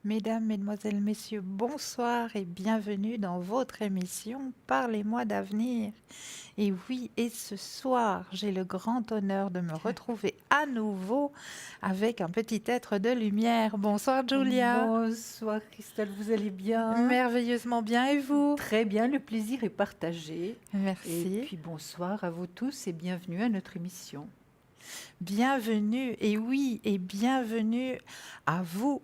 Mesdames, Mesdemoiselles, Messieurs, bonsoir et bienvenue dans votre émission Parlez-moi d'avenir. Et oui, et ce soir, j'ai le grand honneur de me retrouver à nouveau avec un petit être de lumière. Bonsoir Julia. Bonsoir Christelle, vous allez bien? Merveilleusement bien et vous? Très bien, le plaisir est partagé. Et Merci. puis bonsoir à vous tous et bienvenue à notre émission. Bienvenue, et oui, et bienvenue à vous.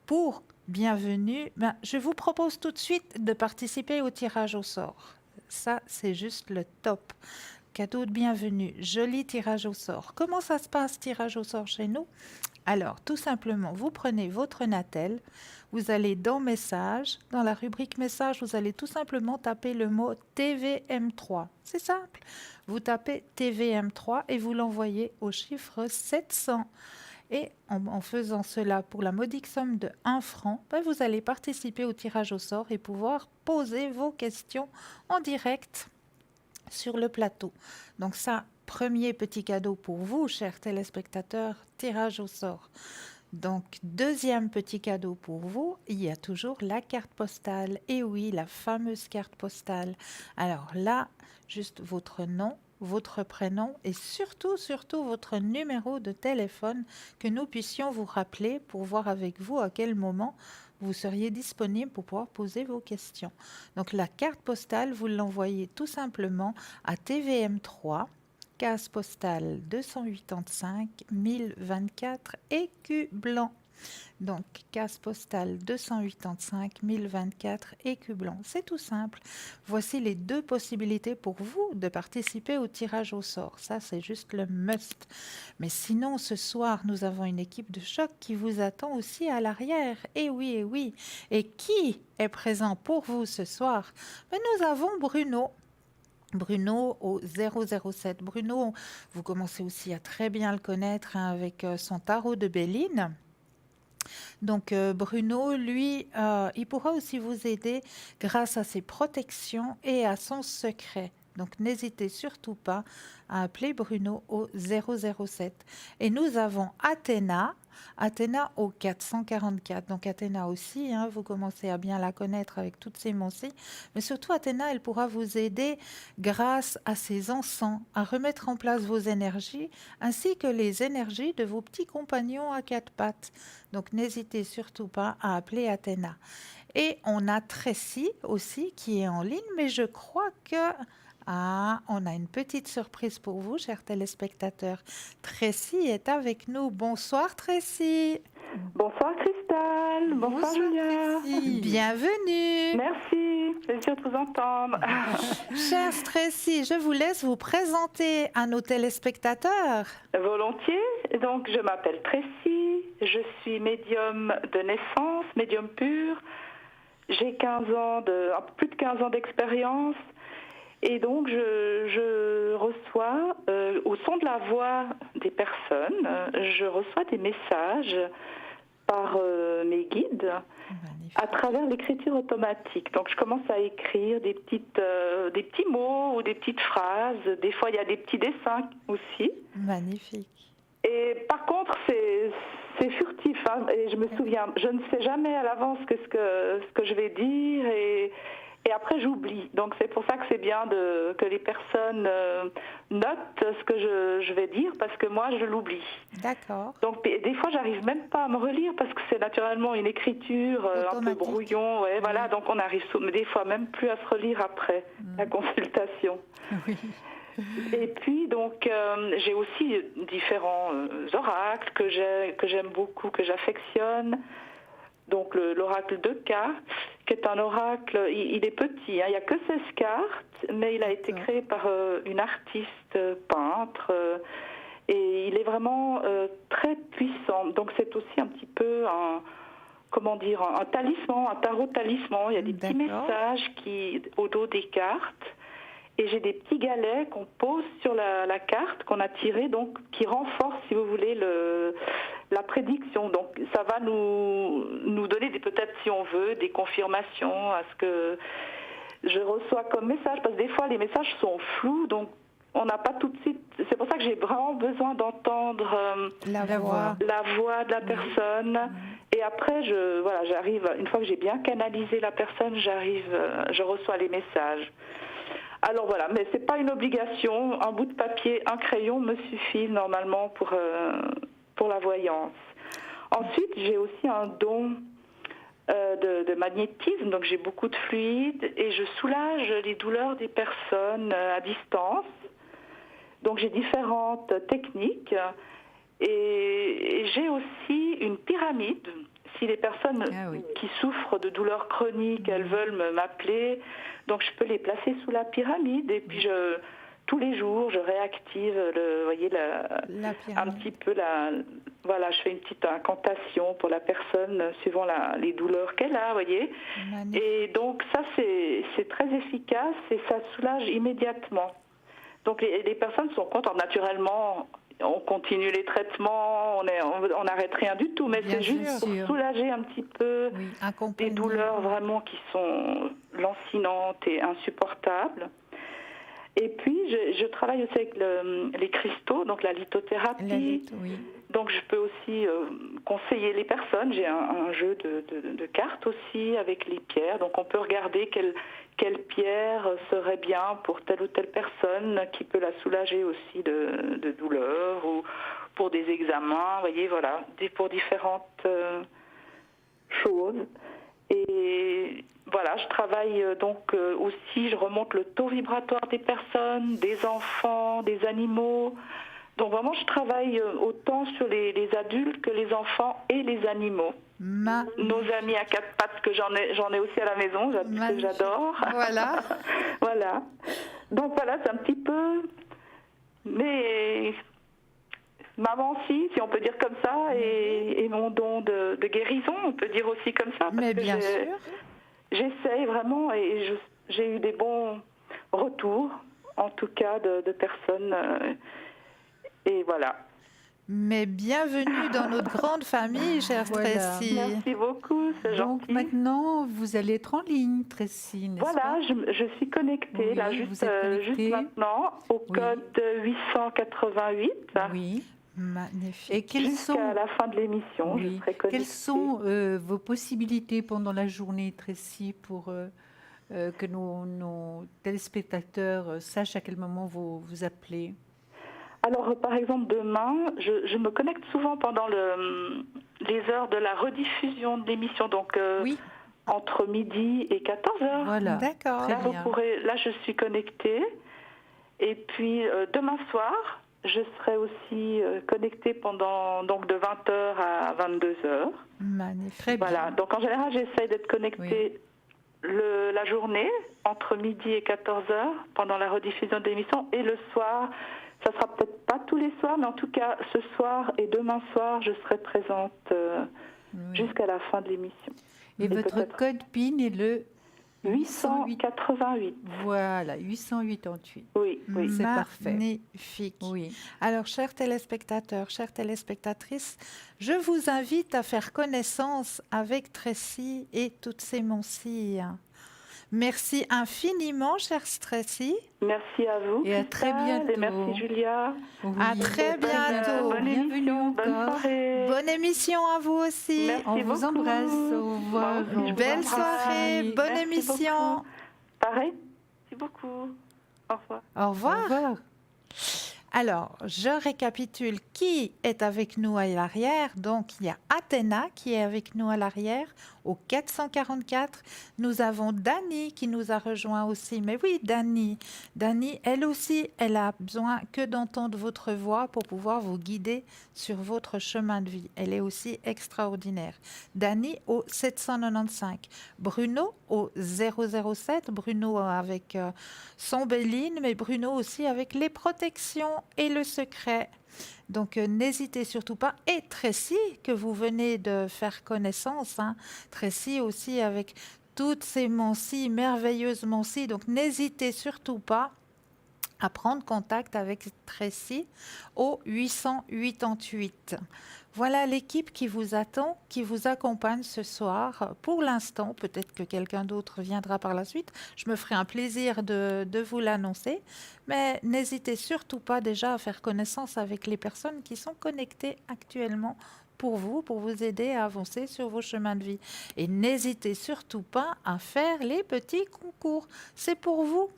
Pour bienvenue, je vous propose tout de suite de participer au tirage au sort. Ça, c'est juste le top. Cadeau de bienvenue, joli tirage au sort. Comment ça se passe, tirage au sort chez nous? Alors, tout simplement, vous prenez votre Natel, vous allez dans Messages, dans la rubrique Messages, vous allez tout simplement taper le mot TVM3. C'est simple. Vous tapez TVM3 et vous l'envoyez au chiffre 700. Et en faisant cela pour la modique somme de 1 franc, vous allez participer au tirage au sort et pouvoir poser vos questions en direct sur le plateau. Donc ça, premier petit cadeau pour vous, chers téléspectateurs, tirage au sort. Donc, deuxième petit cadeau pour vous, il y a toujours la carte postale. Et oui, la fameuse carte postale. Alors là, juste votre nom, votre prénom et surtout, surtout votre numéro de téléphone que nous puissions vous rappeler pour voir avec vous à quel moment vous seriez disponible pour pouvoir poser vos questions. Donc la carte postale, vous l'envoyez tout simplement à TVM3, case postale 285 1024 écus blanc. Donc, case postale 285 1024 écus blanc. C'est tout simple. Voici les deux possibilités pour vous de participer au tirage au sort. Ça, c'est juste le must. Mais sinon, ce soir, nous avons une équipe de choc qui vous attend aussi à l'arrière. Et oui, et oui. Et qui est présent pour vous ce soir? Nous avons Bruno. Bruno au 007. Bruno, vous commencez aussi à très bien le connaître avec son tarot de Béline. Donc Bruno, lui, il pourra aussi vous aider grâce à ses protections et à son secret. Donc n'hésitez surtout pas à appeler Bruno au 007. Et nous avons Athéna, Athéna au 444. Donc Athéna aussi, hein, vous commencez à bien la connaître avec toutes ses montées. Mais surtout Athéna, elle pourra vous aider grâce à ses encens à remettre en place vos énergies ainsi que les énergies de vos petits compagnons à quatre pattes. Donc n'hésitez surtout pas à appeler Athéna. Et on a Tracy aussi qui est en ligne, mais je crois que... Ah, on a une petite surprise pour vous, chers téléspectateurs. Tracy est avec nous. Bonsoir Tracy. Bonsoir Christelle, bonsoir Julia. Tracy. Bienvenue. Merci, plaisir de vous entendre. Chère Tracy, je vous laisse vous présenter à nos téléspectateurs. Volontiers, donc je m'appelle Tracy, je suis médium de naissance, médium pur. J'ai plus de 15 ans d'expérience et donc je reçois, au son de la voix des personnes, je reçois des messages par mes guides. Magnifique. À travers l'écriture automatique. Donc je commence à écrire des petits mots ou des petites phrases. Des fois il y a des petits dessins aussi. Magnifique. Et par contre c'est furtif. Hein, et je me souviens, je ne sais jamais à l'avance ce que je vais dire et après j'oublie. Donc c'est pour ça que c'est bien que les personnes notent ce que je vais dire parce que moi je l'oublie. D'accord. Donc des fois j'arrive même pas à me relire parce que c'est naturellement une écriture un peu brouillon, ouais, voilà, donc on arrive des fois même plus à se relire après la consultation. Oui. Et puis donc j'ai aussi différents oracles que j'aime beaucoup, que j'affectionne. Donc l'oracle de K, qui est un oracle, il est petit, hein, il n'y a que 16 cartes, mais il a été créé par une artiste peintre. Et il est vraiment très puissant. Donc c'est aussi un petit peu un talisman, un tarot talisman. Il y a des petits messages au dos des cartes. Et j'ai des petits galets qu'on pose sur la carte qu'on a tirée, donc qui renforcent, si vous voulez, la prédiction. Donc ça va nous donner peut-être, si on veut, des confirmations à ce que je reçois comme message. Parce que des fois, les messages sont flous, donc on n'a pas tout de suite. C'est pour ça que j'ai vraiment besoin d'entendre la voix de la personne. Et après, j'arrive, une fois que j'ai bien canalisé la personne, je reçois les messages. Alors voilà, mais c'est pas une obligation. Un bout de papier, un crayon me suffit normalement pour la voyance. Ensuite, j'ai aussi un don de magnétisme, donc j'ai beaucoup de fluide et je soulage les douleurs des personnes à distance. Donc j'ai différentes techniques et j'ai aussi une pyramide. Si les personnes qui souffrent de douleurs chroniques, elles veulent m'appeler, donc je peux les placer sous la pyramide et puis tous les jours je réactive un petit peu je fais une petite incantation pour la personne suivant les douleurs qu'elle a, voyez. Magnifique. Et donc ça c'est très efficace et ça soulage immédiatement. Donc les personnes sont contentes. Naturellement, on continue les traitements, on n'arrête rien du tout, mais Bien c'est juste sûr. pour soulager un petit peu des douleurs vraiment qui sont lancinantes et insupportables. Et puis, je travaille aussi avec les cristaux, donc la lithothérapie. Donc, je peux aussi conseiller les personnes. J'ai un jeu de cartes aussi avec les pierres. Donc, on peut regarder quelle pierre serait bien pour telle ou telle personne qui peut la soulager aussi de douleurs ou pour des examens, voyez, voilà, pour différentes choses. Et voilà, je travaille donc aussi, je remonte le taux vibratoire des personnes, des enfants, des animaux. Donc vraiment, je travaille autant sur les adultes que les enfants et les animaux. Nos amis à quatre pattes, que j'en ai aussi à la maison, que j'adore. Voilà. Voilà. Donc voilà, c'est un petit peu... Mais maman aussi, si on peut dire comme ça, et mon don de guérison, on peut dire aussi comme ça. Mais bien sûr. J'essaye vraiment et j'ai eu des bons retours, en tout cas de personnes. Et voilà. Mais bienvenue dans notre grande famille, chère Tracy. Merci beaucoup, c'est gentil. Donc maintenant, vous allez être en ligne, Tracy, n'est-ce pas? Je suis connectée, là, juste maintenant, au code 888. Oui. Magnifique. Et jusqu'à la fin de l'émission, je serai connectée. Quelles sont vos possibilités pendant la journée, Tracy, pour que nos téléspectateurs sachent à quel moment vous appelez? Alors, par exemple, demain, je me connecte souvent pendant les heures de la rediffusion de l'émission, donc entre midi et 14h. Voilà, d'accord. Là, je suis connectée. Et puis, demain soir, je serai aussi connectée donc de 20h à 22h. Magnifique. Très bien. Voilà, donc en général, j'essaye d'être connectée la journée, entre midi et 14h, pendant la rediffusion de l'émission, et le soir. Ça ne sera peut-être pas tous les soirs, mais en tout cas, ce soir et demain soir, je serai présente jusqu'à la fin de l'émission. Et votre code PIN est le 888. Voilà, 888. Oui, c'est parfait. Magnifique. Oui. Alors, chers téléspectateurs, chères téléspectatrices, je vous invite à faire connaissance avec Tracy et toutes ces moncilles. Merci infiniment, chère Tracy. Merci à vous. Et à très bientôt. Et merci, Julia. Oui. À très bientôt. Bienvenue encore. Bonne soirée. Bonne émission à vous aussi. Merci On vous beaucoup. embrasse. Au revoir. Belle soirée. Bonne Merci émission. beaucoup. Pareil. Merci beaucoup. Au revoir. Au revoir. Au revoir. Alors, je récapitule qui est avec nous à l'arrière. Donc, il y a Athéna qui est avec nous à l'arrière, au 444. Nous avons Dani qui nous a rejoint aussi. Mais oui, Dani, elle aussi, elle a besoin que d'entendre votre voix pour pouvoir vous guider sur votre chemin de vie. Elle est aussi extraordinaire. Dani au 795. Bruno au 007. Bruno avec son Béline, mais Bruno aussi avec les protections et le secret. Donc, n'hésitez surtout pas. Et Tracy, que vous venez de faire connaissance, Tracy aussi avec toutes ces moncilles, merveilleuses moncilles. Donc, n'hésitez surtout pas à prendre contact avec Tracy au 888. Voilà l'équipe qui vous attend, qui vous accompagne ce soir. Pour l'instant, peut-être que quelqu'un d'autre viendra par la suite. Je me ferai un plaisir de vous l'annoncer. Mais n'hésitez surtout pas déjà à faire connaissance avec les personnes qui sont connectées actuellement pour vous aider à avancer sur vos chemins de vie. Et n'hésitez surtout pas à faire les petits concours. C'est pour vous,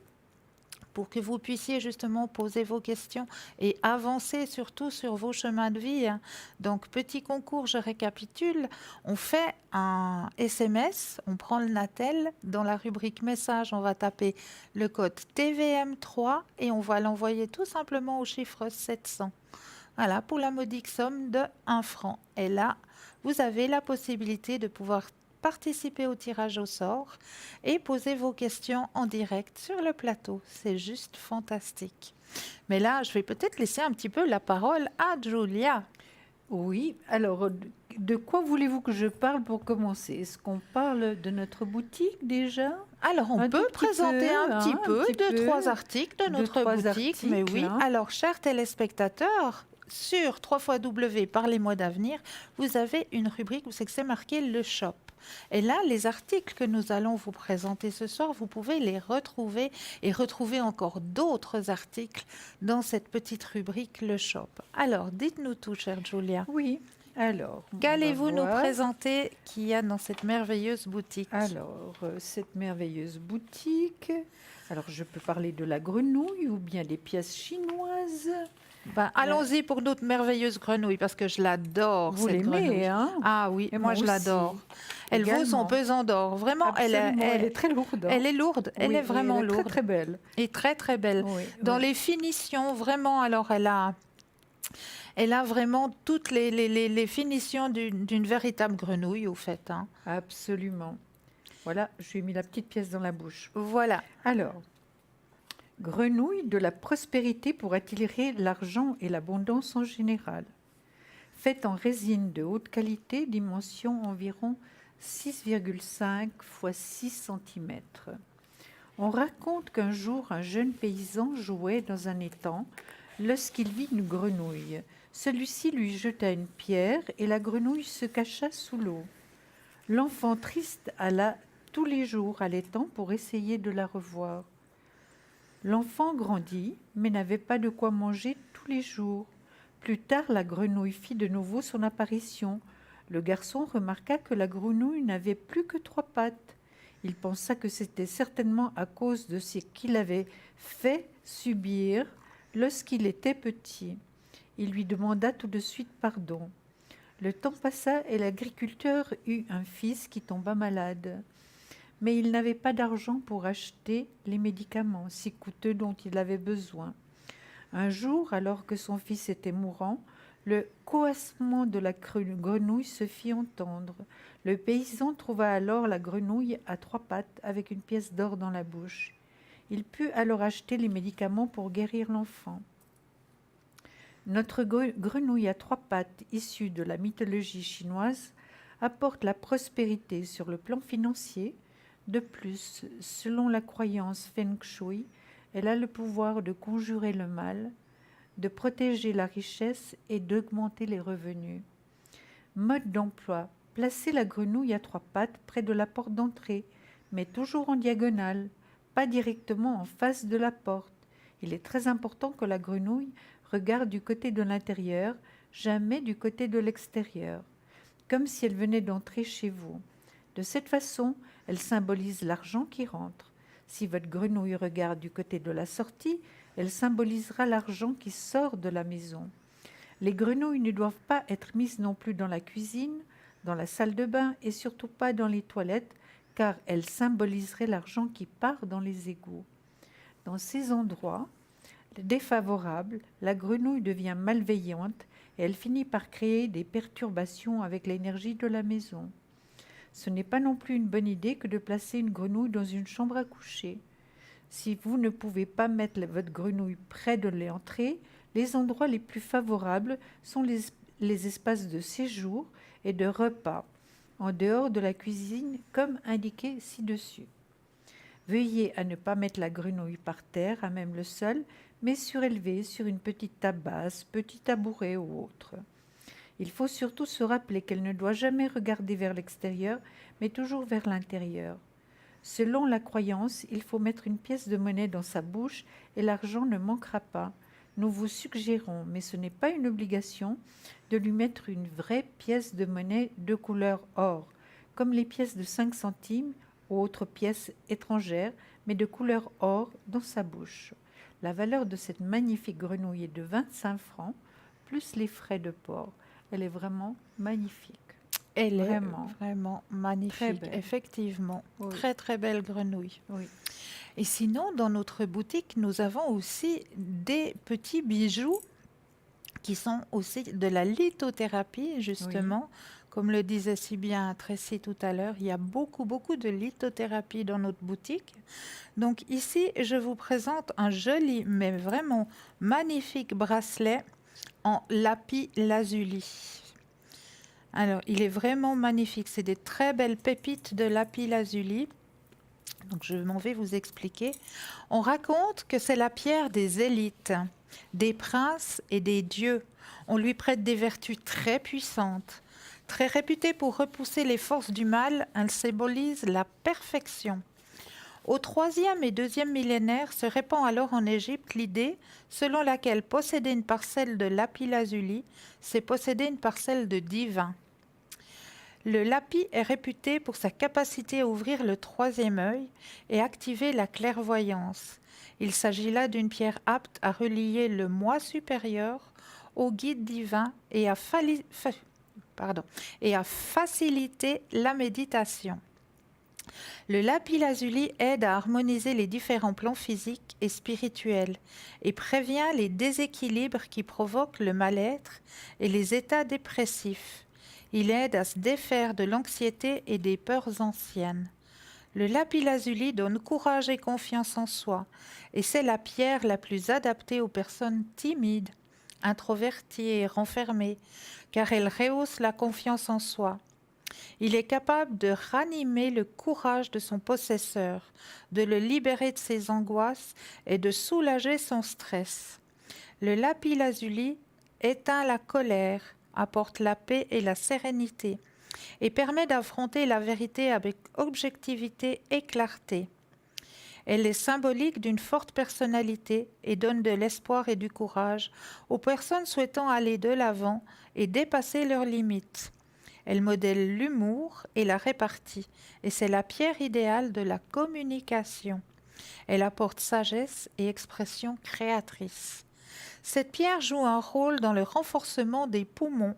pour que vous puissiez justement poser vos questions et avancer surtout sur vos chemins de vie, hein. Donc, petit concours, je récapitule. On fait un SMS, on prend le Natel. Dans la rubrique message, on va taper le code TVM3 et on va l'envoyer tout simplement au chiffre 700. Voilà, pour la modique somme de 1 franc. Et là, vous avez la possibilité de pouvoir participer au tirage au sort et poser vos questions en direct sur le plateau. C'est juste fantastique. Mais là, je vais peut-être laisser un petit peu la parole à Julia. Oui, alors de quoi voulez-vous que je parle pour commencer? Est-ce qu'on parle de notre boutique déjà? Alors, on Un peut tout petit présenter peu, un petit hein, peu un petit deux, peu, trois articles de deux, notre trois boutique. Mais articles, oui, hein. alors, chers téléspectateurs, sur www par les mois d'avenir, vous avez une rubrique où c'est marqué le shop. Et là, les articles que nous allons vous présenter ce soir, vous pouvez les retrouver et retrouver encore d'autres articles dans cette petite rubrique le shop. Alors, dites-nous tout, chère Julia. Oui, alors, on va Qu'allez-vous nous voir. présenter qu'il y a dans cette merveilleuse boutique? Alors, cette merveilleuse boutique. Alors, je peux parler de la grenouille ou bien des pièces chinoises. Ben, allons-y pour notre merveilleuse grenouille, parce que je l'adore, Vous cette grenouille. l'aimez, hein? Ah oui, Et moi moi je aussi, l'adore. Elle vaut son également. pesant d'or. Vraiment, Absolument, elle est très lourde, hein. elle est lourde. Elle Oui, est vraiment elle est lourde. très, très belle. Et très, très belle. Oui, Dans oui. les finitions, vraiment, alors elle a vraiment toutes les finitions d'une véritable grenouille, au fait, hein. Absolument. Voilà, je lui ai mis la petite pièce dans la bouche. Voilà. Alors, grenouille de la prospérité pour attirer l'argent et l'abondance en général. Faite en résine de haute qualité, dimension environ 6,5 x 6 cm. On raconte qu'un jour, un jeune paysan jouait dans un étang lorsqu'il vit une grenouille. Celui-ci lui jeta une pierre et la grenouille se cacha sous l'eau. L'enfant triste alla tous les jours à l'étang pour essayer de la revoir. L'enfant grandit, mais n'avait pas de quoi manger tous les jours. Plus tard, la grenouille fit de nouveau son apparition. Le garçon remarqua que la grenouille n'avait plus que 3 pattes. Il pensa que c'était certainement à cause de ce qu'il avait fait subir lorsqu'il était petit. Il lui demanda tout de suite pardon. Le temps passa et l'agriculteur eut un fils qui tomba malade. Mais il n'avait pas d'argent pour acheter les médicaments si coûteux dont il avait besoin. Un jour, alors que son fils était mourant, le coassement de la grenouille se fit entendre. Le paysan trouva alors la grenouille à 3 pattes avec une pièce d'or dans la bouche. Il put alors acheter les médicaments pour guérir l'enfant. Notre grenouille à 3 pattes, issue de la mythologie chinoise, apporte la prospérité sur le plan financier. De plus, selon la croyance Feng Shui, elle a le pouvoir de conjurer le mal, de protéger la richesse et d'augmenter les revenus. Mode d'emploi: placer la grenouille à 3 pattes près de la porte d'entrée, mais toujours en diagonale, pas directement en face de la porte. Il est très important que la grenouille regarde du côté de l'intérieur, jamais du côté de l'extérieur, comme si elle venait d'entrer chez vous. De cette façon, elle symbolise l'argent qui rentre. Si votre grenouille regarde du côté de la sortie, elle symbolisera l'argent qui sort de la maison. Les grenouilles ne doivent pas être mises non plus dans la cuisine, dans la salle de bain et surtout pas dans les toilettes, car elles symboliseraient l'argent qui part dans les égouts. Dans ces endroits défavorables, la grenouille devient malveillante et elle finit par créer des perturbations avec l'énergie de la maison. Ce n'est pas non plus une bonne idée que de placer une grenouille dans une chambre à coucher. Si vous ne pouvez pas mettre votre grenouille près de l'entrée, les endroits les plus favorables sont les espaces de séjour et de repas, en dehors de la cuisine, comme indiqué ci-dessus. Veuillez à ne pas mettre la grenouille par terre, à même le sol, mais surélevée sur une petite table basse, petit tabouret ou autre. Il faut surtout se rappeler qu'elle ne doit jamais regarder vers l'extérieur, mais toujours vers l'intérieur. Selon la croyance, il faut mettre une pièce de monnaie dans sa bouche et l'argent ne manquera pas. nous vous suggérons, mais ce n'est pas une obligation, de lui mettre une vraie pièce de monnaie de couleur or, comme les pièces de 5 centimes ou autres pièces étrangères, mais de couleur or dans sa bouche. La valeur de cette magnifique grenouille est de 25 francs, plus les frais de port. Elle est vraiment magnifique. Elle Vraiment. est vraiment magnifique, Très belle. effectivement. Oui. Très, très belle grenouille. Oui. Et sinon, dans notre boutique, nous avons aussi des petits bijoux qui sont aussi de la lithothérapie, justement. Comme le disait si bien Tracy tout à l'heure, il y a beaucoup, beaucoup de lithothérapie dans notre boutique. Donc ici, je vous présente un joli, mais vraiment magnifique bracelet en lapis lazuli. Alors, il est vraiment magnifique. C'est des très belles pépites de lapis lazuli. Donc, je m'en vais vous expliquer. On raconte que c'est la pierre des élites, des princes et des dieux. On lui prête des vertus très puissantes. Très réputée pour repousser les forces du mal, elle symbolise la perfection. Au 3e et 2e millénaire se répand alors en Égypte l'idée selon laquelle posséder une parcelle de lapis lazuli, c'est posséder une parcelle de divin. Le lapis est réputé pour sa capacité à ouvrir le 3e œil et activer la clairvoyance. Il s'agit là d'une pierre apte à relier le moi supérieur au guide divin et à faciliter la méditation. Le lapis lazuli aide à harmoniser les différents plans physiques et spirituels et prévient les déséquilibres qui provoquent le mal-être et les états dépressifs. Il aide à se défaire de l'anxiété et des peurs anciennes. Le lapis lazuli donne courage et confiance en soi, et c'est la pierre la plus adaptée aux personnes timides, introverties et renfermées, car elle rehausse la confiance en soi. Il est capable de ranimer le courage de son possesseur, de le libérer de ses angoisses et de soulager son stress. Le lapis lazuli éteint la colère, apporte la paix et la sérénité et permet d'affronter la vérité avec objectivité et clarté. Elle est symbolique d'une forte personnalité et donne de l'espoir et du courage aux personnes souhaitant aller de l'avant et dépasser leurs limites. Elle modèle l'humour et la répartie, et c'est la pierre idéale de la communication. Elle apporte sagesse et expression créatrice. Cette pierre joue un rôle dans le renforcement des poumons,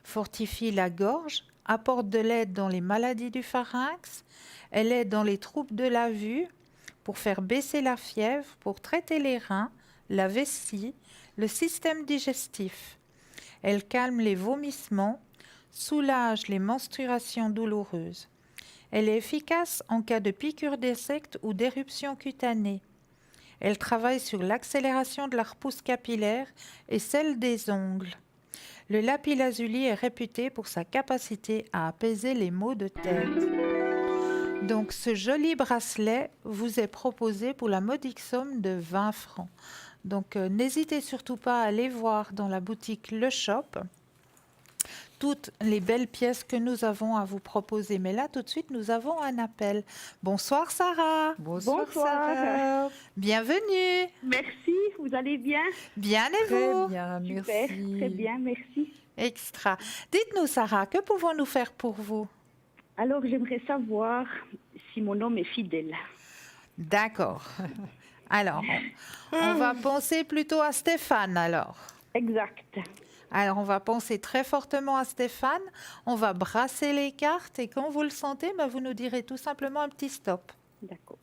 fortifie la gorge, apporte de l'aide dans les maladies du pharynx, elle aide dans les troubles de la vue, pour faire baisser la fièvre, pour traiter les reins, la vessie, le système digestif. Elle calme les vomissements, soulage les menstruations douloureuses. Elle est efficace en cas de piqûre d'insectes ou d'éruption cutanée. Elle travaille sur l'accélération de la repousse capillaire et celle des ongles. Le lapis lazuli est réputé pour sa capacité à apaiser les maux de tête. Donc ce joli bracelet vous est proposé pour la modique somme de 20 francs. Donc n'hésitez surtout pas à aller voir dans la boutique Le Shop toutes les belles pièces que nous avons à vous proposer. Mais là, tout de suite, nous avons un appel. Bonsoir Sarah. Bonsoir, Bonsoir. Sarah. Bienvenue. Merci, vous allez bien? Bien et Très vous? bien, merci. Super, très bien, merci. Extra. Dites-nous Sarah, que pouvons-nous faire pour vous? Alors, j'aimerais savoir si mon homme est fidèle. D'accord. Alors, on va penser plutôt à Stéphane alors. Exact. Alors, on va penser très fortement à Stéphane. On va brasser les cartes et quand vous le sentez, vous nous direz tout simplement un petit stop. D'accord.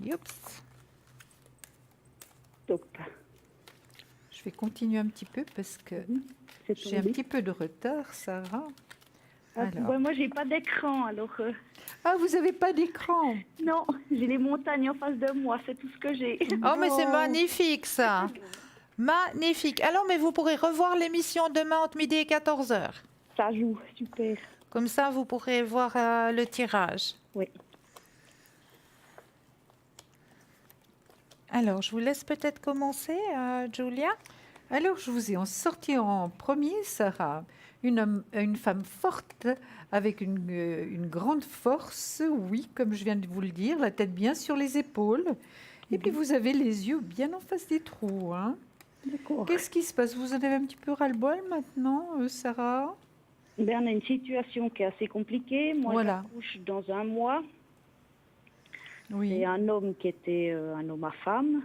Youps. Top. Je vais continuer un petit peu parce que C'est j'ai un tombé. petit peu de retard, Sarah. Ah, Alors. ouais, moi, j'ai pas d'écran, alors Ah, vous n'avez pas d'écran? non, j'ai les montagnes en face de moi, c'est tout ce que j'ai. Oh, mais c'est Non. magnifique ça. Magnifique. Alors, mais vous pourrez revoir l'émission demain entre midi et 14h. Ça joue, super. Comme ça, vous pourrez voir le tirage. Oui. Alors, je vous laisse peut-être commencer, Julia. Alors, je vous ai en sorti en premier, Sarah, une femme forte avec une grande force, oui, comme je viens de vous le dire, la tête bien sur les épaules. Et puis, vous avez les yeux bien en face des trous. Hein. D'accord. Qu'est-ce qui se passe? Vous en avez un petit peu ras-le-bol maintenant, Sarah? Ben, on a une situation qui est assez compliquée. Moi, Voilà. j'accouche dans un mois. Oui, C'est un homme qui était un homme à femme.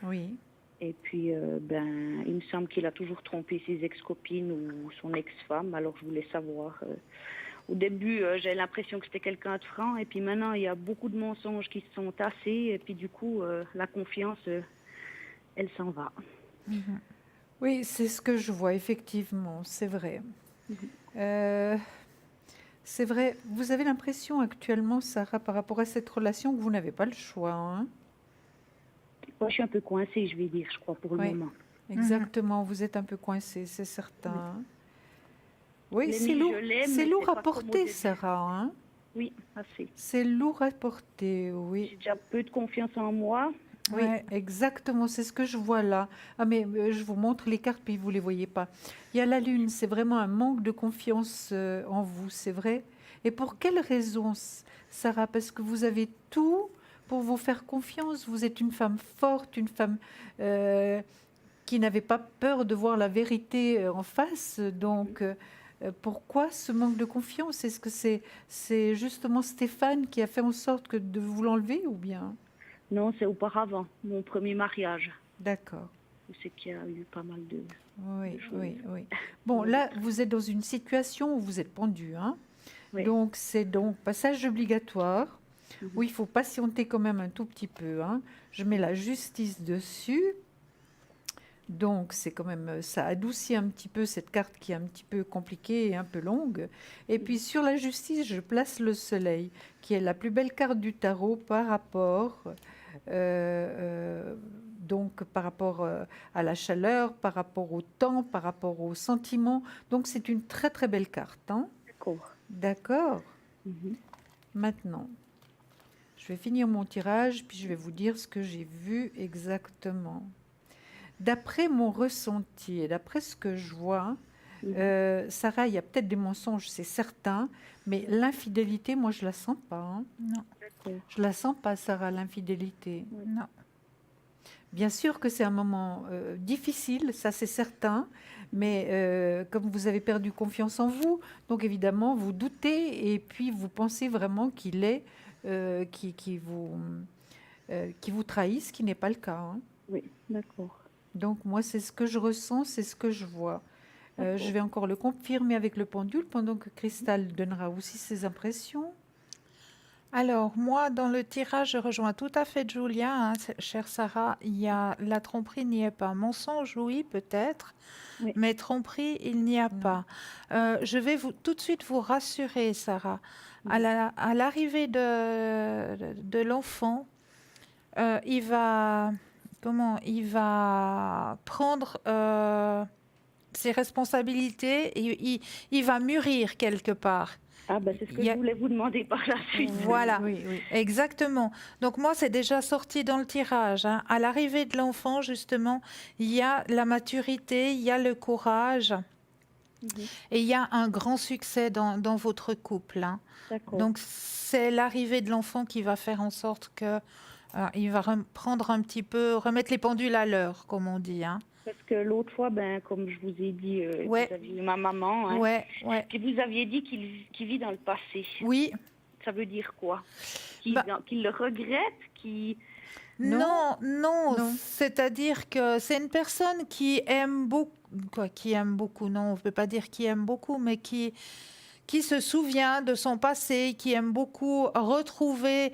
oui. Et puis, ben, il me semble qu'il a toujours trompé ses ex-copines ou son ex-femme. Alors, je voulais savoir. Au début, j'ai l'impression que c'était quelqu'un de franc. Et puis maintenant, il y a beaucoup de mensonges qui se sont tassés. Et puis, du coup, la confiance, elle s'en va. Oui, c'est ce que je vois, effectivement, c'est vrai. Euh, c'est vrai, vous avez l'impression actuellement, Sarah, par rapport à cette relation, que vous n'avez pas le choix. Hein? Moi, je suis un peu coincée, je vais dire, je crois, pour le Oui. moment. Exactement, vous êtes un peu coincé, c'est certain. Oui, Je c'est l'aime, lourd, je l'aime, c'est mais lourd c'est à pas comme au porter, début. Sarah. Hein? Oui, assez. C'est lourd à porter, oui. J'ai déjà peu de confiance en moi. Oui, Ouais. exactement, c'est ce que je vois là. Ah, mais je vous montre les cartes, puis vous ne les voyez pas. Il y a la lune, c'est vraiment un manque de confiance en vous, c'est vrai. Et pour quelle raison, Sarah? Parce que vous avez tout pour vous faire confiance. Vous êtes une femme forte, une femme qui n'avait pas peur de voir la vérité en face. Donc, pourquoi ce manque de confiance? Est-ce que c'est justement Stéphane qui a fait en sorte que de vous l'enlever ou bien? Non, c'est auparavant, mon premier mariage. D'accord. Où c'est qu'il y a eu pas mal de... Oui, choses. oui, oui. Bon, là, vous êtes dans une situation où vous êtes pendu, hein. Oui. Donc, c'est donc passage obligatoire, Mhm. où il faut patienter quand même un tout petit peu, hein. Je mets la justice dessus. Donc, c'est quand même, ça adoucit un petit peu cette carte qui est un petit peu compliquée et un peu longue. Et puis, sur la justice, je place le soleil, qui est la plus belle carte du tarot par rapport, donc, par rapport à la chaleur, par rapport au temps, par rapport aux sentiments. Donc, c'est une très, très belle carte. Hein. D'accord. D'accord. Mhm. Maintenant, je vais finir mon tirage, puis je vais vous dire ce que j'ai vu exactement. D'après mon ressenti et d'après ce que je vois, Sarah, il y a peut-être des mensonges, c'est certain, mais l'infidélité, moi, je la sens pas. Hein. Non, D'accord. Je la sens pas, Sarah, l'infidélité. non. Bien sûr que c'est un moment difficile, ça c'est certain, mais comme vous avez perdu confiance en vous, donc évidemment vous doutez et puis vous pensez vraiment qu'il est qui vous trahit, ce qui n'est pas le cas. Hein. Oui, d'accord. Donc moi c'est ce que je ressens, c'est ce que je vois. D'accord. Je vais encore le confirmer avec le pendule pendant que Cristal donnera aussi ses impressions. Alors, moi, dans le tirage, je rejoins tout à fait Julia, hein, chère Sarah. Il y a la tromperie n'y est pas. Mensonge, oui, peut-être, Oui. mais tromperie, il n'y a Non. pas. Je vais tout de suite vous rassurer, Sarah. À l'arrivée de l'enfant, il va prendre ses responsabilités et il va mûrir quelque part. Ah, ben c'est ce que Il y a- je voulais vous demander par la suite. Voilà. Oui, oui. Exactement. Donc moi, c'est déjà sorti dans le tirage. Hein. À l'arrivée de l'enfant, justement, il y a la maturité, il y a le courage Mhm. et il y a un grand succès dans votre couple. Hein. D'accord. Donc c'est l'arrivée de l'enfant qui va faire en sorte que il va prendre un petit peu, remettre les pendules à l'heure, comme on dit. Hein. Parce que l'autre fois, ben, comme je vous ai dit, Ouais. vous aviez eu ma maman, hein, Ouais, ouais. puis vous aviez dit qu'il vit dans le passé. Oui. Ça veut dire quoi? Qu'il Bah- qu'il le regrette, qu'il... Non, non, Non. c'est-à-dire que c'est une personne qui aime beaucoup, qui aime beaucoup, non, on ne peut pas dire qui aime beaucoup, mais qui se souvient de son passé, qui aime beaucoup retrouver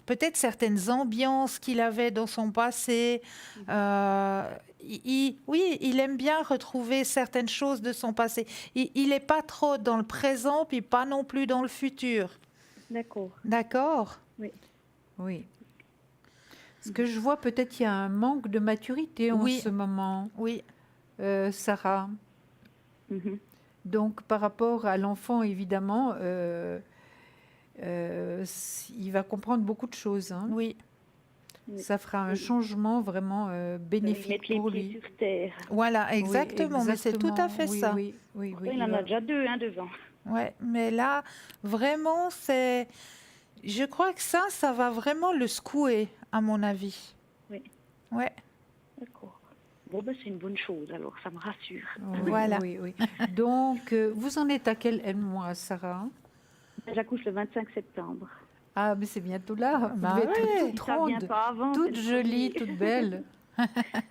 peut-être certaines ambiances qu'il avait dans son passé. Oui, il aime bien retrouver certaines choses de son passé. Il n'est pas trop dans le présent, puis pas non plus dans le futur. D'accord. D'accord? Oui. Ce que je vois, peut-être il y a un manque de maturité en Oui. ce moment, Oui. Sarah. Mhm. Donc, par rapport à l'enfant, évidemment, il va comprendre beaucoup de choses. Hein. Oui. Oui. Ça fera un Oui. changement vraiment bénéfique Mettre les pour pieds lui. sur terre. Voilà, Oui, exactement, mais c'est tout à fait oui, ça. Oui, oui, oui. Il en a déjà 2 devant. Ouais, mais là, vraiment, c'est. Je crois que ça va vraiment le secouer, à mon avis. Oui. Ouais, D'accord. Bon, ben, c'est une bonne chose, alors ça me rassure. Oui, Voilà. oui, oui. Donc, vous en êtes à quel mois, Sarah? J'accouche le 25 septembre. Ah, mais c'est bientôt là. Vous Bah devez être ouais. toute Si ça vient ronde, pas avant, toute c'est le jolie, premier. toute belle.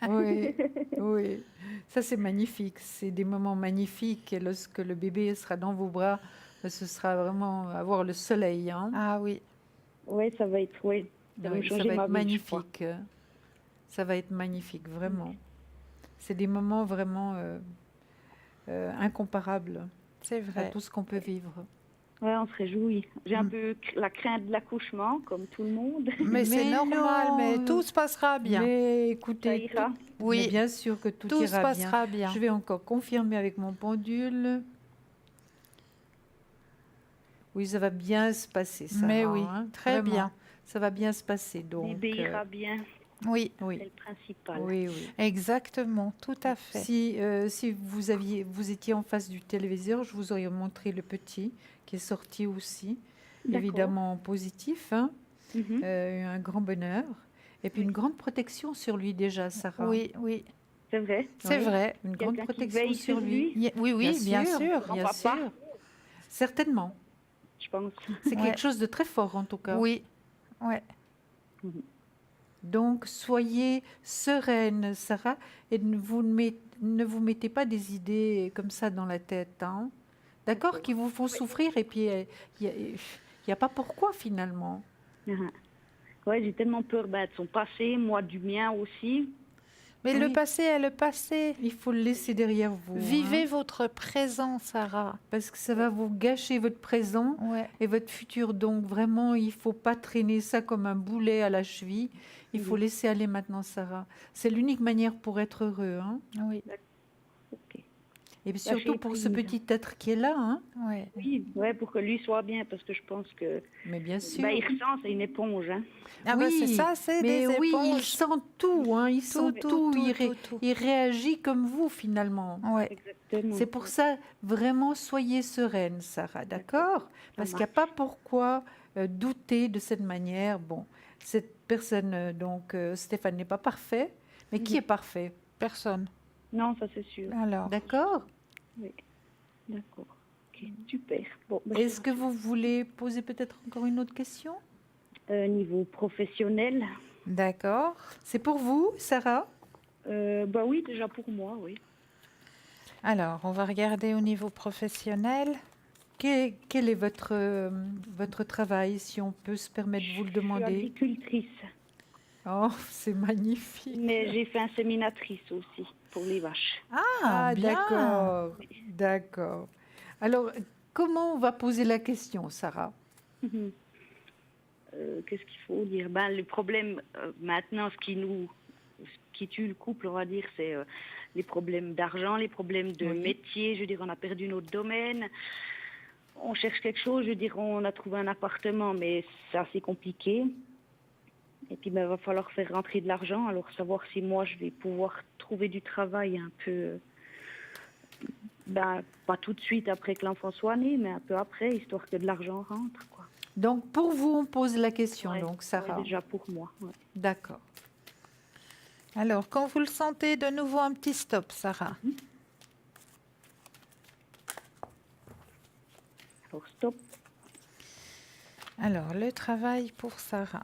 Oui, oui. Ça, c'est magnifique. C'est des moments magnifiques. Et lorsque le bébé sera dans vos bras, ce sera vraiment avoir le soleil. Hein. ah oui, Oui, ça va être, oui. Ça va me Oui, ça changer va ma être vie, je crois. magnifique. Ça va être magnifique, vraiment. C'est des moments vraiment incomparables c'est à vrai. tout ce qu'on peut vivre. Ouais, on se réjouit. J'ai un peu la crainte de l'accouchement, comme tout le monde. Mais c'est Mais normal, mais non. tout se passera bien. Mais Ça écoutez, ira. Oui. mais bien sûr que tout Tout se ira bien. passera bien. Je vais encore confirmer avec mon pendule. Oui, ça va bien se passer, Sarah. Mais oui, hein, très vraiment. bien. Ça va bien se passer. Donc, Bébé ira bien, Oui, c'est oui, le principal. oui, oui. exactement, tout à fait. Si vous étiez en face du téléviseur, je vous aurais montré le petit qui est sorti aussi, D'accord. évidemment positif, hein, Mhm. un grand bonheur, et puis Oui. une grande protection sur lui déjà, Sarah. Oui, oui, C'est vrai. c'est Oui, vrai. une grande Quelqu'un qui protection veille sur sur lui. lui, Oui, oui, bien sûr. Grand bien papa. sûr. Certainement. je pense. C'est Ouais. quelque chose de très fort en tout cas. Oui, ouais. Donc, soyez sereine, Sarah, et ne vous mettez pas des idées comme ça dans la tête, hein. D'accord, qui vous font souffrir, et puis il n'y a pas pourquoi finalement. Mhm. Ouais, j'ai tellement peur de son passé, moi du mien aussi. Mais Oui. le passé est le passé. Il faut le laisser derrière vous. Vivez hein, votre présent, Sarah. parce que ça va vous gâcher votre présent Ouais, et votre futur. Donc, vraiment, il ne faut pas traîner ça comme un boulet à la cheville. Il faut laisser aller maintenant, Sarah. C'est l'unique manière pour être heureux. Hein. oui, Ok. Et puis surtout j'ai pour ce prise. petit être qui est là. Hein. ouais. Oui, ouais, pour que lui soit bien, parce que je pense que Mais bien sûr. il ressent, c'est une éponge. Hein. Ah bah oui, c'est ça, c'est mais des oui, il éponges. sent tout, hein, il sent tout, tout. il réagit comme vous finalement. Ouais, Exactement. C'est pour ça, vraiment, soyez sereine, Sarah, d'accord? Parce qu'il n'y a pas pourquoi douter de cette manière. Bon, cette personne, Stéphane n'est pas parfait, mais qui est parfait? personne. Non, ça c'est sûr. Alors, D'accord? Oui. D'accord. Ok, super. Bon, bah, Est-ce que vous voulez poser peut-être encore une autre question? niveau professionnel, d'accord. C'est pour vous, Sarah? bah oui, déjà pour moi, oui. Alors, on va regarder au niveau professionnel. Quel est votre travail, si on peut se permettre de vous le Je suis demander? agricultrice, Oh, c'est magnifique. mais j'ai fait inséminatrice aussi pour les vaches. Ah, bien. d'accord, d'accord. Alors, comment on va poser la question, Sarah? Mhm. Qu'est-ce qu'il faut dire? Ben, le problème maintenant, ce qui tue le couple, on va dire, c'est les problèmes d'argent, les problèmes de Oui. métier. Je veux dire, on a perdu notre domaine. On cherche quelque chose. Je veux dire, on a trouvé un appartement, mais c'est assez compliqué. Et puis, ben, il va falloir faire rentrer de l'argent. Alors, savoir si moi, je vais pouvoir trouver du travail un peu... Ben, pas tout de suite après que l'enfant soit né, mais un peu après, histoire que de l'argent rentre, quoi. Donc, pour vous, on pose la question, Ouais, donc, Sarah. ouais, déjà pour moi. Ouais. D'accord. Alors, quand vous le sentez, de nouveau un petit stop, Sarah. Alors, stop. Alors, le travail pour Sarah.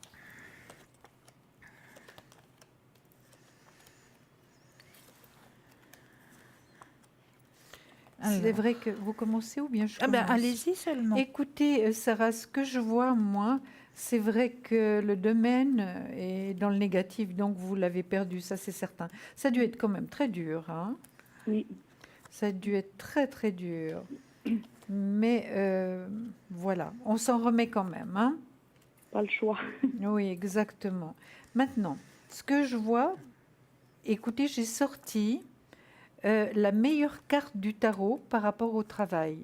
C'est Alors. vrai que vous commencez ou bien je Ah ben, commence? allez-y seulement. Écoutez, Sarah, ce que je vois, moi, c'est vrai que le domaine est dans le négatif, donc vous l'avez perdu, ça c'est certain. Ça a dû être quand même très dur, hein? Oui. Ça a dû être très très dur. Mais voilà, on s'en remet quand même, hein? Pas le choix. Oui, exactement. Maintenant, ce que je vois, écoutez, j'ai sorti la meilleure carte du tarot par rapport au travail.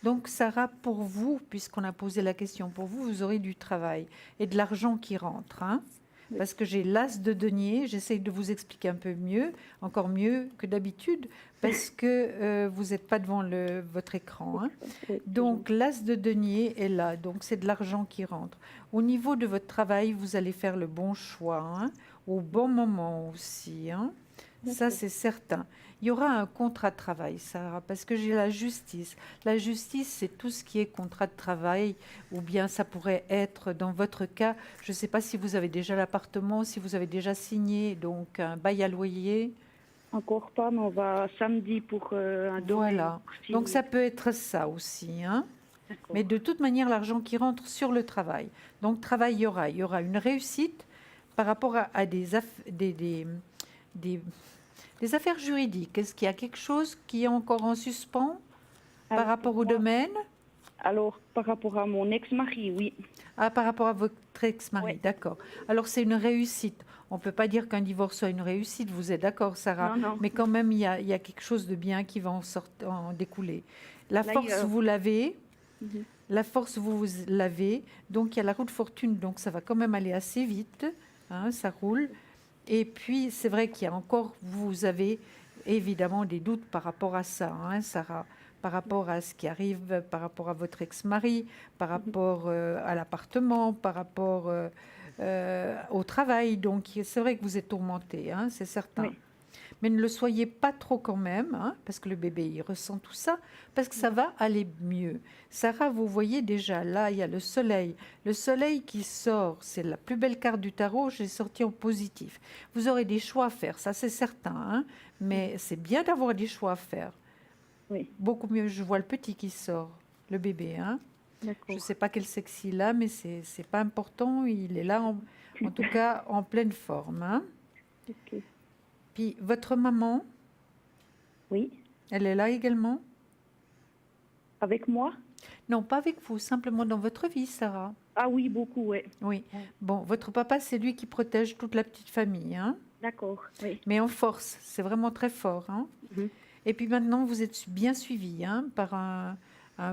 Donc, Sarah, pour vous, puisqu'on a posé la question, pour vous, vous aurez du travail et de l'argent qui rentre, hein? parce que j'ai l'as de denier. J'essaye de vous expliquer un peu mieux, encore mieux que d'habitude, parce que vous n'êtes pas devant votre écran, hein. Oui, Donc, l'as de denier est là, donc c'est de l'argent qui rentre. Au niveau de votre travail, vous allez faire le bon choix, hein, au bon moment aussi, hein. Ça, D'accord. c'est certain. Il y aura un contrat de travail, Sarah, parce que j'ai la justice. La justice, c'est tout ce qui est contrat de travail, ou bien ça pourrait être, dans votre cas, je ne sais pas si vous avez déjà l'appartement, si vous avez déjà signé, donc un bail à loyer. Encore pas, mais on va samedi pour un domaine. Voilà. pour Donc signer. ça peut être ça aussi, hein. D'accord. Mais de toute manière, l'argent qui rentre sur le travail. Donc, travail, il y aura une réussite par rapport à des affaires juridiques. Est-ce qu'il y a quelque chose qui est encore en suspens par Alors, rapport au moi- domaine? Alors, par rapport à mon ex-mari, oui. Ah, par rapport à votre ex-mari, Ouais. d'accord. Alors, c'est une réussite. On ne peut pas dire qu'un divorce soit une réussite, vous êtes d'accord, Sarah? Non, non. Mais quand même, il y a quelque chose de bien qui va en découler. La force, D'ailleurs. vous l'avez. Mhm. La force, vous l'avez. Donc, il y a la roue de fortune. Donc, ça va quand même aller assez vite. Hein, ça roule. Et puis, c'est vrai qu'il y a encore, vous avez évidemment des doutes par rapport à ça, hein, Sarah, par rapport à ce qui arrive, par rapport à votre ex-mari, par rapport à l'appartement, par rapport au travail. Donc, c'est vrai que vous êtes tourmentée, hein, c'est certain. Oui. Mais ne le soyez pas trop quand même, hein, parce que le bébé, il ressent tout ça, parce que ça va aller mieux. Sarah, vous voyez déjà, là, il y a le soleil. Le soleil qui sort, c'est la plus belle carte du tarot, j'ai sorti en positif. Vous aurez des choix à faire, ça c'est certain, hein, mais c'est bien d'avoir des choix à faire. Oui, Beaucoup mieux, je vois le petit qui sort, le bébé, hein. Je d'accord. ne sais pas quel sexe il a, mais c'est pas important, il est là, en tout cas, en pleine forme, hein. Ok. Puis, votre maman, Oui, elle est là également? avec moi? Non, pas avec vous, simplement dans votre vie, Sarah. Ah oui, beaucoup, oui. Oui. Bon, votre papa, c'est lui qui protège toute la petite famille, hein. D'accord, oui. Mais en force, c'est vraiment très fort, hein. Mhm. Et puis maintenant, vous êtes bien suivi, hein, par un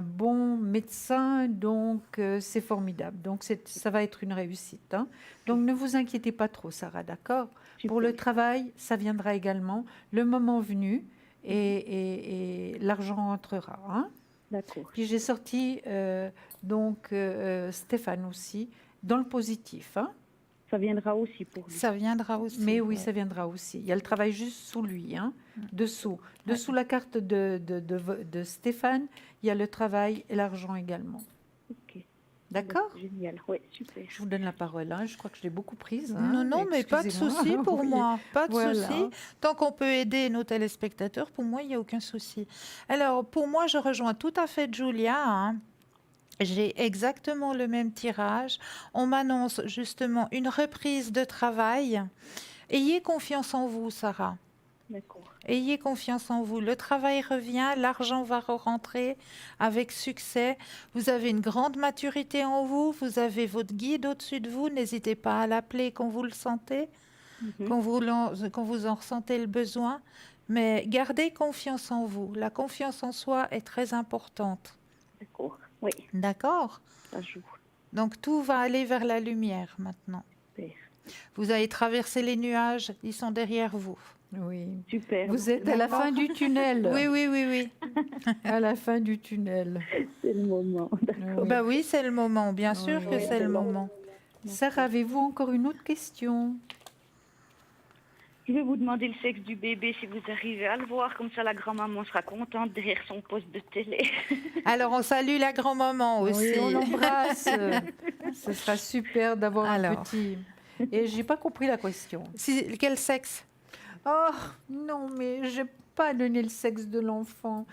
bon médecin, donc c'est formidable. Donc ça va être une réussite, hein. Donc ne vous inquiétez pas trop, Sarah, d'accord? Pour le Super. travail, ça viendra également, le moment venu, et l'argent rentrera, hein. D'accord. Puis j'ai sorti Stéphane aussi dans le positif, hein. Ça viendra aussi pour lui. Ça viendra aussi. Mais oui, ouais. ça viendra aussi. Il y a le travail juste sous lui, hein, dessous. Dessous la carte de Stéphane, il y a le travail et l'argent également. Ok. D'accord? Génial, oui, super. Je vous donne la parole, hein. Je crois que je l'ai beaucoup prise, hein. Non, non, mais pas de Excusez-moi. souci pour Oui. moi. Pas de Voilà. souci. Tant qu'on peut aider nos téléspectateurs, pour moi, il n'y a aucun souci. Alors, pour moi, je rejoins tout à fait Julia, hein. J'ai exactement le même tirage. On m'annonce justement une reprise de travail. Ayez confiance en vous, Sarah. D'accord. Ayez confiance en vous. Le travail revient, l'argent va rentrer avec succès. Vous avez une grande maturité en vous. Vous avez votre guide au-dessus de vous. N'hésitez pas à l'appeler quand vous le sentez, Mhm. quand vous en ressentez le besoin. Mais gardez confiance en vous. La confiance en soi est très importante. D'accord. Oui, D'accord? ça joue. Donc tout va aller vers la lumière maintenant. Super. Vous avez traversé les nuages, ils sont derrière vous. Oui. Super. Vous êtes à la fin du tunnel. Oui, oui, oui, oui. À la fin du tunnel. C'est le moment. D'accord. Oui. Bah oui, c'est le moment, bien sûr que Oui. c'est le moment. Sarah, avez-vous encore une autre question? Je vais vous demander le sexe du bébé si vous arrivez à le voir. Comme ça, la grand-maman sera contente derrière son poste de télé. Alors on salue la grand-maman aussi. Oui, on l'embrasse. Ce sera super d'avoir un Alors. petit. Et j'ai pas compris la question. Quel sexe? Oh non, mais j'ai pas donné le sexe de l'enfant.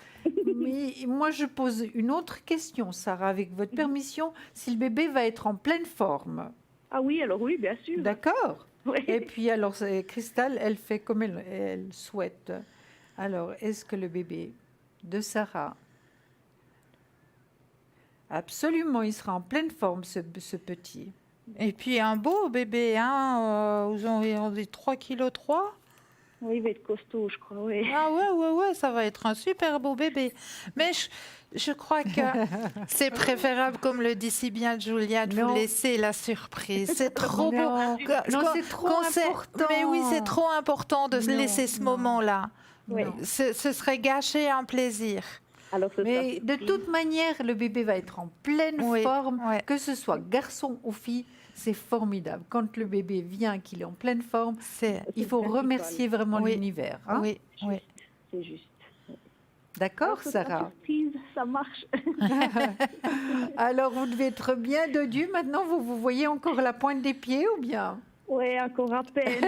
Mais moi, je pose une autre question, Sarah, avec votre permission. Si le bébé va être en pleine forme, Ah oui, alors oui, bien sûr. d'accord? Oui. Et puis alors, Cristal, elle fait comme elle souhaite. Alors, est-ce que le bébé de Sarah, absolument, il sera en pleine forme, ce petit? Et puis un beau bébé, hein, vous en avez 3,3 kg. Oui, il va être costaud, je crois, oui. Ah ouais, ça va être un super beau bébé. Mais je crois que c'est préférable, comme le dit si bien Julia, de vous Non. laisser la surprise. C'est trop beau. Non, non, c'est trop important. Mais oui, c'est trop important de se Non, laisser ce non. moment-là. Oui. Non. Ce serait gâcher un plaisir. Alors, ce Mais sera de surprise. toute manière, le bébé va être en pleine Oui, forme, ouais. que ce soit garçon ou fille, c'est formidable. Quand le bébé vient, qu'il est en pleine forme, C'est il C'est faut le principal. remercier vraiment Oui. l'univers. Hein. oui, oui. C'est juste. D'accord, Alors, ce sera Sarah? surprise, ça marche. Alors, vous devez être bien dodu. Maintenant, vous voyez encore la pointe des pieds ou bien? Oui, encore à peine.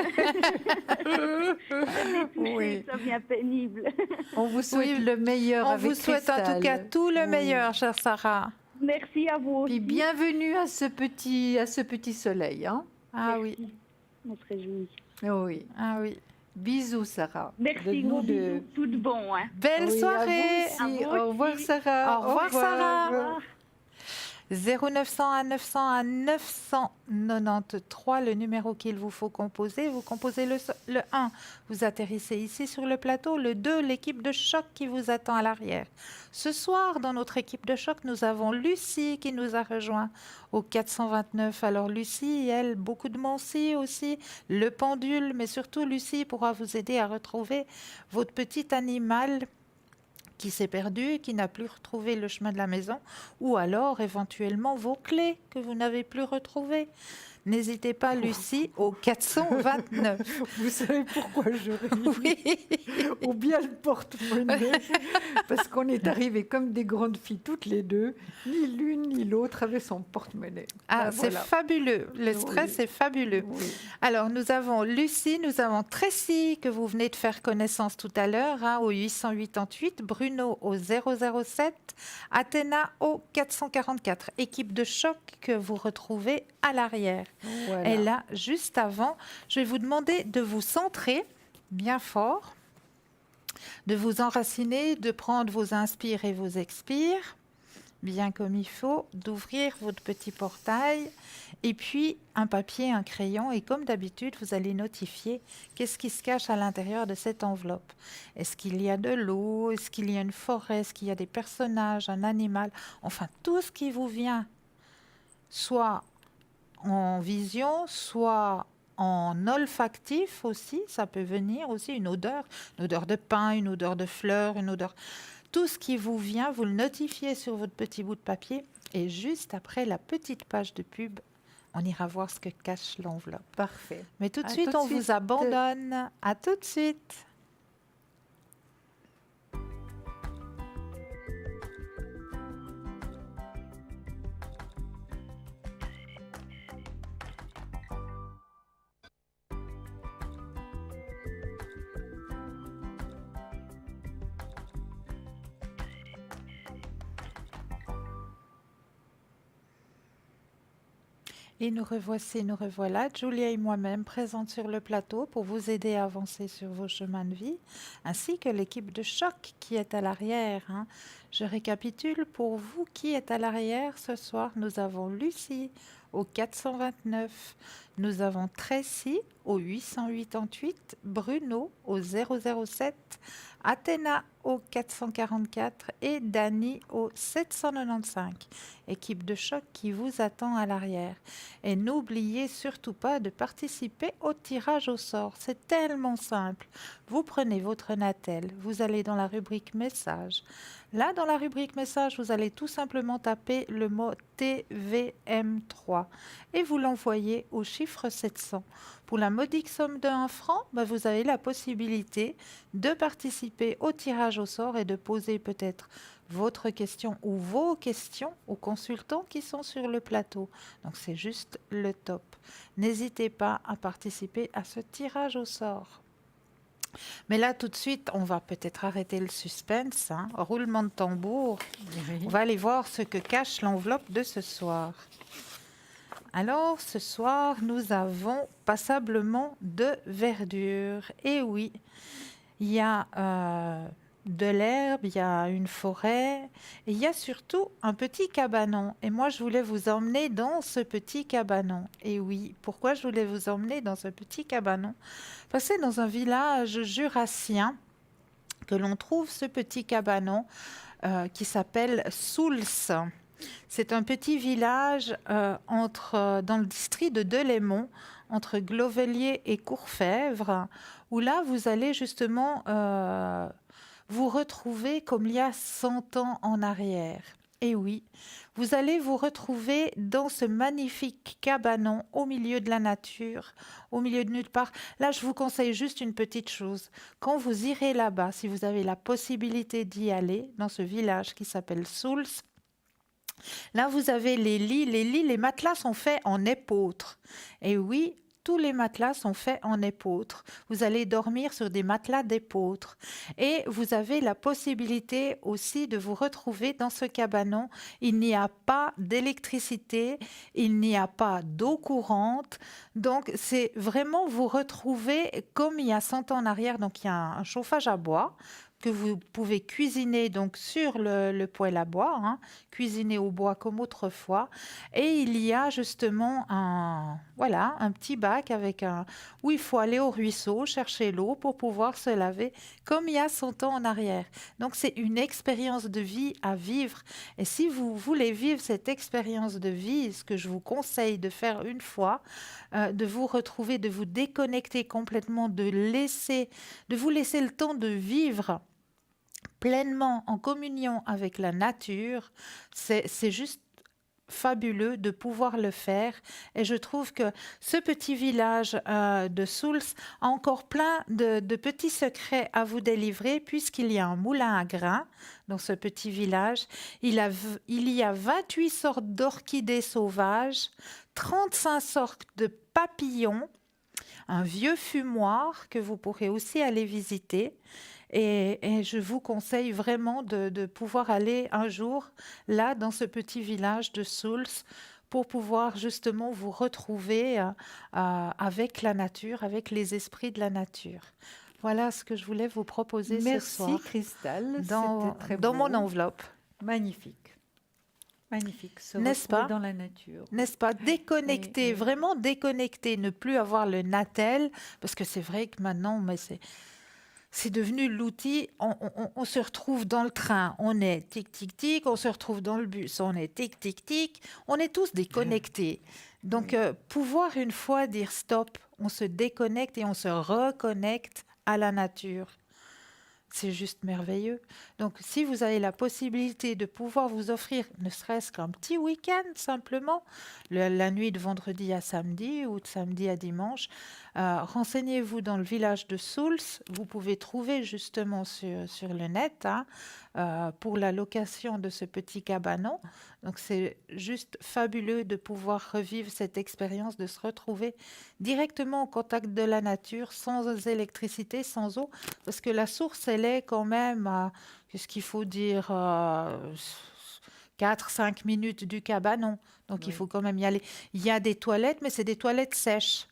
Oui. Ça devient pénible. On vous souhaite Oui, le meilleur On avec vous souhaite en tout Cristal. cas tout le Oui. meilleur, chère Sarah. Merci à vous Puis aussi. bienvenue à ce petit soleil. Hein. Ah Merci. oui, On se réjouit. Oui. ah oui. Bisous, Sarah. Merci, De gros nous bisous. Tout de bon. Hein. Belle Oui, soirée. à vous aussi. À vous Au revoir, aussi. Sarah. Au revoir, Sarah. Au revoir. 0900 à 900 à 993, le numéro qu'il vous faut composer. Vous composez le 1, vous atterrissez ici sur le plateau. Le 2, l'équipe de choc qui vous attend à l'arrière. Ce soir, dans notre équipe de choc, nous avons Lucie qui nous a rejoint au 429. Alors Lucie, elle, beaucoup de Moncy aussi, le pendule, mais surtout Lucie pourra vous aider à retrouver votre petit animal qui s'est perdu, qui n'a plus retrouvé le chemin de la maison, ou alors éventuellement vos clés que vous n'avez plus retrouvées. N'hésitez pas, Lucie, au 429. Vous savez pourquoi je ris? Oui. Ou bien le porte-monnaie, parce qu'on est arrivés comme des grandes filles toutes les deux, ni l'une ni l'autre avait son porte-monnaie. Ah, c'est voilà. fabuleux. Le stress, Oui. c'est fabuleux. Oui. Alors, nous avons Lucie, nous avons Tracy, que vous venez de faire connaissance tout à l'heure, hein, au 888, Bruno au 007, Athéna au 444. Équipe de choc que vous retrouvez à l'arrière. Voilà. Et là, juste avant, je vais vous demander de vous centrer bien fort, de vous enraciner, de prendre vos inspires et vos expires, bien comme il faut, d'ouvrir votre petit portail, et puis un papier, un crayon, et comme d'habitude, vous allez notifier qu'est-ce qui se cache à l'intérieur de cette enveloppe. Est-ce qu'il y a de l'eau? Est-ce qu'il y a une forêt? Est-ce qu'il y a des personnages, un animal? Enfin, tout ce qui vous vient, soit en vision, soit en olfactif aussi, ça peut venir aussi, une odeur de pain, une odeur de fleurs, une odeur... Tout ce qui vous vient, vous le notifiez sur votre petit bout de papier et juste après la petite page de pub, on ira voir ce que cache l'enveloppe. Parfait. Mais tout de À suite, tout de on suite. vous abandonne. À tout de suite. Et nous revoici, nous revoilà, Julia et moi-même présentes sur le plateau pour vous aider à avancer sur vos chemins de vie, ainsi que l'équipe de choc qui est à l'arrière. Hein. Je récapitule pour vous qui est à l'arrière ce soir. Nous avons Lucie au 429, nous avons Tracy au 888, Bruno au 007, Athéna au 444 et Dani au 795. Équipe de choc qui vous attend à l'arrière. Et n'oubliez surtout pas de participer au tirage au sort. C'est tellement simple. Vous prenez votre Natel, vous allez dans la rubrique message. Là, dans la rubrique message, vous allez tout simplement taper le mot TVM3 et vous l'envoyez au chiffre 700. Pour la modique somme de 1 franc, vous avez la possibilité de participer au tirage au sort et de poser peut-être votre question ou vos questions aux consultants qui sont sur le plateau. Donc c'est juste le top. N'hésitez pas à participer à ce tirage au sort. Mais là, tout de suite, on va peut-être arrêter le suspense. Hein. Roulement de tambour. Oui. On va aller voir ce que cache l'enveloppe de ce soir. Alors, ce soir, nous avons passablement de verdure. Et oui, il y a de l'herbe, il y a une forêt, et il y a surtout un petit cabanon. Et moi, je voulais vous emmener dans ce petit cabanon. Et oui, pourquoi je voulais vous emmener dans ce petit cabanon? Parce que c'est dans un village jurassien que l'on trouve ce petit cabanon qui s'appelle Souls. C'est un petit village dans le district de Delémont, entre Glovellier et Courfèvre, où là, vous allez justement vous retrouver comme il y a 100 ans en arrière. Et oui, vous allez vous retrouver dans ce magnifique cabanon au milieu de la nature, au milieu de nulle part. Là, je vous conseille juste une petite chose. Quand vous irez là-bas, si vous avez la possibilité d'y aller, dans ce village qui s'appelle Souls, là, vous avez les lits. Les matelas sont faits en épeautre. Et oui, tous les matelas sont faits en épeautre. Vous allez dormir sur des matelas d'épeautre. Et vous avez la possibilité aussi de vous retrouver dans ce cabanon. Il n'y a pas d'électricité, il n'y a pas d'eau courante. Donc, c'est vraiment vous retrouver comme il y a 100 ans en arrière. Donc, il y a un chauffage à bois que vous pouvez cuisiner donc sur le poêle à bois, hein, cuisiner au bois comme autrefois. Et il y a justement un petit bac où il faut aller au ruisseau chercher l'eau pour pouvoir se laver comme il y a 100 ans en arrière. Donc c'est une expérience de vie à vivre. Et si vous voulez vivre cette expérience de vie, ce que je vous conseille de faire une fois, de vous retrouver, de vous déconnecter complètement, de vous laisser le temps de vivre pleinement en communion avec la nature, c'est juste fabuleux de pouvoir le faire. Et je trouve que ce petit village de Souls a encore plein de petits secrets à vous délivrer, puisqu'il y a un moulin à grains dans ce petit village. Il y a 28 sortes d'orchidées sauvages, 35 sortes de papillons, un vieux fumoir que vous pourrez aussi aller visiter. Et je vous conseille vraiment de pouvoir aller un jour là, dans ce petit village de Souls, pour pouvoir justement vous retrouver avec la nature, avec les esprits de la nature. Voilà ce que je voulais vous proposer ce soir. Merci Christelle, dans c'était très dans beau. mon enveloppe. Magnifique. Magnifique, se N'est-ce retrouver pas dans la nature. N'est-ce pas? Déconnecter, Oui. vraiment déconnecter, ne plus avoir le natel, parce que c'est vrai que maintenant, mais c'est devenu l'outil. On se retrouve dans le train, on est tic tic tic, on se retrouve dans le bus, on est tic tic tic, on est tous déconnectés. Donc pouvoir une fois dire stop, on se déconnecte et on se reconnecte à la nature. C'est juste merveilleux. Donc, si vous avez la possibilité de pouvoir vous offrir, ne serait-ce qu'un petit week-end simplement, la nuit de vendredi à samedi ou de samedi à dimanche, renseignez-vous dans le village de Souls. Vous pouvez trouver justement sur le net pour la location de ce petit cabanon. Donc, c'est juste fabuleux de pouvoir revivre cette expérience, de se retrouver directement au contact de la nature, sans électricité, sans eau, parce que la source, elle est quand même, qu'est-ce qu'il faut dire, 4-5 minutes du cabanon. Donc, il faut quand même y aller. Il y a des toilettes, mais c'est des toilettes sèches.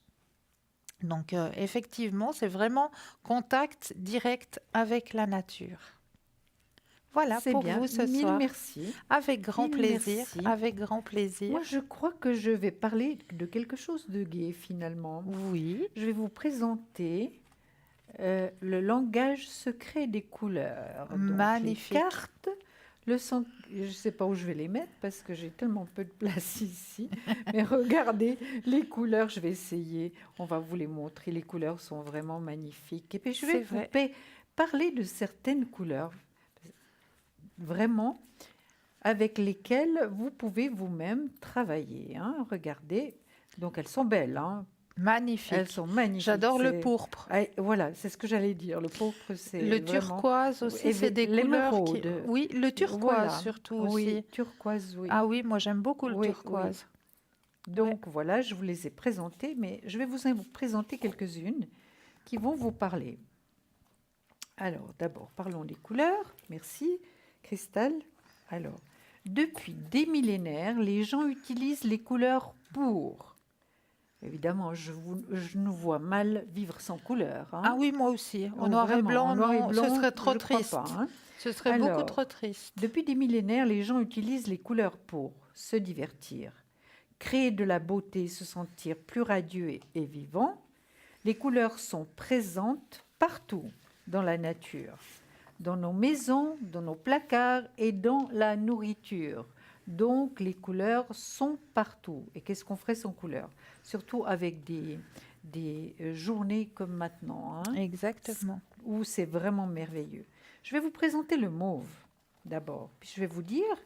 Donc, effectivement, c'est vraiment contact direct avec la nature. Voilà C'est pour bien. vous ce Mille soir. merci. Avec grand Mille plaisir. merci. Avec grand plaisir. Moi, je crois que je vais parler de quelque chose de gai finalement. Oui. Je vais vous présenter le langage secret des couleurs. Donc, Magnifique. les cartes, je ne sais pas où je vais les mettre parce que j'ai tellement peu de place ici. Mais regardez les couleurs, je vais essayer. On va vous les montrer. Les couleurs sont vraiment magnifiques. Et puis, je vais C'est vrai. vous parler de certaines couleurs, vraiment, avec lesquelles vous pouvez vous-même travailler. Hein. Regardez. Donc, elles sont belles. Hein. Magnifique. Elles sont magnifiques. J'adore le C'est- pourpre. Ah, voilà, c'est ce que j'allais dire. Le pourpre, c'est Le vraiment- turquoise aussi, Et c'est des couleurs qui... l'émeraude. Oui, le turquoise Voilà. surtout Oui, aussi. turquoise, oui. Ah oui, moi j'aime beaucoup le Oui, turquoise. Donc voilà, je vous les ai présentées, mais je vais vous présenter quelques-unes qui vont vous parler. Alors, d'abord, parlons des couleurs. Merci, Christelle. Alors, depuis des millénaires, les gens utilisent les couleurs pour Évidemment, je nous vois mal vivre sans couleur. Hein. Ah oui, moi aussi. En Oh, noir et vraiment, blanc, en noir et non, blanc, ce serait trop je crois triste. pas, hein. Ce serait beaucoup Alors, trop triste. Depuis des millénaires, les gens utilisent les couleurs pour se divertir, créer de la beauté, se sentir plus radieux et vivant. Les couleurs sont présentes partout dans la nature, dans nos maisons, dans nos placards et dans la nourriture. Donc, les couleurs sont partout. Et qu'est-ce qu'on ferait sans couleurs? Surtout avec des journées comme maintenant, hein, Exactement. où c'est vraiment merveilleux. Je vais vous présenter le mauve d'abord, puis je vais vous dire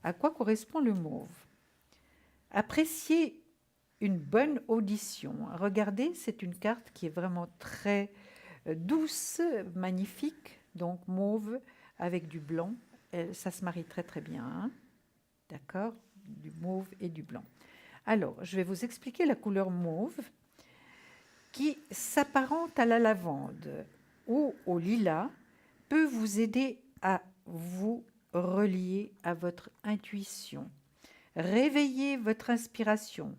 à quoi correspond le mauve. Appréciez une bonne audition. Regardez, c'est une carte qui est vraiment très douce, magnifique, donc mauve avec du blanc. Ça se marie très très bien, hein. D'accord? Du mauve et du blanc. Alors, je vais vous expliquer la couleur mauve qui s'apparente à la lavande ou au lilas, peut vous aider à vous relier à votre intuition, réveiller votre inspiration,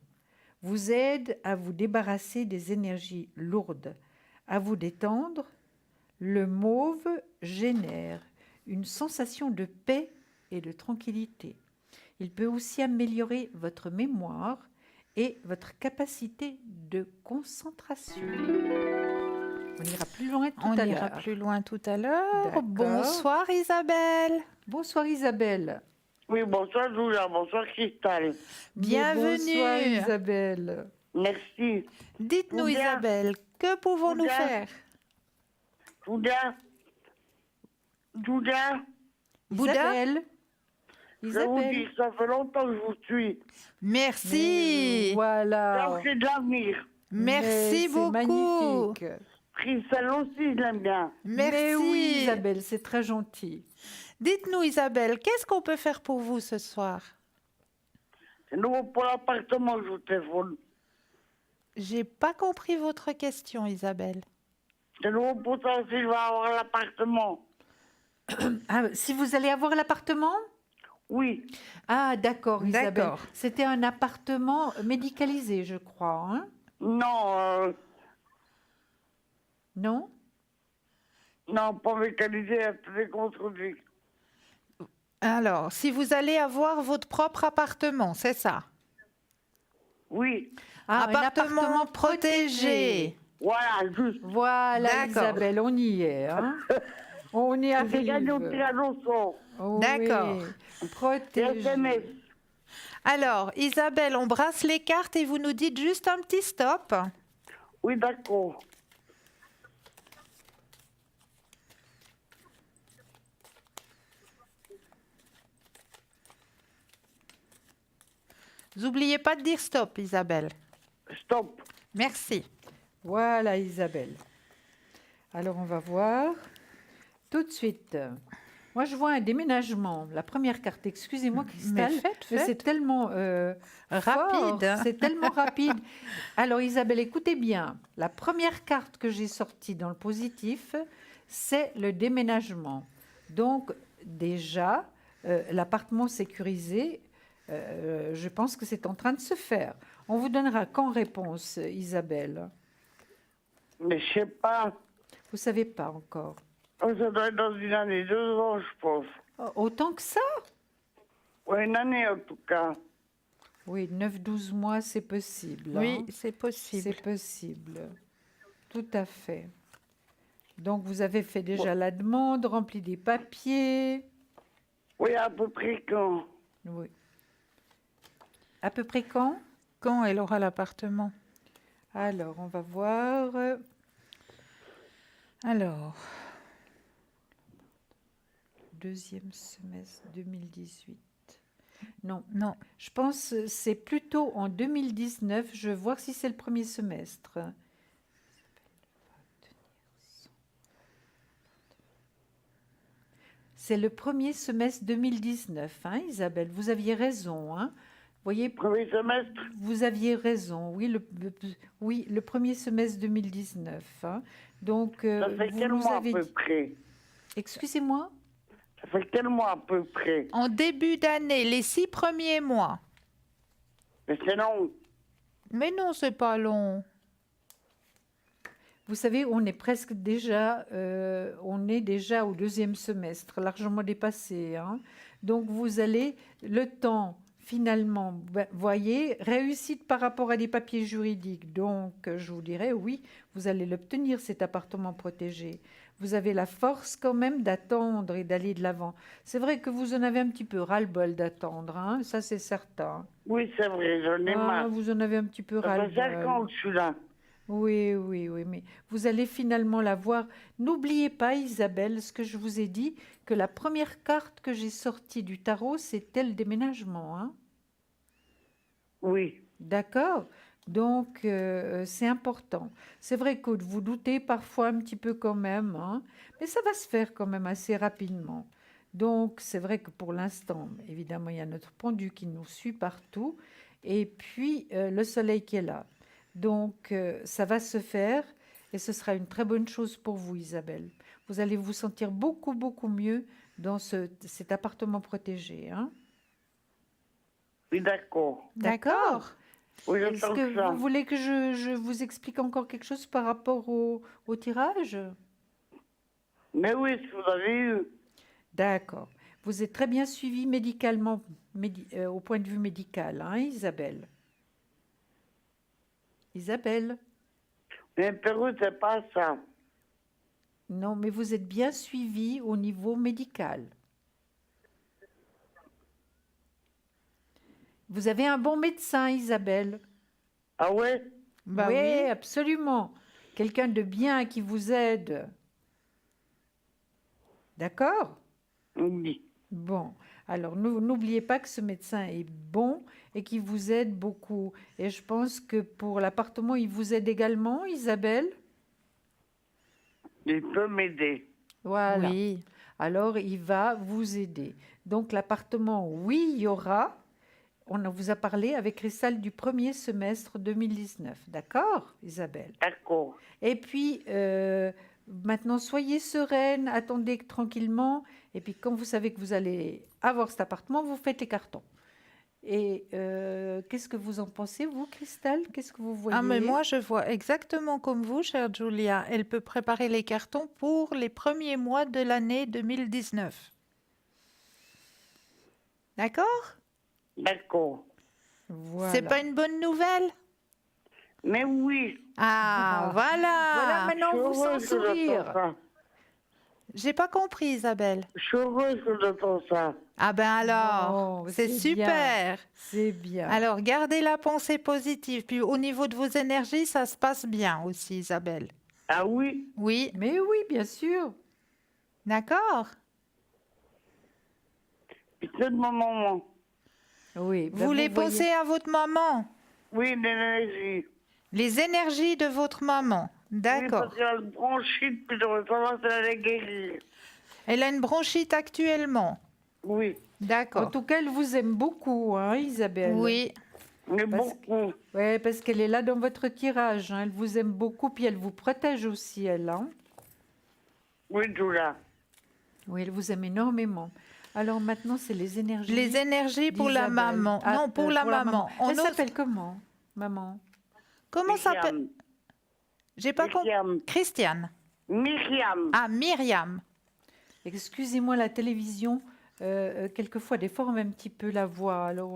vous aide à vous débarrasser des énergies lourdes, à vous détendre. Le mauve génère une sensation de paix et de tranquillité. Il peut aussi améliorer votre mémoire et votre capacité de concentration. On ira plus loin tout On à ira l'heure. plus loin tout à l'heure. D'accord. Bonsoir Isabelle. Bonsoir Isabelle. Oui, bonsoir Julia, bonsoir Cristal. Bienvenue. Bonsoir Isabelle. Merci. Dites-nous Julia. Isabelle, que pouvons-nous Julia. faire? Julia, Bouddha? Isabelle. je vous dis, Isabelle. ça fait longtemps que je vous suis. Merci. Voilà. Là, c'est de l'avenir. Merci Mais c'est beaucoup. magnifique. Cristal aussi, je l'aime bien. Merci. Mais oui Isabelle, c'est très gentil. Dites-nous Isabelle, qu'est-ce qu'on peut faire pour vous ce soir? C'est nouveau pour l'appartement que je vous téléphone. J'ai pas compris votre question Isabelle. C'est nouveau pour ça aussi, je vais avoir l'appartement. Ah, si vous allez avoir l'appartement? Oui, Ah d'accord Isabelle. D'accord. C'était un appartement médicalisé, je crois. Hein? non, Non? non, pas mécanisé, c'est construit. Alors, si vous allez avoir votre propre appartement, c'est ça? Oui, Ah, un appartement protégé. voilà, juste. Voilà D'accord. Isabelle, on y est. Hein? On y J'ai gagné au arrive. tirage au sort. Oh, D'accord. oui. C'est Protégé. SMS. Alors, Isabelle, on brasse les cartes et vous nous dites juste un petit stop. Oui, d'accord. N'oubliez pas de dire stop, Isabelle. Stop. Merci. Voilà Isabelle. Alors on va voir tout de suite. Moi je vois un déménagement. La première carte, excusez-moi Cristal, Mais faites, mais faites. c'est tellement Rapide. fort, c'est tellement rapide. Alors Isabelle, écoutez bien. La première carte que j'ai sortie dans le positif, c'est le déménagement. Donc déjà, l'appartement sécurisé, je pense que c'est en train de se faire. On vous donnera qu'en réponse, Isabelle. Mais je sais pas. Vous savez pas encore. Ça doit être dans une année, 2 ans, je pense. Autant que ça? Ouais, une année en tout cas. Oui, 9-12 mois, c'est possible. Oui, hein. c'est possible. C'est possible. Tout à fait. Donc, vous avez fait déjà la demande, rempli des papiers. Oui, à peu près quand. Oui. À peu près quand? Quand elle aura l'appartement? Alors, on va voir. Alors, Deuxième semestre 2018. Non, non. je pense que c'est plutôt en 2019. Je vais voir si c'est le premier semestre. C'est le premier semestre 2019, hein, Isabelle. Vous aviez raison, hein. Vous voyez, Premier semestre. vous aviez raison. Oui, le premier semestre 2019. Hein. Donc, Ça fait vous quel nous mois à avez peu dit- près? Excusez-moi. Ça fait quel mois à peu près? En début d'année, les 6 premiers mois. Mais c'est long. Mais non, c'est pas long. Vous savez, on est presque déjà, on est déjà au 2e semestre, largement dépassé, hein. Donc, vous allez, le temps, finalement, voyez, réussite par rapport à des papiers juridiques. Donc, je vous dirais, oui, vous allez l'obtenir, cet appartement protégé. Vous avez la force quand même d'attendre et d'aller de l'avant. C'est vrai que vous en avez un petit peu ras-le-bol d'attendre, hein, ça c'est certain. Oui, c'est vrai, j'en ai Ah, marre. vous en avez un petit peu Ça fait 5 ans ras-le-bol. que je suis là. Oui, oui, oui, mais vous allez finalement la voir. N'oubliez pas, Isabelle, ce que je vous ai dit, que la première carte que j'ai sortie du tarot, c'était le déménagement, hein. Oui. D'accord? Donc, c'est important. C'est vrai que vous doutez parfois un petit peu quand même, hein, mais ça va se faire quand même assez rapidement. Donc, c'est vrai que pour l'instant, évidemment, il y a notre pendu qui nous suit partout, et puis le soleil qui est là. Donc, ça va se faire, et ce sera une très bonne chose pour vous, Isabelle. Vous allez vous sentir beaucoup, beaucoup mieux dans cet appartement protégé, hein. Oui, d'accord. D'accord. Oui, Est-ce j'entends que ça. vous voulez que je vous explique encore quelque chose par rapport au tirage? Mais oui, si vous avez eu. D'accord. Vous êtes très bien suivi médicalement, au point de vue médical, hein, Isabelle? Isabelle? Mais Pérou, c'est pas ça. Non, mais vous êtes bien suivi au niveau médical. Vous avez un bon médecin, Isabelle? Ah ouais? Bah oui, oui. absolument. Quelqu'un de bien qui vous aide. D'accord? Oui. Bon, alors n'oubliez pas que ce médecin est bon et qu'il vous aide beaucoup. Et je pense que pour l'appartement, il vous aide également, Isabelle? Il peut m'aider. Voilà. Oui. Alors, il va vous aider. Donc, l'appartement, oui, il y aura. On vous a parlé avec Cristal du premier semestre 2019. D'accord, Isabelle? D'accord. Et puis, maintenant, soyez sereine, attendez tranquillement. Et puis, quand vous savez que vous allez avoir cet appartement, vous faites les cartons. Et qu'est-ce que vous en pensez, vous, Cristal? Qu'est-ce que vous voyez? Ah, mais moi, je vois exactement comme vous, chère Julia. Elle peut préparer les cartons pour les premiers mois de l'année 2019. D'accord? D'accord. Voilà. C'est pas une bonne nouvelle? Mais oui. Ah, Voilà, voilà. maintenant, Je suis vous sans heureuse que j'entends sourire. ça. J'ai pas compris, Isabelle. Je suis heureuse que j'entends ça. Ah ben alors, Bon, c'est c'est bien. super. C'est bien. Alors, gardez la pensée positive. Puis au niveau de vos énergies, ça se passe bien aussi, Isabelle. Ah oui? Oui, Mais oui, bien sûr. d'accord. C'est de mon maman. Oui. Vous voulez voyez- penser à votre maman, Oui, l'énergie. les énergies de votre maman. Oui, D'accord. parce qu'elle a le bronchite, puis j'aurais savoir si elle est guérie. Elle a une bronchite actuellement. Oui. En D'accord. tout cas, elle vous aime beaucoup, hein, Isabelle? Oui, Mais Parce beaucoup. Oui, parce qu'elle est là dans votre tirage, hein. Elle vous aime beaucoup, puis elle vous protège aussi, elle, hein. Oui, Julia. Oui, elle vous aime énormément. Alors maintenant, c'est les énergies. les énergies pour la d'Isabelle. maman. Ah, Non, pour la maman. On Elle ose- s'appelle comment, maman? Comment s'appelle? Myriam. J'ai pas compris. Myriam. Christiane. Myriam. Ah, Myriam. Excusez-moi, la télévision, quelquefois déforme un petit peu la voix, alors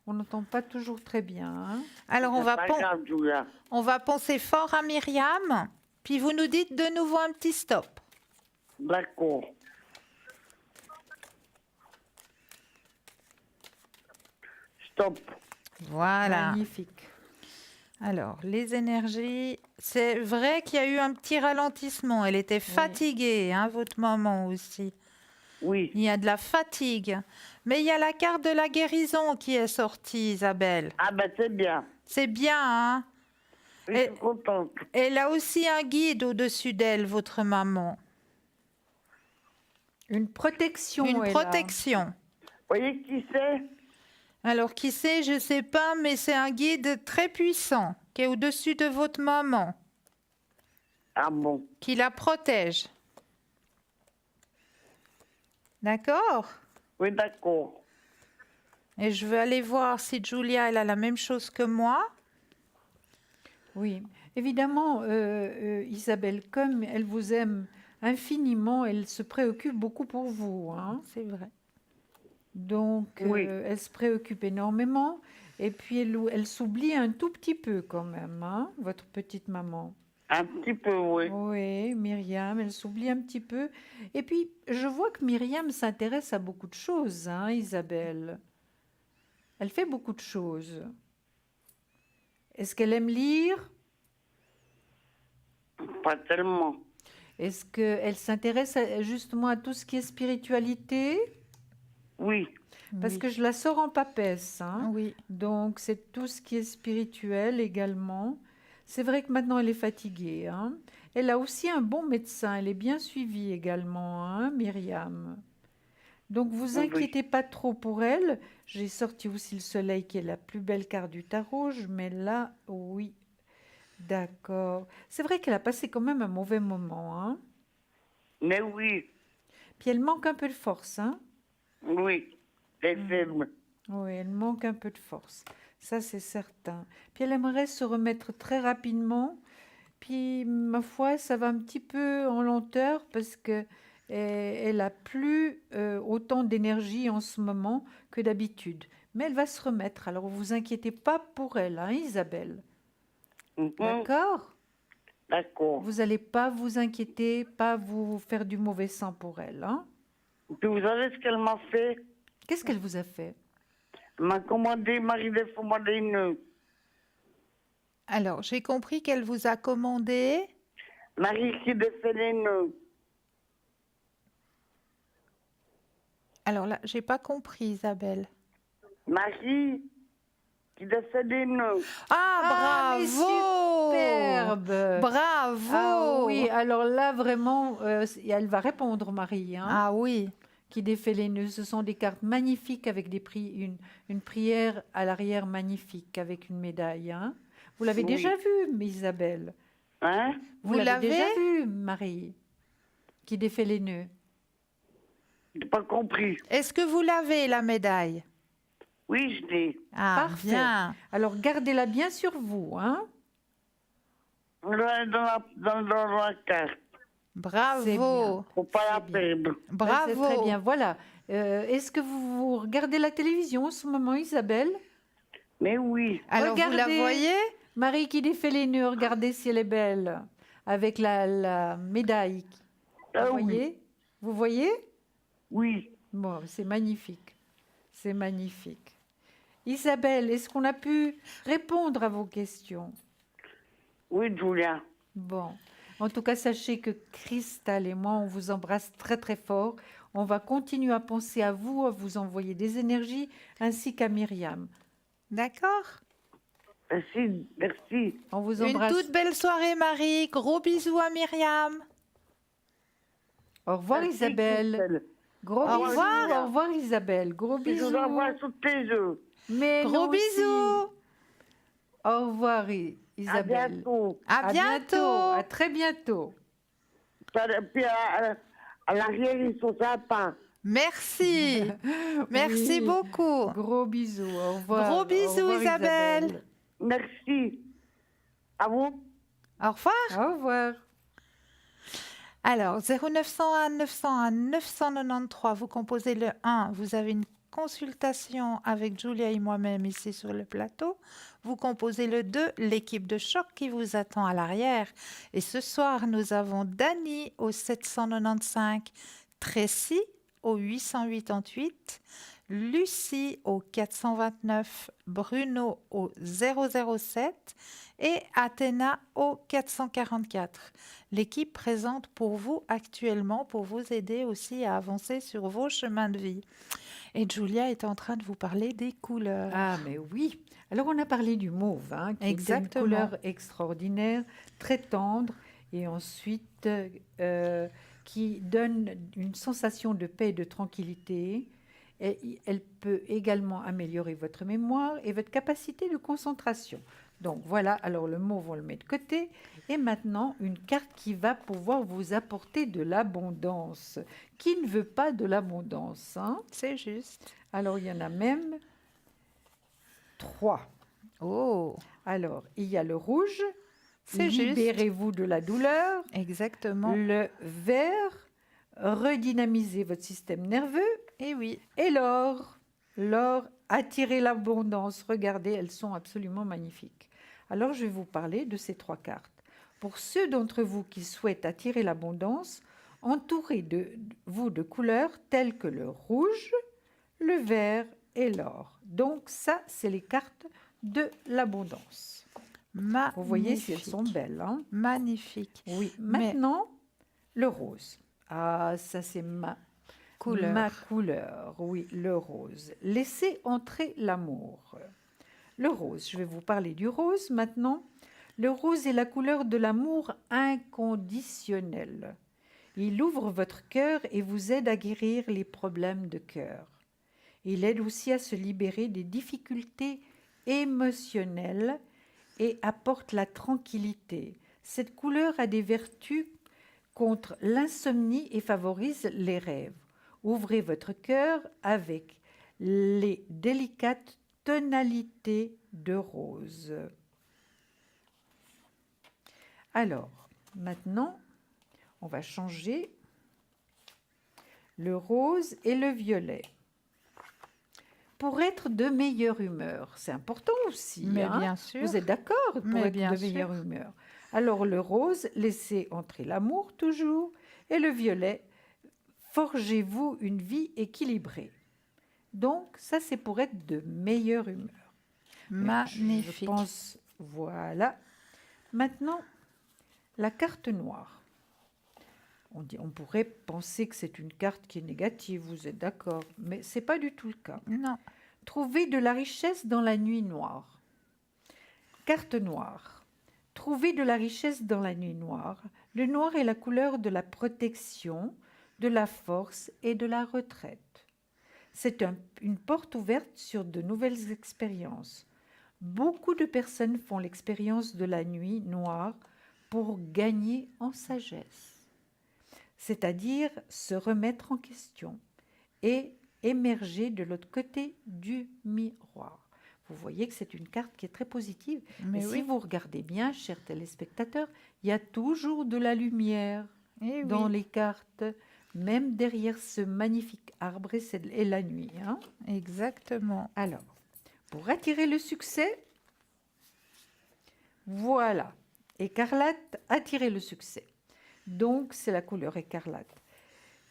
on n'entend pas toujours très bien, hein. Alors, C'est pas grave, Julia. on va penser fort à Myriam. Puis vous nous dites de nouveau un petit stop. D'accord. Stop. Voilà. Magnifique. Alors, les énergies, c'est vrai qu'il y a eu un petit ralentissement. Elle était fatiguée, hein, votre maman aussi. Oui. Il y a de la fatigue. Mais il y a la carte de la guérison qui est sortie, Isabelle. Ah ben c'est bien. C'est bien, hein? Je Et- suis contente. Elle a aussi un guide au-dessus d'elle, votre maman. Une protection. Une elle a. protection. Vous voyez qui c'est? Alors, qui c'est, je ne sais pas, mais c'est un guide très puissant qui est au-dessus de votre maman, Ah bon. qui la protège. D'accord? Oui, d'accord. Et je veux aller voir si Julia, elle a la même chose que moi. Oui, évidemment, Isabelle, comme elle vous aime infiniment, elle se préoccupe beaucoup pour vous, hein. C'est vrai. Donc, Oui. elle se préoccupe énormément et puis elle s'oublie un tout petit peu quand même, hein, votre petite maman. Un petit peu, oui. Oui, Myriam, elle s'oublie un petit peu. Et puis, je vois que Myriam s'intéresse à beaucoup de choses, hein, Isabelle. Elle fait beaucoup de choses. Est-ce qu'elle aime lire? Pas tellement. Est-ce qu'elle s'intéresse justement à tout ce qui est spiritualité? Oui. Parce Oui. que je la sors en papesse, hein. Oui. Donc, c'est tout ce qui est spirituel également. C'est vrai que maintenant, elle est fatiguée, hein. Elle a aussi un bon médecin. Elle est bien suivie également, hein, Myriam. Donc, vous Oui. inquiétez pas trop pour elle. J'ai sorti aussi le soleil qui est la plus belle carte du tarot. Je mets là, oui, d'accord. C'est vrai qu'elle a passé quand même un mauvais moment, hein. Mais oui. Puis elle manque un peu de force, hein. Oui. Les faibles. Oui, elle manque un peu de force. Ça, c'est certain. Puis elle aimerait se remettre très rapidement. Puis, ma foi, ça va un petit peu en lenteur parce que elle a plus autant d'énergie en ce moment que d'habitude. Mais elle va se remettre. Alors, vous inquiétez pas pour elle, hein, Isabelle. Mhm. D'accord? D'accord. Vous n'allez pas vous inquiéter, pas vous faire du mauvais sang pour elle, hein. Puis vous savez ce qu'elle m'a fait? Qu'est-ce qu'elle vous a fait? Elle m'a commandé, Marie de commander une. Alors, j'ai compris qu'elle vous a commandé. Marie qui défait les nœuds. Alors là, j'ai pas compris, Isabelle. Marie qui défait des nœuds. Ah, mais bravo! superbe! Bravo! Ah oui, alors là, vraiment, elle va répondre, Marie, hein, Ah oui. qui défait les nœuds. Ce sont des cartes magnifiques avec une prière à l'arrière magnifique avec une médaille, hein. Vous l'avez Oui. déjà vue, Isabelle? Hein? Vous l'avez déjà l'avez? vue, Marie, qui défait les nœuds? J'ai pas compris. Est-ce que vous l'avez, la médaille? Oui, je l'ai. Ah, Parfait. bien. Alors, gardez-la bien sur vous, hein. On doit être dans la carte. C'est bien. Bravo. Faut pas la C'est bien. perdre. Ben, c'est très Bravo. bien, voilà. Est-ce que vous regardez la télévision en ce moment, Isabelle? Mais oui. Alors, vous la Regardez. voyez? Marie qui défait les nœuds, regardez si elle est belle, avec la médaille. Vous Ah oui. voyez? Vous voyez? Oui. Bon, c'est magnifique. C'est magnifique. Isabelle, est-ce qu'on a pu répondre à vos questions? Oui, Julia. Bon. En tout cas, sachez que Cristal et moi, on vous embrasse très très fort. On va continuer à penser à vous, à vous envoyer des énergies, ainsi qu'à Myriam. D'accord. Merci, merci. On vous Une embrasse. toute belle soirée, Marie. Gros bisous à Myriam. Au revoir, Merci, Isabelle. Christelle. Gros Au bisous. revoir. Au revoir, Isabelle. Gros Je bisous. vous envoie sous tes œufs. Mais Gros nous aussi. bisous. Au revoir, À Isabelle. bientôt. À bientôt. À très bientôt. Puis à l'arrière, ils sont sympas. Merci. Merci Oui. beaucoup. Gros bisous. Au revoir. Gros Au bisous, revoir, Isabelle. Merci. À vous. Au revoir. Au revoir. Alors, 0901 901 993, vous composez le 1, vous avez une consultation avec Julia et moi-même ici sur le plateau. Vous composez le 2, l'équipe de choc qui vous attend à l'arrière. Et ce soir, nous avons Dany au 795, Tracy au 888, Lucie au 429, Bruno au 007 et Athéna au 444. L'équipe présente pour vous actuellement pour vous aider aussi à avancer sur vos chemins de vie. Et Julia est en train de vous parler des couleurs. Ah, mais oui. Alors, on a parlé du mauve, hein, qui est Exactement. une couleur extraordinaire, très tendre, et ensuite qui donne une sensation de paix et de tranquillité. Et elle peut également améliorer votre mémoire et votre capacité de concentration. Donc voilà, alors le mauve, on le met de côté. Et maintenant, une carte qui va pouvoir vous apporter de l'abondance. Qui ne veut pas de l'abondance, hein? C'est juste. Alors, il y en a même 3. Oh, Alors, il y a le rouge, c'est juste. libérez-vous de la douleur. Exactement. Le vert, redynamisez votre système nerveux. Et oui. Et l'or, l'or, attirez l'abondance. Regardez, elles sont absolument magnifiques. Alors, je vais vous parler de ces 3 cartes. Pour ceux d'entre vous qui souhaitent attirer l'abondance, entourez vous de couleurs telles que le rouge, le vert et l'or. Donc, ça, c'est les cartes de l'abondance. Magnifique. Vous voyez si elles sont belles, hein? Magnifique. Oui. Mais- Maintenant, le rose. Ah, ça, c'est ma couleur, oui, le rose. Laissez entrer l'amour. Le rose, je vais vous parler du rose maintenant. Le rose est la couleur de l'amour inconditionnel. Il ouvre votre cœur et vous aide à guérir les problèmes de cœur. Il aide aussi à se libérer des difficultés émotionnelles et apporte la tranquillité. Cette couleur a des vertus contre l'insomnie et favorise les rêves. Ouvrez votre cœur avec les délicates tonalités de rose. Alors, maintenant, on va changer le rose et le violet. Pour être de meilleure humeur, c'est important aussi. Mais hein. bien sûr. Vous êtes d'accord pour Mais être bien de sûr. meilleure humeur. Alors le rose, laissez entrer l'amour toujours. Et le violet, forgez-vous une vie équilibrée. Donc ça, c'est pour être de meilleure humeur. Mais Je Magnifique. pense, voilà. Maintenant, la carte noire. On pourrait penser que c'est une carte qui est négative, vous êtes d'accord, mais ce n'est pas du tout le cas. Non. Trouver de la richesse dans la nuit noire. Carte noire. Trouver de la richesse dans la nuit noire. Le noir est la couleur de la protection, de la force et de la retraite. C'est une porte ouverte sur de nouvelles expériences. Beaucoup de personnes font l'expérience de la nuit noire pour gagner en sagesse, c'est-à-dire se remettre en question et émerger de l'autre côté du miroir. Vous voyez que c'est une carte qui est très positive. Mais Et oui. si vous regardez bien, chers téléspectateurs, il y a toujours de la lumière Eh dans oui. les cartes, même derrière ce magnifique arbre et la nuit. hein. Exactement. Alors, pour attirer le succès, voilà, écarlate, attirer le succès. Donc, c'est la couleur écarlate.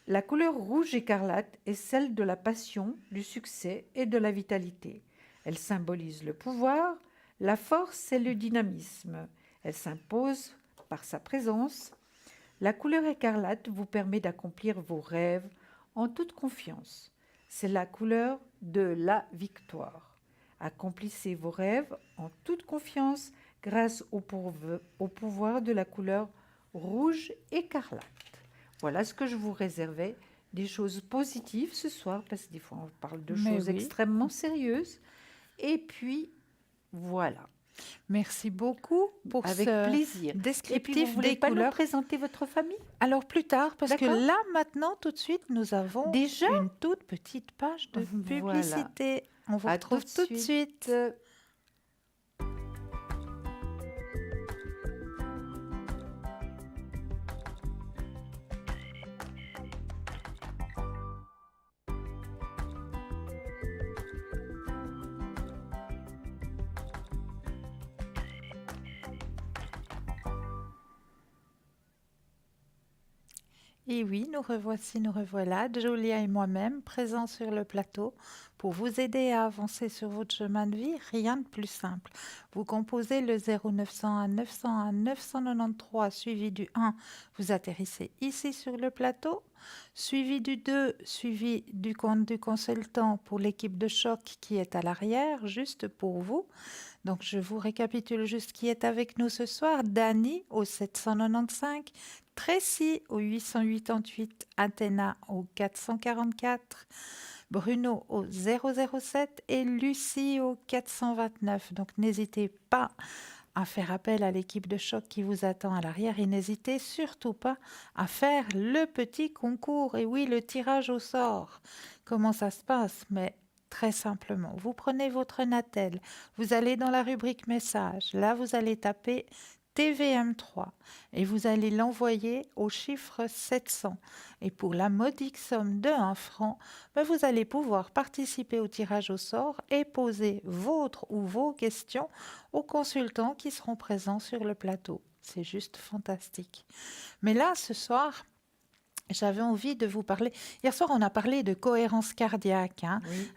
La couleur rouge écarlate est celle de la passion, du succès et de la vitalité. Elle symbolise le pouvoir, la force et le dynamisme. Elle s'impose par sa présence. La couleur écarlate vous permet d'accomplir vos rêves en toute confiance. C'est la couleur de la victoire. Accomplissez vos rêves en toute confiance grâce au pouvoir de la couleur rouge écarlate. Voilà ce que je vous réservais, des choses positives ce soir, parce que des fois on parle de Mais choses oui. extrêmement sérieuses. Et puis, voilà, Merci beaucoup pour avec ce plaisir. Et puis, descriptif vous voulez des pas nous couleurs. présenter votre famille? Alors plus tard, parce que D'accord. là, maintenant, tout de suite, nous avons Déjà une toute petite page de Voilà. publicité. On vous À retrouve tout de suite. Et oui, nous revoici, nous revoilà, Julia et moi-même, présents sur le plateau pour vous aider à avancer sur votre chemin de vie. Rien de plus simple. Vous composez le 0901 901 993 suivi du 1. Vous atterrissez ici sur le plateau. Suivi du 2, suivi du compte du consultant pour l'équipe de choc qui est à l'arrière, juste pour vous. Donc, je vous récapitule juste qui est avec nous ce soir. Dani au 795, Tracy au 888, Athéna au 444, Bruno au 007 et Lucie au 429. Donc, n'hésitez pas à faire appel à l'équipe de choc qui vous attend à l'arrière et n'hésitez surtout pas à faire le petit concours. Et oui, le tirage au sort. Comment ça se passe? Mais très simplement. Vous prenez votre Natel, vous allez dans la rubrique message. Là, vous allez taper TVM3 et vous allez l'envoyer au chiffre 700. Et pour la modique somme de 1 franc, vous allez pouvoir participer au tirage au sort et poser votre ou vos questions aux consultants qui seront présents sur le plateau. C'est juste fantastique. Mais là, ce soir, j'avais envie de vous parler. Hier soir, on a parlé de cohérence cardiaque,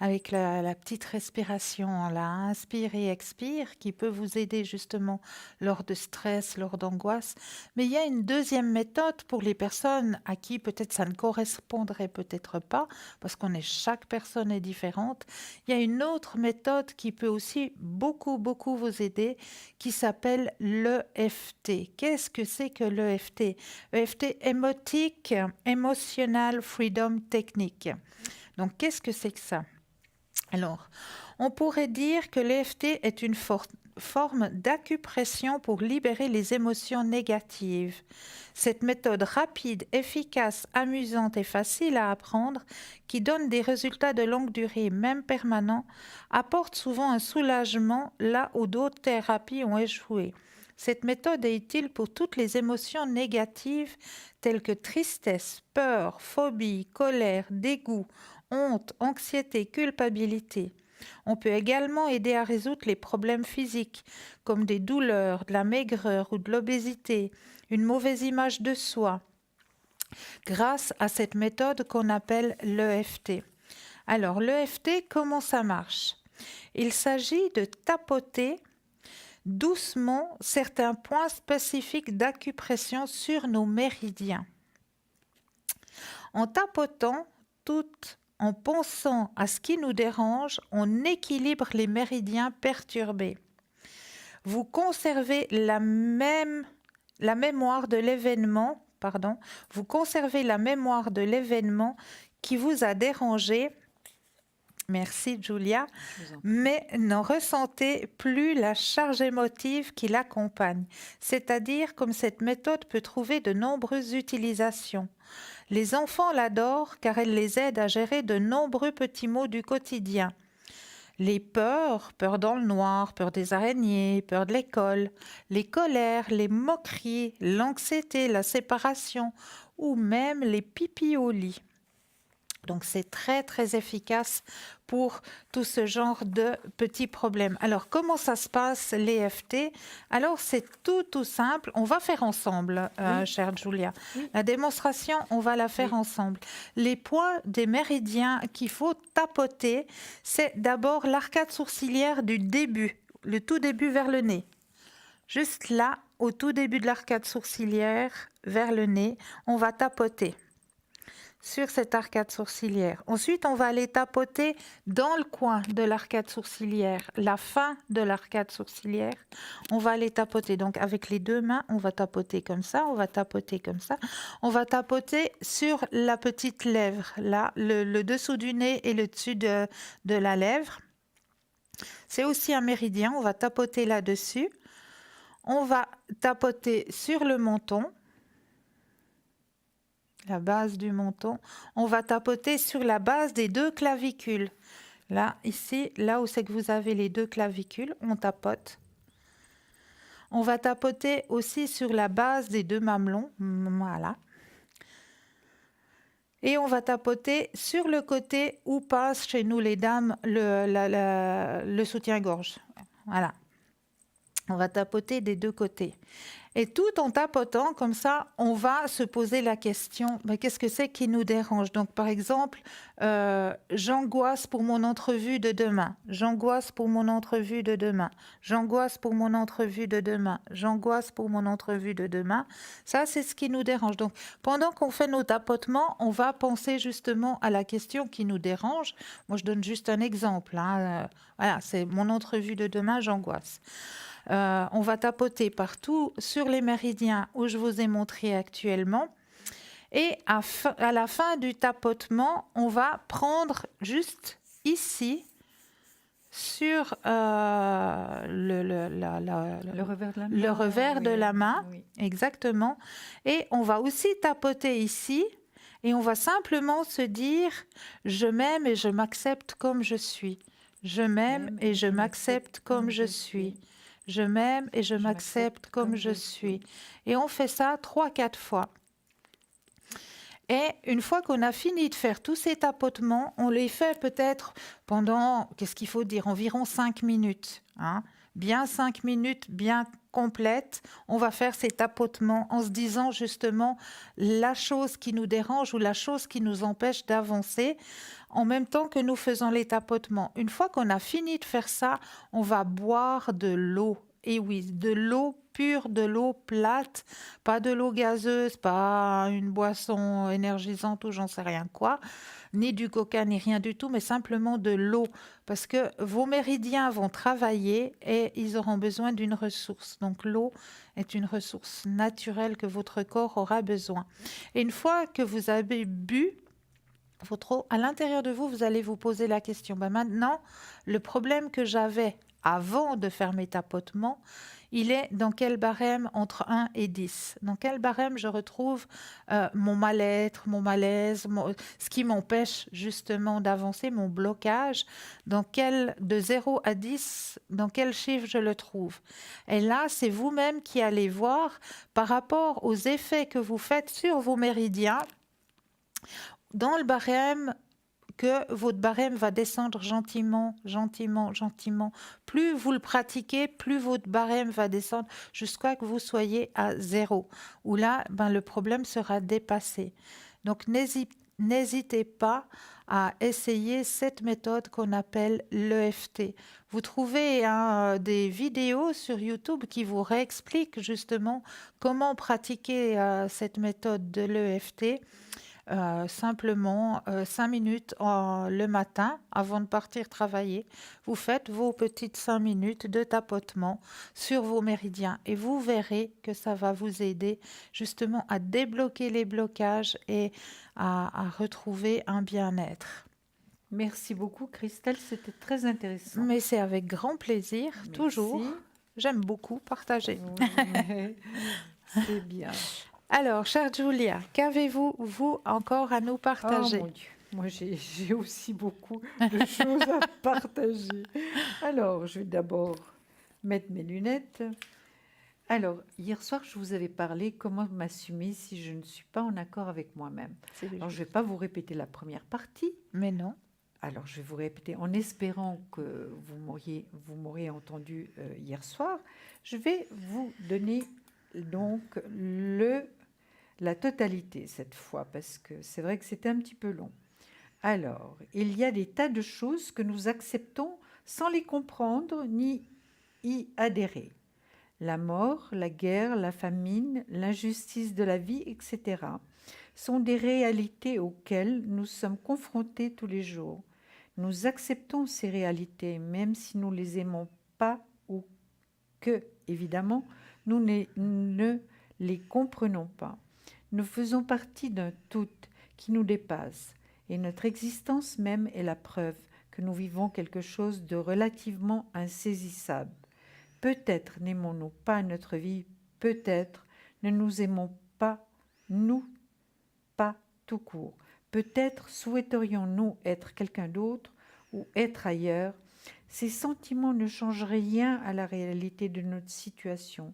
avec la petite respiration, là, inspire et expire, qui peut vous aider justement lors de stress, lors d'angoisse. Mais il y a une deuxième méthode pour les personnes à qui peut-être ça ne correspondrait peut-être pas, parce chaque personne est différente. Il y a une autre méthode qui peut aussi beaucoup vous aider, qui s'appelle l'EFT. Qu'est-ce que c'est que l'EFT? EFT, Emotional Freedom Technique. Donc, qu'est-ce que c'est que ça? Alors, on pourrait dire que l'EFT est une forme d'acupression pour libérer les émotions négatives. Cette méthode rapide, efficace, amusante et facile à apprendre, qui donne des résultats de longue durée, même permanents, apporte souvent un soulagement là où d'autres thérapies ont échoué. Cette méthode est utile pour toutes les émotions négatives telles que tristesse, peur, phobie, colère, dégoût, honte, anxiété, culpabilité. On peut également aider à résoudre les problèmes physiques comme des douleurs, de la maigreur ou de l'obésité, une mauvaise image de soi, grâce à cette méthode qu'on appelle l'EFT. Alors l'EFT, comment ça marche? Il s'agit de tapoter doucement certains points spécifiques d'acupression sur nos méridiens. En tapotant tout en pensant à ce qui nous dérange, on équilibre les méridiens perturbés. Vous conservez la mémoire de l'événement, vous conservez la mémoire de l'événement qui vous a dérangé. Merci Julia, mais n'en ressentez plus la charge émotive qui l'accompagne. C'est-à-dire comme cette méthode peut trouver de nombreuses utilisations. Les enfants l'adorent car elle les aide à gérer de nombreux petits maux du quotidien. Les peurs, peur dans le noir, peur des araignées, peur de l'école, les colères, les moqueries, l'anxiété, la séparation ou même les pipis au lit. Donc, c'est très efficace pour tout ce genre de petits problèmes. Alors, comment ça se passe, l'EFT? Alors, c'est tout simple. On va faire ensemble, chère Julia. Oui. La démonstration, on va la faire ensemble. Les points des méridiens qu'il faut tapoter, c'est d'abord l'arcade sourcilière du début, le tout début vers le nez. Juste là, au tout début de l'arcade sourcilière, vers le nez, on va tapoter sur cette arcade sourcilière. Ensuite, on va aller tapoter dans le coin de l'arcade sourcilière, la fin de l'arcade sourcilière. On va aller tapoter. Donc, avec les deux mains, on va tapoter comme ça, on va tapoter comme ça. On va tapoter sur la petite lèvre, là, le dessous du nez et le dessus de la lèvre. C'est aussi un méridien, on va tapoter là-dessus. On va tapoter sur le menton, la base du menton. On va tapoter sur la base des deux clavicules. Là, ici, là où c'est que vous avez les deux clavicules, on tapote. On va tapoter aussi sur la base des deux mamelons. Voilà. Et on va tapoter sur le côté où passe chez nous les dames le soutien-gorge. Voilà. On va tapoter des deux côtés. Et tout en tapotant, comme ça, on va se poser la question, qu'est-ce que c'est qui nous dérange? Donc, par exemple, j'angoisse pour mon entrevue de demain. J'angoisse pour mon entrevue de demain. J'angoisse pour mon entrevue de demain. J'angoisse pour mon entrevue de demain. Ça, c'est ce qui nous dérange. Donc, pendant qu'on fait nos tapotements, on va penser justement à la question qui nous dérange. Moi, je donne juste un exemple. Voilà, c'est mon entrevue de demain, j'angoisse. On va tapoter partout sur les méridiens où je vous ai montré actuellement. Et à la fin du tapotement, on va prendre juste ici, sur le revers de la main, oui. Exactement. Et on va aussi tapoter ici. Et on va simplement se dire, je m'aime et je m'accepte comme je suis. Je m'aime et je m'accepte comme je suis. Je m'aime et je m'accepte comme je suis. Et on fait ça 3-4 fois. Et une fois qu'on a fini de faire tous ces tapotements, on les fait peut-être pendant, qu'est-ce qu'il faut dire, environ 5 minutes. Hein, bien 5 minutes, bien complètes. On va faire ces tapotements en se disant justement la chose qui nous dérange ou la chose qui nous empêche d'avancer en même temps que nous faisons les tapotements. Une fois qu'on a fini de faire ça, on va boire de l'eau. Et oui, de l'eau pure, de l'eau plate, pas de l'eau gazeuse, pas une boisson énergisante ou j'en sais rien quoi, ni du coca, ni rien du tout, mais simplement de l'eau. Parce que vos méridiens vont travailler et ils auront besoin d'une ressource. Donc l'eau est une ressource naturelle que votre corps aura besoin. Et une fois que vous avez bu votre eau, à l'intérieur de vous, vous allez vous poser la question. Maintenant, le problème que j'avais avant de faire mes tapotements, il est dans quel barème entre 1 et 10. Dans quel barème je retrouve mon mal-être, mon malaise, ce qui m'empêche justement d'avancer, mon blocage, de 0 à 10, dans quel chiffre je le trouve. Et là, c'est vous-même qui allez voir par rapport aux effets que vous faites sur vos méridiens, dans le barème, que votre barème va descendre gentiment, gentiment, gentiment. Plus vous le pratiquez, plus votre barème va descendre jusqu'à que vous soyez à 0, où là, le problème sera dépassé. Donc, n'hésitez pas à essayer cette méthode qu'on appelle l'EFT. Vous trouvez des vidéos sur YouTube qui vous réexpliquent justement comment pratiquer cette méthode de l'EFT. Simplement 5 minutes le matin avant de partir travailler. Vous faites vos petites 5 minutes de tapotement sur vos méridiens et vous verrez que ça va vous aider justement à débloquer les blocages et à retrouver un bien-être. Merci beaucoup, Christelle, c'était très intéressant. Mais c'est avec grand plaisir, Merci. toujours. J'aime beaucoup partager. Ouais, c'est bien. Alors, chère Julia, qu'avez-vous, vous, encore à nous partager? Oh mon Dieu, moi j'ai aussi beaucoup de choses à partager. Alors, je vais d'abord mettre mes lunettes. Alors, hier soir, je vous avais parlé comment m'assumer si je ne suis pas en accord avec moi-même. Alors, je ne vais pas vous répéter la première partie. Mais non. Alors, je vais vous répéter en espérant que vous m'auriez entendu hier soir. Je vais vous donner donc la totalité cette fois, parce que c'est vrai que c'était un petit peu long. Alors, il y a des tas de choses que nous acceptons sans les comprendre ni y adhérer. La mort, la guerre, la famine, l'injustice de la vie, etc. sont des réalités auxquelles nous sommes confrontés tous les jours. Nous acceptons ces réalités, même si nous ne les aimons pas ou que, évidemment, nous ne les comprenons pas. Nous faisons partie d'un tout qui nous dépasse et notre existence même est la preuve que nous vivons quelque chose de relativement insaisissable. Peut-être n'aimons-nous pas notre vie, peut-être ne nous aimons pas, nous, pas tout court. Peut-être souhaiterions-nous être quelqu'un d'autre ou être ailleurs. Ces sentiments ne changent rien à la réalité de notre situation.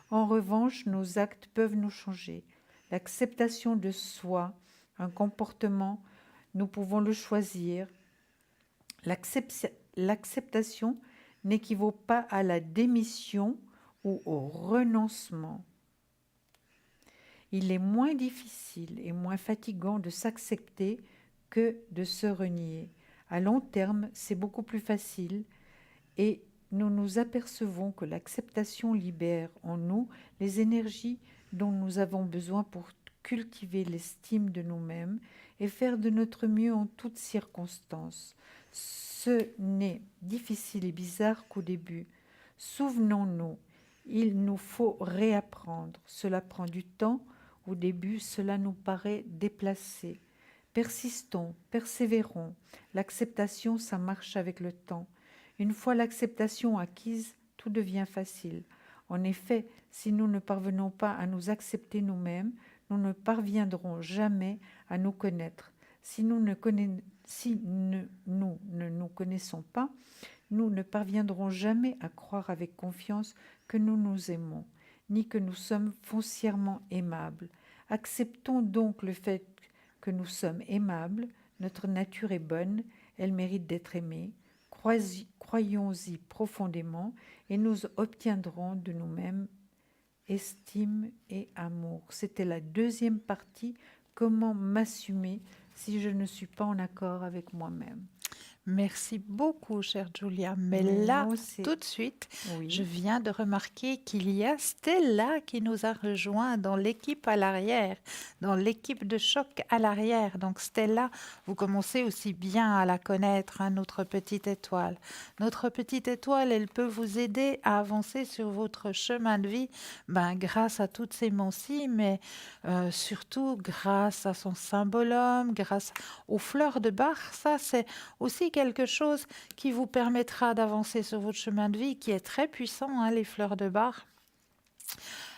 En revanche, nos actes peuvent nous changer. L'acceptation de soi, un comportement, nous pouvons le choisir. L'acceptation n'équivaut pas à la démission ou au renoncement. Il est moins difficile et moins fatigant de s'accepter que de se renier. À long terme, c'est beaucoup plus facile et nous nous apercevons que l'acceptation libère en nous les énergies dont nous avons besoin pour cultiver l'estime de nous-mêmes et faire de notre mieux en toutes circonstances. Ce n'est difficile et bizarre qu'au début. Souvenons-nous, il nous faut réapprendre. Cela prend du temps. Au début, cela nous paraît déplacé. Persistons, persévérons. L'acceptation, ça marche avec le temps. Une fois l'acceptation acquise, tout devient facile. En effet, si nous ne parvenons pas à nous accepter nous-mêmes, nous ne parviendrons jamais à nous connaître. Si nous ne nous connaissons pas, nous ne parviendrons jamais à croire avec confiance que nous nous aimons, ni que nous sommes foncièrement aimables. Acceptons donc le fait que nous sommes aimables, notre nature est bonne, elle mérite d'être aimée. Croyons-y profondément et nous obtiendrons de nous-mêmes estime et amour. C'était la deuxième partie, comment m'assumer si je ne suis pas en accord avec moi-même. Merci beaucoup, chère Julia. Mais Mais là, moi, c'est- tout de suite, Oui. je viens de remarquer qu'il y a Stella qui nous a rejoint dans l'équipe à l'arrière, dans l'équipe de choc à l'arrière. Donc Stella, vous commencez aussi bien à la connaître, hein, notre petite étoile. Notre petite étoile, elle peut vous aider à avancer sur votre chemin de vie, grâce à toutes ces mentions, mais surtout grâce à son symbolome, grâce aux fleurs de Bach. Ça, c'est aussi quelque chose qui vous permettra d'avancer sur votre chemin de vie, qui est très puissant, hein, les fleurs de Bach.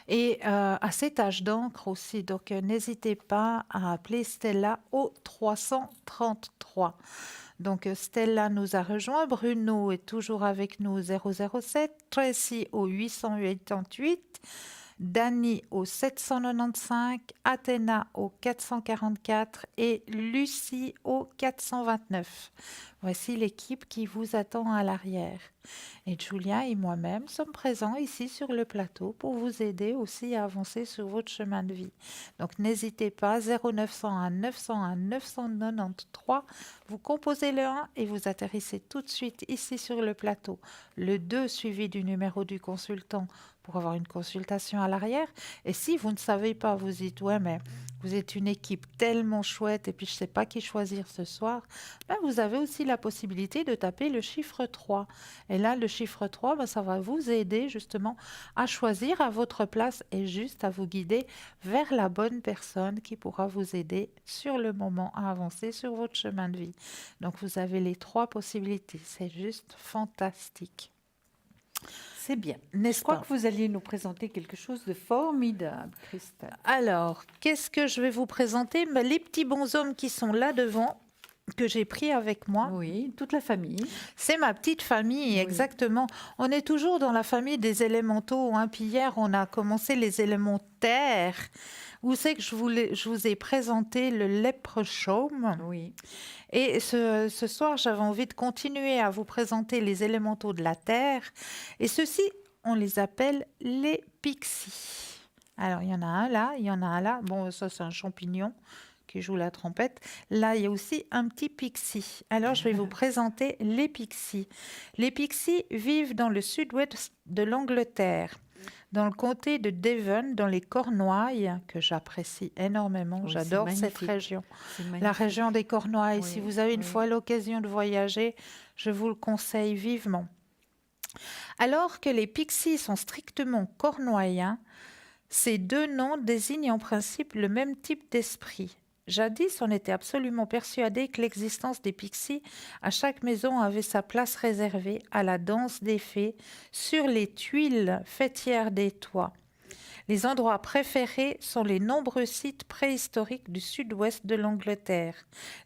Et à ces taches d'encre aussi. Donc, n'hésitez pas à appeler Stella au 333. Donc, Stella nous a rejoint. Bruno est toujours avec nous au 007. Tracy au 888. Dany au 795, Athéna au 444 et Lucie au 429. Voici l'équipe qui vous attend à l'arrière. Et Julia et moi-même sommes présents ici sur le plateau pour vous aider aussi à avancer sur votre chemin de vie. Donc n'hésitez pas, 0901 901 993, vous composez le 1 et vous atterrissez tout de suite ici sur le plateau. Le 2 suivi du numéro du consultant pour avoir une consultation à l'arrière. Et si vous ne savez pas, vous dites, ouais, mais vous êtes une équipe tellement chouette et puis je ne sais pas qui choisir ce soir, vous avez aussi la possibilité de taper le chiffre 3. Et là, le chiffre 3, ça va vous aider justement à choisir à votre place et juste à vous guider vers la bonne personne qui pourra vous aider sur le moment à avancer sur votre chemin de vie. Donc, vous avez les 3 possibilités. C'est juste fantastique. C'est bien. N'est-ce Je crois pas? que vous alliez nous présenter quelque chose de formidable, Christelle. Alors, qu'est-ce que je vais vous présenter? Les petits bonshommes qui sont là devant, que j'ai pris avec moi. Oui, toute la famille. C'est ma petite famille, Oui. exactement. On est toujours dans la famille des élémentaux, hein. Puis hier, on a commencé les éléments terre. Où c'est que je vous ai présenté le leprechaun. Oui. Et ce soir, j'avais envie de continuer à vous présenter les élémentaux de la terre. Et ceux-ci, on les appelle les pixies. Alors, il y en a un là, il y en a un là. Bon, ça, c'est un champignon qui joue la trompette. Là, il y a aussi un petit pixie. Alors, je vais vous présenter les pixies. Les pixies vivent dans le sud-ouest de l'Angleterre, dans le comté de Devon, dans les Cornouailles, que j'apprécie énormément. Oui, J'adore c'est cette magnifique. région. C'est La magnifique. région des Cornouailles. Oui, Si vous avez une oui. fois l'occasion de voyager, je vous le conseille vivement. Alors que les pixies sont strictement cornouaillens, ces 2 noms désignent en principe le même type d'esprit. Jadis, on était absolument persuadé que l'existence des pixies à chaque maison avait sa place réservée à la danse des fées sur les tuiles fêtières des toits. Les endroits préférés sont les nombreux sites préhistoriques du sud-ouest de l'Angleterre,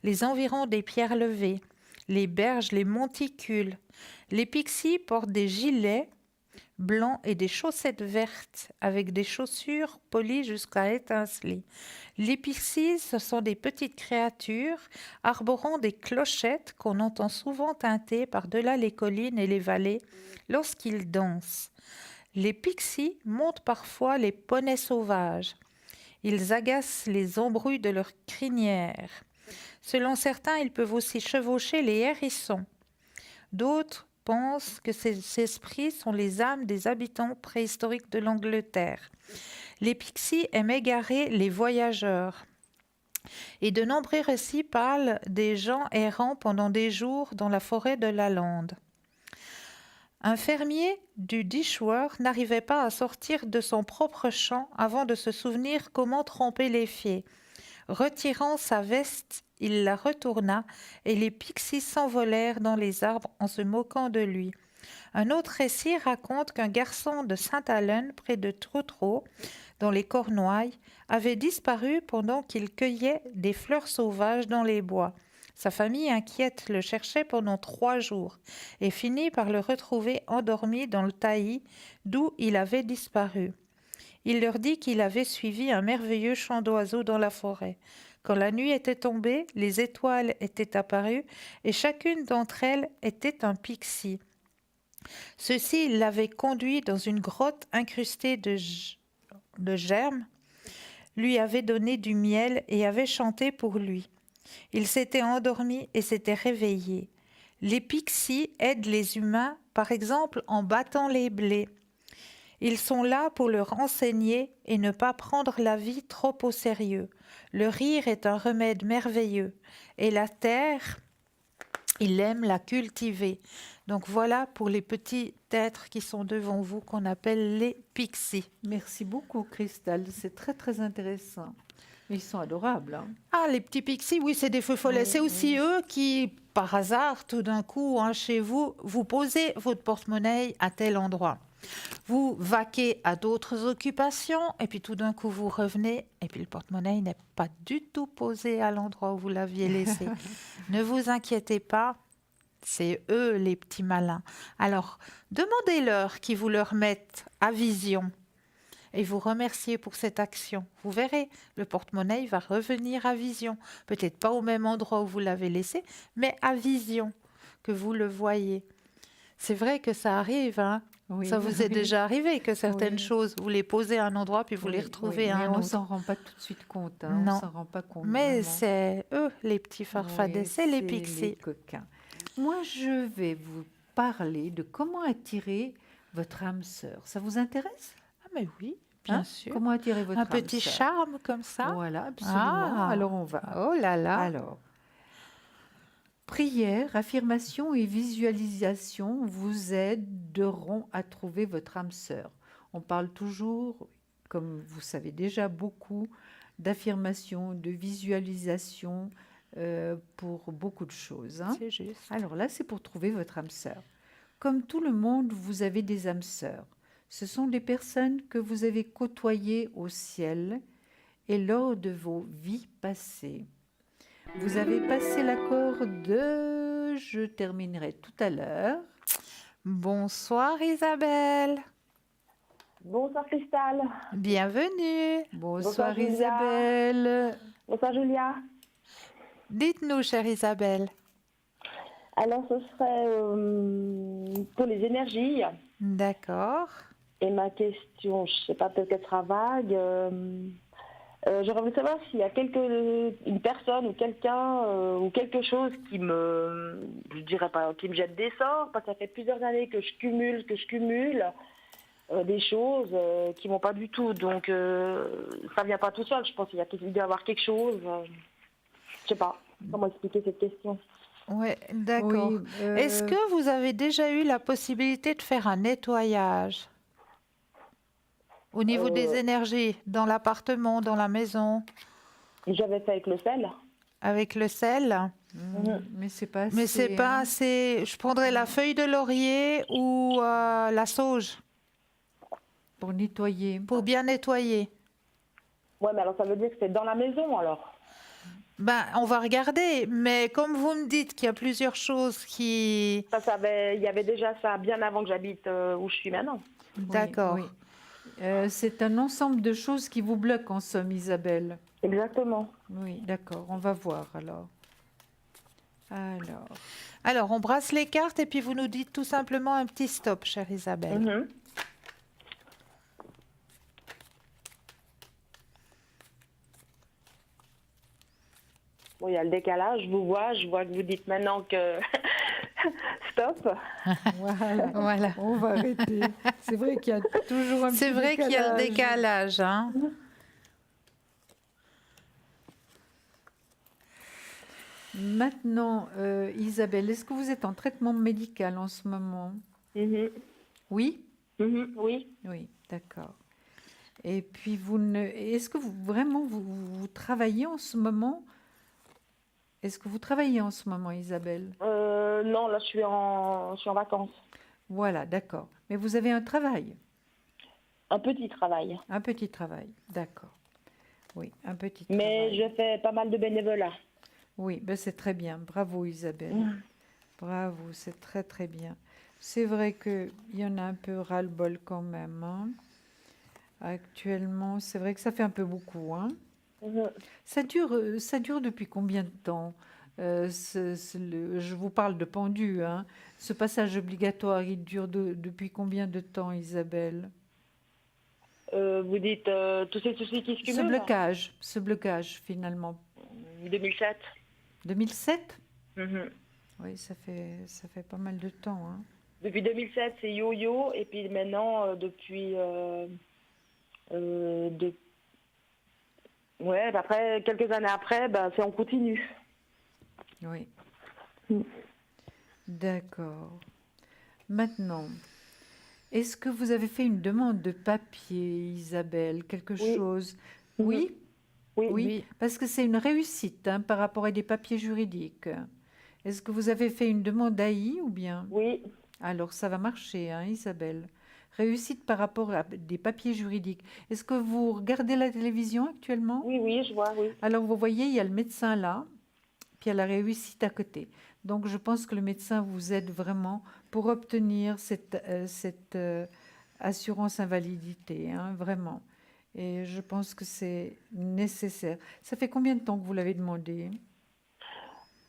les environs des pierres levées, les berges, les monticules. Les pixies portent des gilets blancs et des chaussettes vertes avec des chaussures polies jusqu'à étinceler. Les pixies, ce sont des petites créatures arborant des clochettes qu'on entend souvent tinter par-delà les collines et les vallées lorsqu'ils dansent. Les pixies montent parfois les poneys sauvages. Ils agacent les embrouilles de leur crinière. Selon certains, ils peuvent aussi chevaucher les hérissons. D'autres pensent que ces esprits sont les âmes des habitants préhistoriques de l'Angleterre. Les pixies aiment égarer les voyageurs. Et de nombreux récits parlent des gens errant pendant des jours dans la forêt de la lande. Un fermier du Dishworth n'arrivait pas à sortir de son propre champ avant de se souvenir comment tromper les fées. Retirant sa veste, il la retourna et les pixies s'envolèrent dans les arbres en se moquant de lui. Un autre récit raconte qu'un garçon de Saint-Allen, près de Troutreau, dans les Cornouailles, avait disparu pendant qu'il cueillait des fleurs sauvages dans les bois. Sa famille inquiète le cherchait pendant 3 jours et finit par le retrouver endormi dans le taillis d'où il avait disparu. Il leur dit qu'il avait suivi un merveilleux chant d'oiseaux dans la forêt. Quand la nuit était tombée, les étoiles étaient apparues et chacune d'entre elles était un pixie. Ceux-ci l'avaient conduit dans une grotte incrustée de germes, lui avaient donné du miel et avaient chanté pour lui. Il s'était endormi et s'était réveillé. Les pixies aident les humains, par exemple en battant les blés. Ils sont là pour leur enseigner et ne pas prendre la vie trop au sérieux. Le rire est un remède merveilleux et la terre, il aime la cultiver. Donc voilà pour les petits êtres qui sont devant vous qu'on appelle les pixies. Merci beaucoup, Christelle. C'est très, très intéressant. Ils sont adorables. Hein. Ah, les petits pixies, oui, c'est des feux follets. Oui, C'est aussi eux qui, par hasard, tout d'un coup, chez vous, vous posez votre porte-monnaie à tel endroit. Vous vaquez à d'autres occupations et puis tout d'un coup vous revenez et puis le porte-monnaie n'est pas du tout posé à l'endroit où vous l'aviez laissé. Ne vous inquiétez pas, c'est eux les petits malins. Alors demandez-leur qu'ils vous le remettent à vision et vous remerciez pour cette action. Vous verrez, le porte-monnaie va revenir à vision. Peut-être pas au même endroit où vous l'avez laissé, mais à vision, que vous le voyez. C'est vrai que ça arrive, hein. Oui, Ça vous est oui. déjà arrivé que certaines Oui. choses, vous les posez à un endroit puis vous Oui, les retrouvez oui, à mais un on autre. s'en rend pas tout de suite compte. Hein. Non. On s'en rend pas compte. Mais vraiment. c'est eux les petits farfadets, Oui, c'est les les pixies. coquins. Moi, je vais vous parler de comment attirer votre âme sœur. Ça vous intéresse? Ah mais oui, bien Hein? sûr. Comment attirer votre Un âme petit sœur? charme comme ça. Voilà, absolument. Ah. Alors, on va. Oh là là. Alors, prière, affirmation et visualisation vous aideront à trouver votre âme sœur. On parle toujours, comme vous savez déjà, beaucoup d'affirmation, de visualisation pour beaucoup de choses. Hein. C'est juste. Alors là, c'est pour trouver votre âme sœur. Comme tout le monde, vous avez des âmes sœurs. Ce sont des personnes que vous avez côtoyées au ciel et lors de vos vies passées. Vous avez passé l'accord de... Je terminerai tout à l'heure. Bonsoir Isabelle. Bonsoir Cristal. Bienvenue. Bonsoir Julia. Isabelle. Bonsoir Julia. Dites-nous, chère Isabelle. Alors ce serait pour les énergies. D'accord. Et ma question, je sais pas, peut-être qu'elle sera vague. J'aurais voulu savoir s'il y a une personne ou quelqu'un ou quelque chose qui je dirais pas, qui me jette des sorts, parce que ça fait plusieurs années que je cumule des choses qui m'ont pas du tout. Donc ça vient pas tout seul. Je pense qu'il doit y avoir quelque chose. Je sais pas comment expliquer cette question. Oui, d'accord. Oui, Est-ce que vous avez déjà eu la possibilité de faire un nettoyage au niveau des énergies, dans l'appartement, dans la maison, J'avais fait avec le sel. avec le sel? Mais c'est pas assez. Mais c'est pas hein. assez. Je prendrais la feuille de laurier ou la sauge Pour nettoyer. pour bien nettoyer. Ouais, mais alors ça veut dire que c'est dans la maison alors. Ben, on va regarder, mais comme vous me dites qu'il y a plusieurs choses qui... Il y avait déjà ça bien avant que j'habite où je suis maintenant. Oui, D'accord. oui. C'est un ensemble de choses qui vous bloquent en somme, Isabelle. Exactement. Oui, d'accord. On va voir alors. Alors, on brasse les cartes et puis vous nous dites tout simplement un petit stop, chère Isabelle. Mhm. Bon, il y a le décalage, je vois que vous dites maintenant que stop. Voilà. Voilà. On va arrêter. C'est vrai qu'il y a toujours un petit C'est vrai qu'il y a le décalage. décalage, hein. Maintenant, Isabelle, est-ce que vous êtes en traitement médical en ce moment? Mhm. Oui? Mhm, oui. Oui, d'accord. Et puis, est-ce que vous travaillez en ce moment? Est-ce que vous travaillez en ce moment, Isabelle? Non, là je suis en vacances. Voilà, d'accord. Mais vous avez un travail, Un petit travail. un petit travail, d'accord. Oui, un petit Mais travail. je fais pas mal de bénévolat. Oui, ben c'est très bien. Bravo Isabelle. Mm. Bravo, c'est très très bien. C'est vrai qu'il y en a un peu ras-le-bol quand même, hein. Actuellement, c'est vrai que ça fait un peu beaucoup, hein. Mhm. Ça dure depuis combien de temps? Je vous parle de pendu, hein. Ce passage obligatoire, il dure depuis combien de temps, Isabelle? Vous dites tous ces soucis qui se cumulent? Ce blocage finalement. 2007. 2007? Mhm. Oui, ça fait pas mal de temps, hein. Depuis 2007, c'est yo-yo. Et puis maintenant, depuis... de... Ouais, bah après, quelques années après, bah, c'est en continu. Oui, Mm. d'accord. Maintenant, est-ce que vous avez fait une demande de papier, Isabelle, quelque Oui. chose? Mhm. Oui, Oui. oui, Oui. parce que c'est une réussite hein, par rapport à des papiers juridiques. Est-ce que vous avez fait une demande d'AI ou bien? Oui. Alors, ça va marcher, hein, Isabelle. Réussite par rapport à des papiers juridiques. Est-ce que vous regardez la télévision actuellement? Oui, oui, je vois, oui. Alors, vous voyez, il y a le médecin là, puis il y a la réussite à côté. Donc, je pense que le médecin vous aide vraiment pour obtenir cette assurance invalidité, hein, vraiment. Et je pense que c'est nécessaire. Ça fait combien de temps que vous l'avez demandé?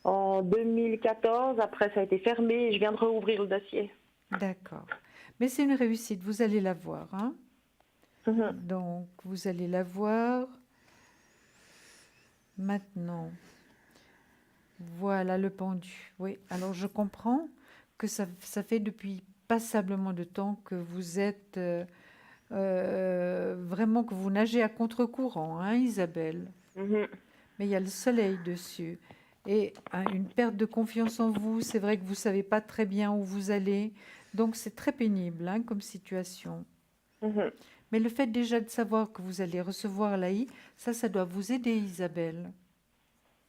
En 2014, après, ça a été fermé et je viens de rouvrir le dossier. D'accord. Mais c'est une réussite, vous allez la voir, hein. Mhm. Donc, vous allez la voir maintenant. Voilà le pendu. Oui, alors je comprends que ça fait depuis passablement de temps que vous êtes vraiment que vous nagez à contre-courant, hein, Isabelle. Mhm. Mais il y a le soleil dessus. Et hein, une perte de confiance en vous, c'est vrai que vous ne savez pas très bien où vous allez. Donc c'est très pénible hein, comme situation. Mhm. Mais le fait déjà de savoir que vous allez recevoir l'AI, ça doit vous aider, Isabelle.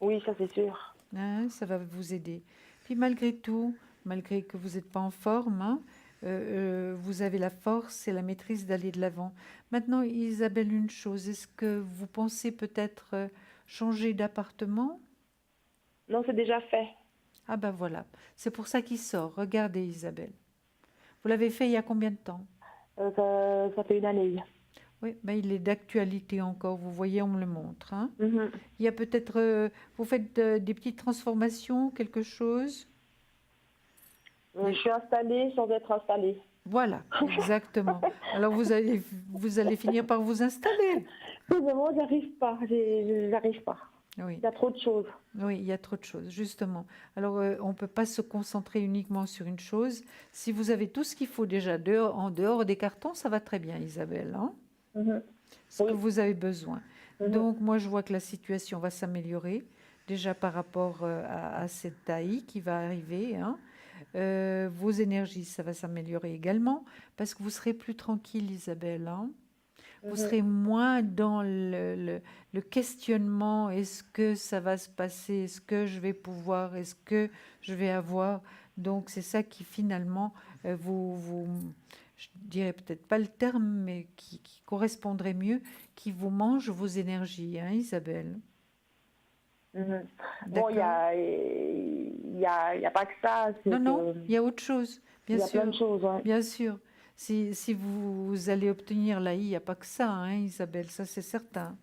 Oui, ça c'est sûr. Hein, ça va vous aider. Puis malgré tout, malgré que vous n'êtes pas en forme, hein, vous avez la force et la maîtrise d'aller de l'avant. Maintenant, Isabelle, une chose, est-ce que vous pensez peut-être changer d'appartement? Non, c'est déjà fait. Ah ben voilà, c'est pour ça qu'il sort. Regardez, Isabelle. Vous l'avez fait il y a combien de temps? Ça fait une année. Oui, ben il est d'actualité encore. Vous voyez, on me le montre, hein. Mhm. Il y a peut-être, vous faites des petites transformations, quelque chose? Je suis installée sans être installée. Voilà, exactement. Alors vous allez finir par vous installer. Mais vraiment, j'arrive pas. J'arrive pas. Oui, Il y a trop de choses. oui, il y a trop de choses, justement. Alors on ne peut pas se concentrer uniquement sur une chose. Si vous avez tout ce qu'il faut déjà en dehors des cartons, ça va très bien, Isabelle, hein, Mhm. ce que Oui. vous avez besoin. Mhm. Donc moi, je vois que la situation va s'améliorer déjà par rapport à cette AI qui va arriver, hein. Vos énergies, ça va s'améliorer également parce que vous serez plus tranquille, Isabelle, hein. Vous Mhm. serez moins dans le questionnement, est-ce que ça va se passer, est-ce que je vais pouvoir, est-ce que je vais avoir. Donc c'est ça qui finalement je dirais peut-être pas le terme, mais qui correspondrait mieux, qui vous mange vos énergies, hein, Isabelle. Mhm. Bon, D'accord? il y a pas que ça. C'est Non, non, que il y a autre chose, il bien y a plein de sûr. choses. Ouais. Bien sûr. Si vous allez obtenir l'AI, il n'y a pas que ça, hein, Isabelle, ça c'est certain.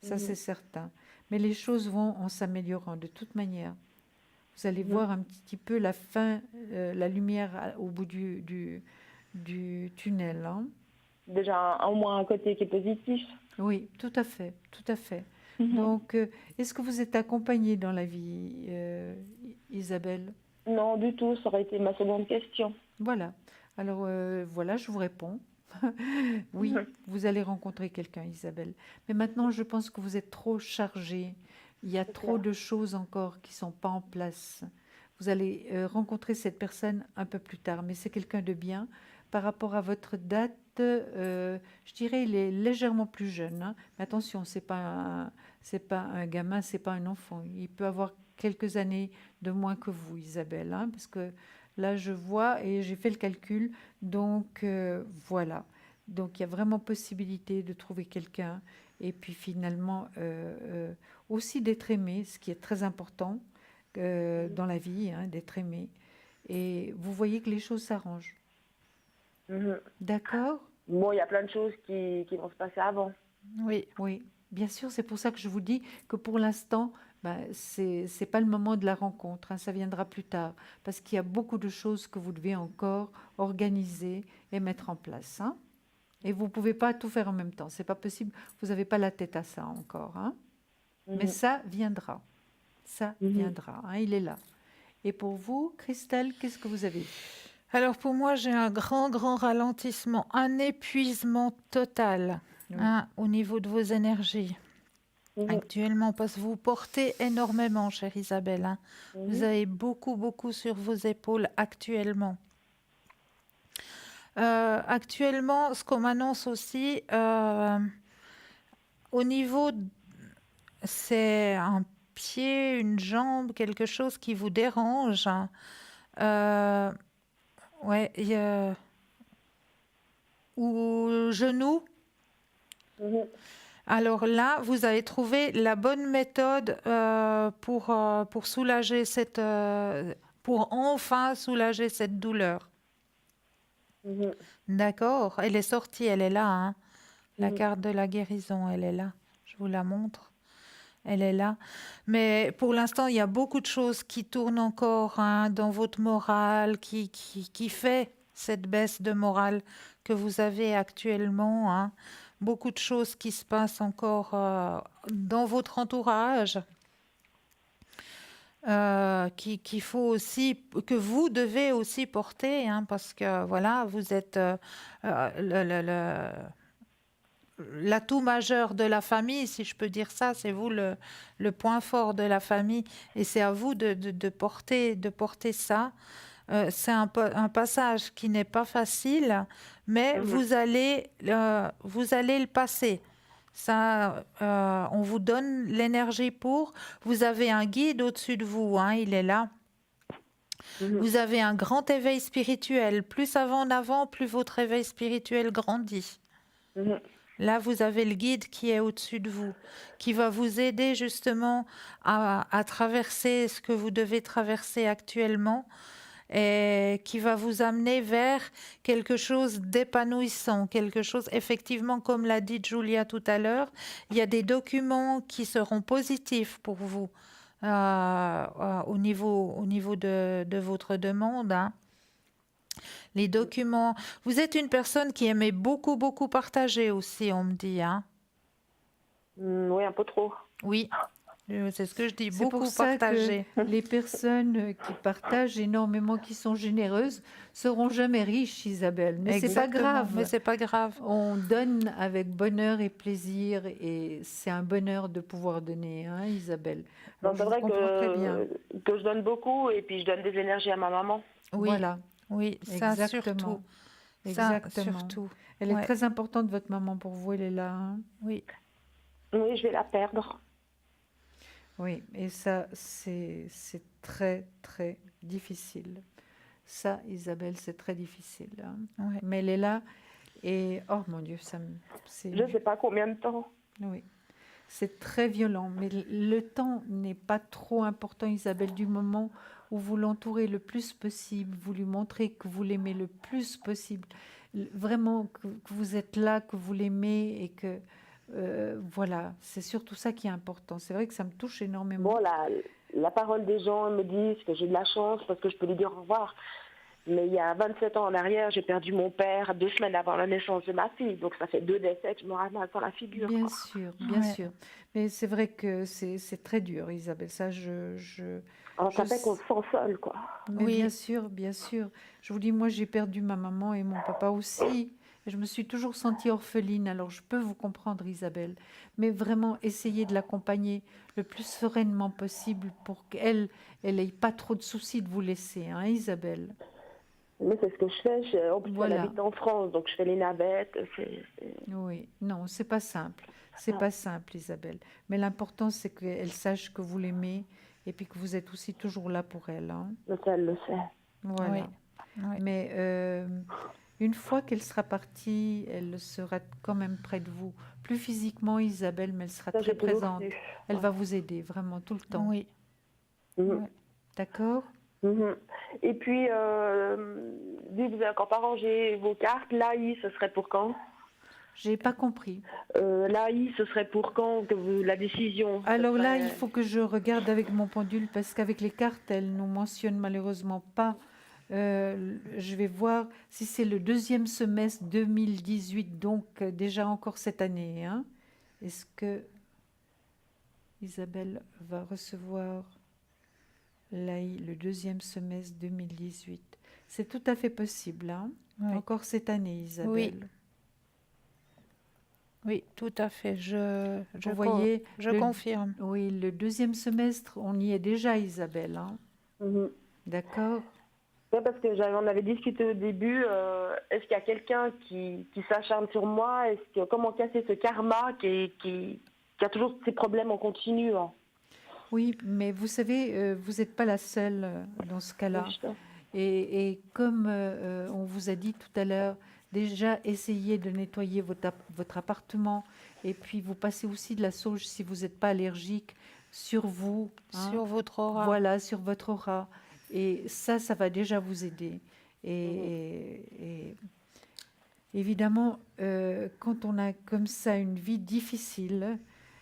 Ça Mhm. c'est certain. Mais les choses vont en s'améliorant de toute manière. Vous allez Mhm. voir un petit peu la fin, la lumière au bout du tunnel, hein. Déjà, au moins un côté qui est positif. Oui, tout à fait, tout à fait. Mhm. Donc, est-ce que vous êtes accompagnée dans la vie, Isabelle? Non, du tout. Ça aurait été ma seconde question. Voilà. Alors voilà, je vous réponds. Oui, Mhm. vous allez rencontrer quelqu'un, Isabelle. Mais maintenant, je pense que vous êtes trop chargée. Il y a C'est trop clair. de choses encore qui sont pas en place. Vous allez rencontrer cette personne un peu plus tard, mais c'est quelqu'un de bien. Par rapport à votre date, je dirais il est légèrement plus jeune, hein. Mais attention, c'est pas un gamin, c'est pas un enfant. Il peut avoir quelques années de moins que vous, Isabelle, hein, parce que Là, je vois et j'ai fait le calcul. Donc, voilà. Donc, il y a vraiment possibilité de trouver quelqu'un. Et puis, finalement, aussi d'être aimé, ce qui est très important dans la vie, hein, d'être aimé. Et vous voyez que les choses s'arrangent. Mhm. D'accord? Bon, il y a plein de choses qui vont se passer avant. Oui. Oui, bien sûr, c'est pour ça que je vous dis que pour l'instant, ben, c'est pas le moment de la rencontre, hein, ça viendra plus tard, parce qu'il y a beaucoup de choses que vous devez encore organiser et mettre en place, hein. Et vous pouvez pas tout faire en même temps, c'est pas possible, vous n'avez pas la tête à ça encore, hein. Mais Mhm. ça Mhm. viendra, hein, il est là. Et pour vous, Christelle, qu'est-ce que vous avez? Alors pour moi, j'ai un grand ralentissement, un épuisement total, Oui. hein, au niveau de vos énergies Mhm. actuellement, parce que vous portez énormément, chère Isabelle, hein. Vous Mhm. avez beaucoup sur vos épaules actuellement. Actuellement, ce qu'on m'annonce aussi, au niveau, c'est un pied, une jambe, quelque chose qui vous dérange, hein. Ouais, ou genou. Mhm. Alors là, vous avez trouvé la bonne méthode pour soulager pour enfin soulager cette douleur. Mhm. D'accord? Elle est sortie, elle est là, hein. La Mhm. carte de la guérison, elle est là. Je vous la montre. Elle est là. Mais pour l'instant, il y a beaucoup de choses qui tournent encore, hein, dans votre morale, qui fait cette baisse de morale que vous avez actuellement, hein. Beaucoup de choses qui se passent encore dans votre entourage, qu'il faut aussi, que vous devez aussi porter, hein, parce que voilà, vous êtes l'atout majeur de la famille, si je peux dire ça, c'est vous le point fort de la famille et c'est à vous de porter ça. C'est un passage qui n'est pas facile, mais Mhm. vous allez le passer. Ça, on vous donne l'énergie pour. Vous avez un guide au-dessus de vous, hein, il est là. Mhm. Vous avez un grand éveil spirituel. Plus ça va en avant, plus votre éveil spirituel grandit. Mhm. Là, vous avez le guide qui est au-dessus de vous, qui va vous aider justement à traverser ce que vous devez traverser actuellement et qui va vous amener vers quelque chose d'épanouissant, quelque chose, effectivement, comme l'a dit Julia tout à l'heure, il y a des documents qui seront positifs pour vous au niveau de votre demande, hein. Les documents. Vous êtes une personne qui aimait beaucoup partager aussi, on me dit, hein. Oui, un peu trop. Oui, c'est ce que je dis, C'est pour beaucoup ça que partager. les personnes qui partagent énormément, qui sont généreuses, seront jamais riches, Isabelle. Mais c'est pas Exactement, mais grave. c'est pas grave. On donne avec bonheur et plaisir, et c'est un bonheur de pouvoir donner, hein, Isabelle. Non, Alors, c'est je vous vrai comprends très bien. que je donne beaucoup et puis je donne des énergies à ma maman. Oui, Voilà, oui, ça surtout. exactement. Ça Exactement. surtout. Elle est Ouais, très importante, votre maman, pour vous, elle est là, hein. oui. Oui, je vais la perdre. Oui, et ça, c'est très difficile. Ça, Isabelle, c'est très difficile, hein. Ouais. Mais elle est là, et oh mon Dieu, c'est, Je ne sais pas combien de temps. oui, c'est très violent. Mais le temps n'est pas trop important, Isabelle, du moment où vous l'entourez le plus possible, vous lui montrez que vous l'aimez le plus possible, vraiment que vous êtes là, que vous l'aimez et que voilà, c'est surtout ça qui est important. C'est vrai que ça me touche énormément. Bon, la parole des gens me disent que j'ai de la chance parce que je peux lui dire au revoir. Mais il y a 27 ans en arrière, j'ai perdu mon père 2 semaines avant la naissance de ma fille. Donc ça fait 2 décès que je me ramène dans la figure. Bien Quoi. sûr, bien Ouais. sûr. Mais c'est vrai que c'est très dur, Isabelle. Ça, Alors ça je fait qu'on se sent seul, quoi. mais Oui. bien sûr, bien sûr. Je vous dis, moi, j'ai perdu ma maman et mon papa aussi. Et je me suis toujours sentie orpheline. Alors, je peux vous comprendre, Isabelle. Mais vraiment, essayez de l'accompagner le plus sereinement possible pour qu'elle ait pas trop de soucis de vous laisser, hein, Isabelle. Mais c'est ce que je fais. En plus, elle Voilà. habite en France, donc je fais les navettes. Oui, non, c'est pas simple. C'est pas simple, Isabelle. Mais l'important, c'est qu'elle sache que vous l'aimez et puis que vous êtes aussi toujours là pour elle, hein. Donc elle le sait. Voilà. Oui. Oui. Mais une fois qu'elle sera partie, elle sera quand même près de vous. Plus physiquement, Isabelle, mais elle sera Ça, très j'ai toujours présente. su. Elle Ouais. va vous aider vraiment tout le temps. Oui. Mhm. Ouais. D'accord? Mhm. Et puis, vu que vous avez encore pas rangé vos cartes, l'AI, ce serait pour quand? J'ai pas compris. L'AI, ce serait pour quand que la décision? Ce Alors là, serait- il faut que je regarde avec mon pendule parce qu'avec les cartes, elles nous mentionnent malheureusement pas. Je vais voir si c'est le deuxième semestre 2018, donc déjà encore cette année, hein. Est-ce que Isabelle va recevoir l'AI le deuxième semestre 2018? C'est tout à fait possible, hein. Oui. Encore cette année, Isabelle. Oui. Oui, tout à fait. Vous voyez, je le- confirme. oui, le deuxième semestre, on y est déjà, Isabelle, hein. Mhm. D'accord? Ouais, parce que on avait discuté au début, est-ce qu'il y a quelqu'un qui s'acharne sur moi? Comment casser ce karma qui a toujours ces problèmes en continu, hein? Oui, mais vous savez, vous n'êtes pas la seule dans ce cas-là. Oui, je sais. Et comme on vous a dit tout à l'heure, déjà essayez de nettoyer votre appartement et puis vous passez aussi de la sauge si vous n'êtes pas allergique sur vous, hein. Sur votre aura. Voilà, sur votre aura. Et ça va déjà vous aider. Et évidemment, quand on a comme ça une vie difficile,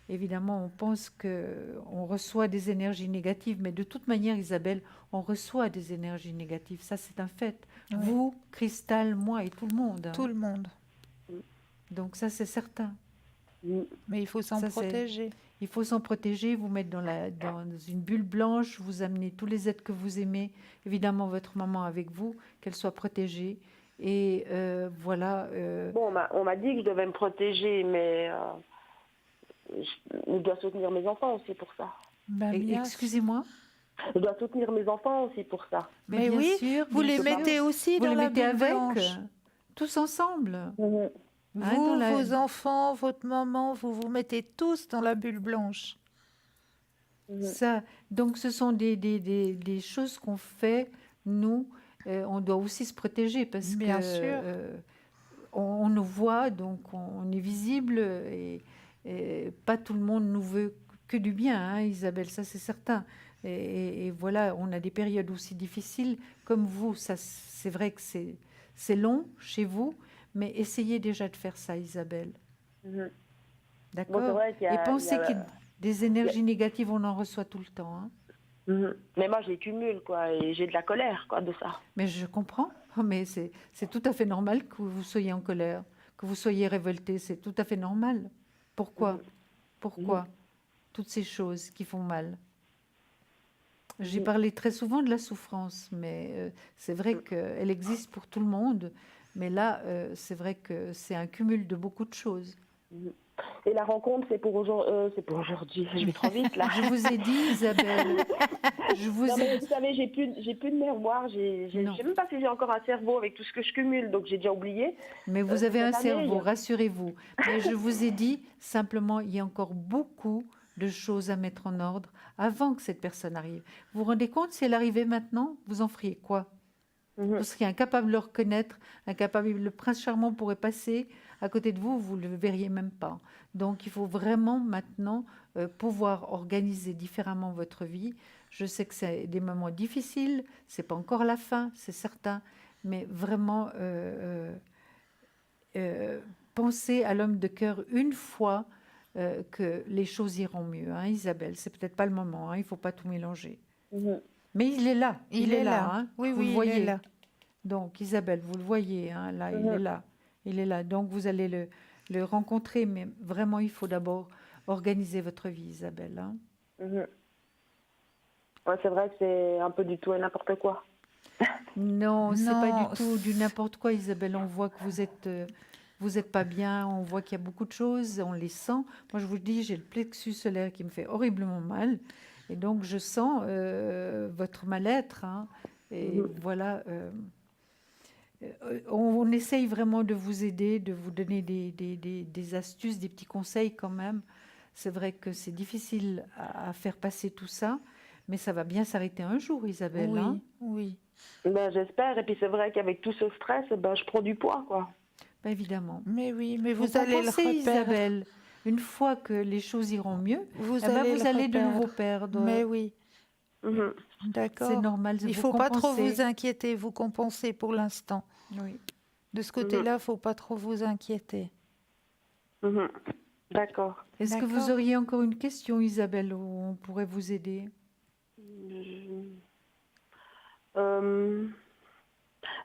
évidemment, on pense qu'on reçoit des énergies négatives, mais de toute manière, Isabelle, on reçoit des énergies négatives. Ça, c'est un fait. Oui. Vous, Cristal, moi et tout le monde, hein. Tout le monde. Donc ça, c'est certain. Mhm. Mais il faut s'en Ça, c'est- protéger. Il faut s'en protéger, vous mettre dans une bulle blanche, vous amener tous les êtres que vous aimez, évidemment votre maman avec vous, qu'elle soit protégée. Et voilà. Bon, on m'a dit que je devais me protéger, mais je dois soutenir mes enfants aussi pour ça. Ben, bien sûr. Excusez-moi. Je dois soutenir mes enfants aussi pour ça. Mais bien oui, sûr, vous bien les sûr. mettez aussi Vous dans les la mettez bulle avec, blanche. tous ensemble. Mhm. Hein, Vous, dans la- vos enfants, votre maman, vous vous mettez tous dans la bulle blanche. Mhm. Ça, donc ce sont des choses qu'on fait, nous. On doit aussi se protéger parce Bien que sûr. on nous voit, donc on est visible et pas tout le monde nous veut que du bien, hein, Isabelle, ça c'est certain. Et voilà, on a des périodes aussi difficiles comme vous. Ça, c'est vrai que c'est long chez vous, mais essayez déjà de faire ça, Isabelle. Mhm. D'accord? Bon, c'est vrai qu'il y a- Et pensez il y a- que des énergies négatives, on en reçoit tout le temps, hein. Mhm. Mais moi, je les cumule, quoi, et j'ai de la colère, quoi, de ça. Mais je comprends, mais c'est tout à fait normal que vous soyez en colère, que vous soyez révolté, c'est tout à fait normal. Pourquoi? Mhm. Pourquoi toutes ces choses qui font mal? J'ai Mhm. parlé très souvent de la souffrance, mais c'est vrai qu'elle existe pour tout le monde. Mais là, c'est vrai que c'est un cumul de beaucoup de choses. Et la rencontre, c'est pour aujourd'hui. Je vais trop vite, là. Je vous ai dit, Isabelle, je vous Non, mais ai vous savez, j'ai plus de mémoire. Je Non. sais même pas si j'ai encore un cerveau avec tout ce que je cumule, donc j'ai déjà oublié. Mais vous avez un cette année, cerveau, il y a- rassurez-vous. Mais je vous ai dit, simplement, il y a encore beaucoup de choses à mettre en ordre avant que cette personne arrive. Vous vous rendez compte, si elle arrivait maintenant, vous en feriez quoi? Mhm. Vous seriez incapable de le reconnaître, incapable. Le prince charmant pourrait passer à côté de vous, vous ne le verriez même pas. Donc, il faut vraiment maintenant pouvoir organiser différemment votre vie. Je sais que c'est des moments difficiles, c'est pas encore la fin, c'est certain, mais vraiment pensez à l'homme de cœur une fois que les choses iront mieux, hein, Isabelle. C'est peut-être pas le moment, hein, il faut pas tout mélanger. Mhm. Mais il est là, Il est là. hein, Oui, vous oui, le il voyez. est là. Donc, Isabelle, vous le voyez, hein, là, il Mhm. est là. Il est là. Donc, vous allez le rencontrer, mais vraiment, il faut d'abord organiser votre vie, Isabelle, hein. Mhm. Ouais, c'est vrai que c'est un peu du tout et n'importe quoi. Non, c'est pas Non, du tout du n'importe quoi, Isabelle. On voit que vous êtes pas bien. On voit qu'il y a beaucoup de choses. On les sent. Moi, je vous dis, j'ai le plexus solaire qui me fait horriblement mal, et donc je sens votre mal-être, hein. Et voilà. On essaye vraiment de vous aider, de vous donner des astuces, des petits conseils quand même. C'est vrai que c'est difficile à faire passer tout ça, Mais ça va bien s'arrêter un jour, Isabelle. Oui, Hein. oui. Ben, j'espère. Et puis c'est vrai qu'avec tout ce stress, ben, je prends du poids, quoi. Ben, évidemment. Mais oui, mais Vous vous allez le compensez, reperdre. Isabelle. Une fois que les choses iront mieux, Vous eh ben, allez vous le allez de nouveau reperdre. perdre. Mais oui, Mhm. C'est d'accord. normal, Il vous faut pas trop compensez. vous inquiéter, vous compensez pour l'instant. Oui. De ce côté-là, faut pas trop vous inquiéter. Mhm. D'accord. Est-ce que vous D'accord. auriez encore une question, Isabelle, où on pourrait vous aider?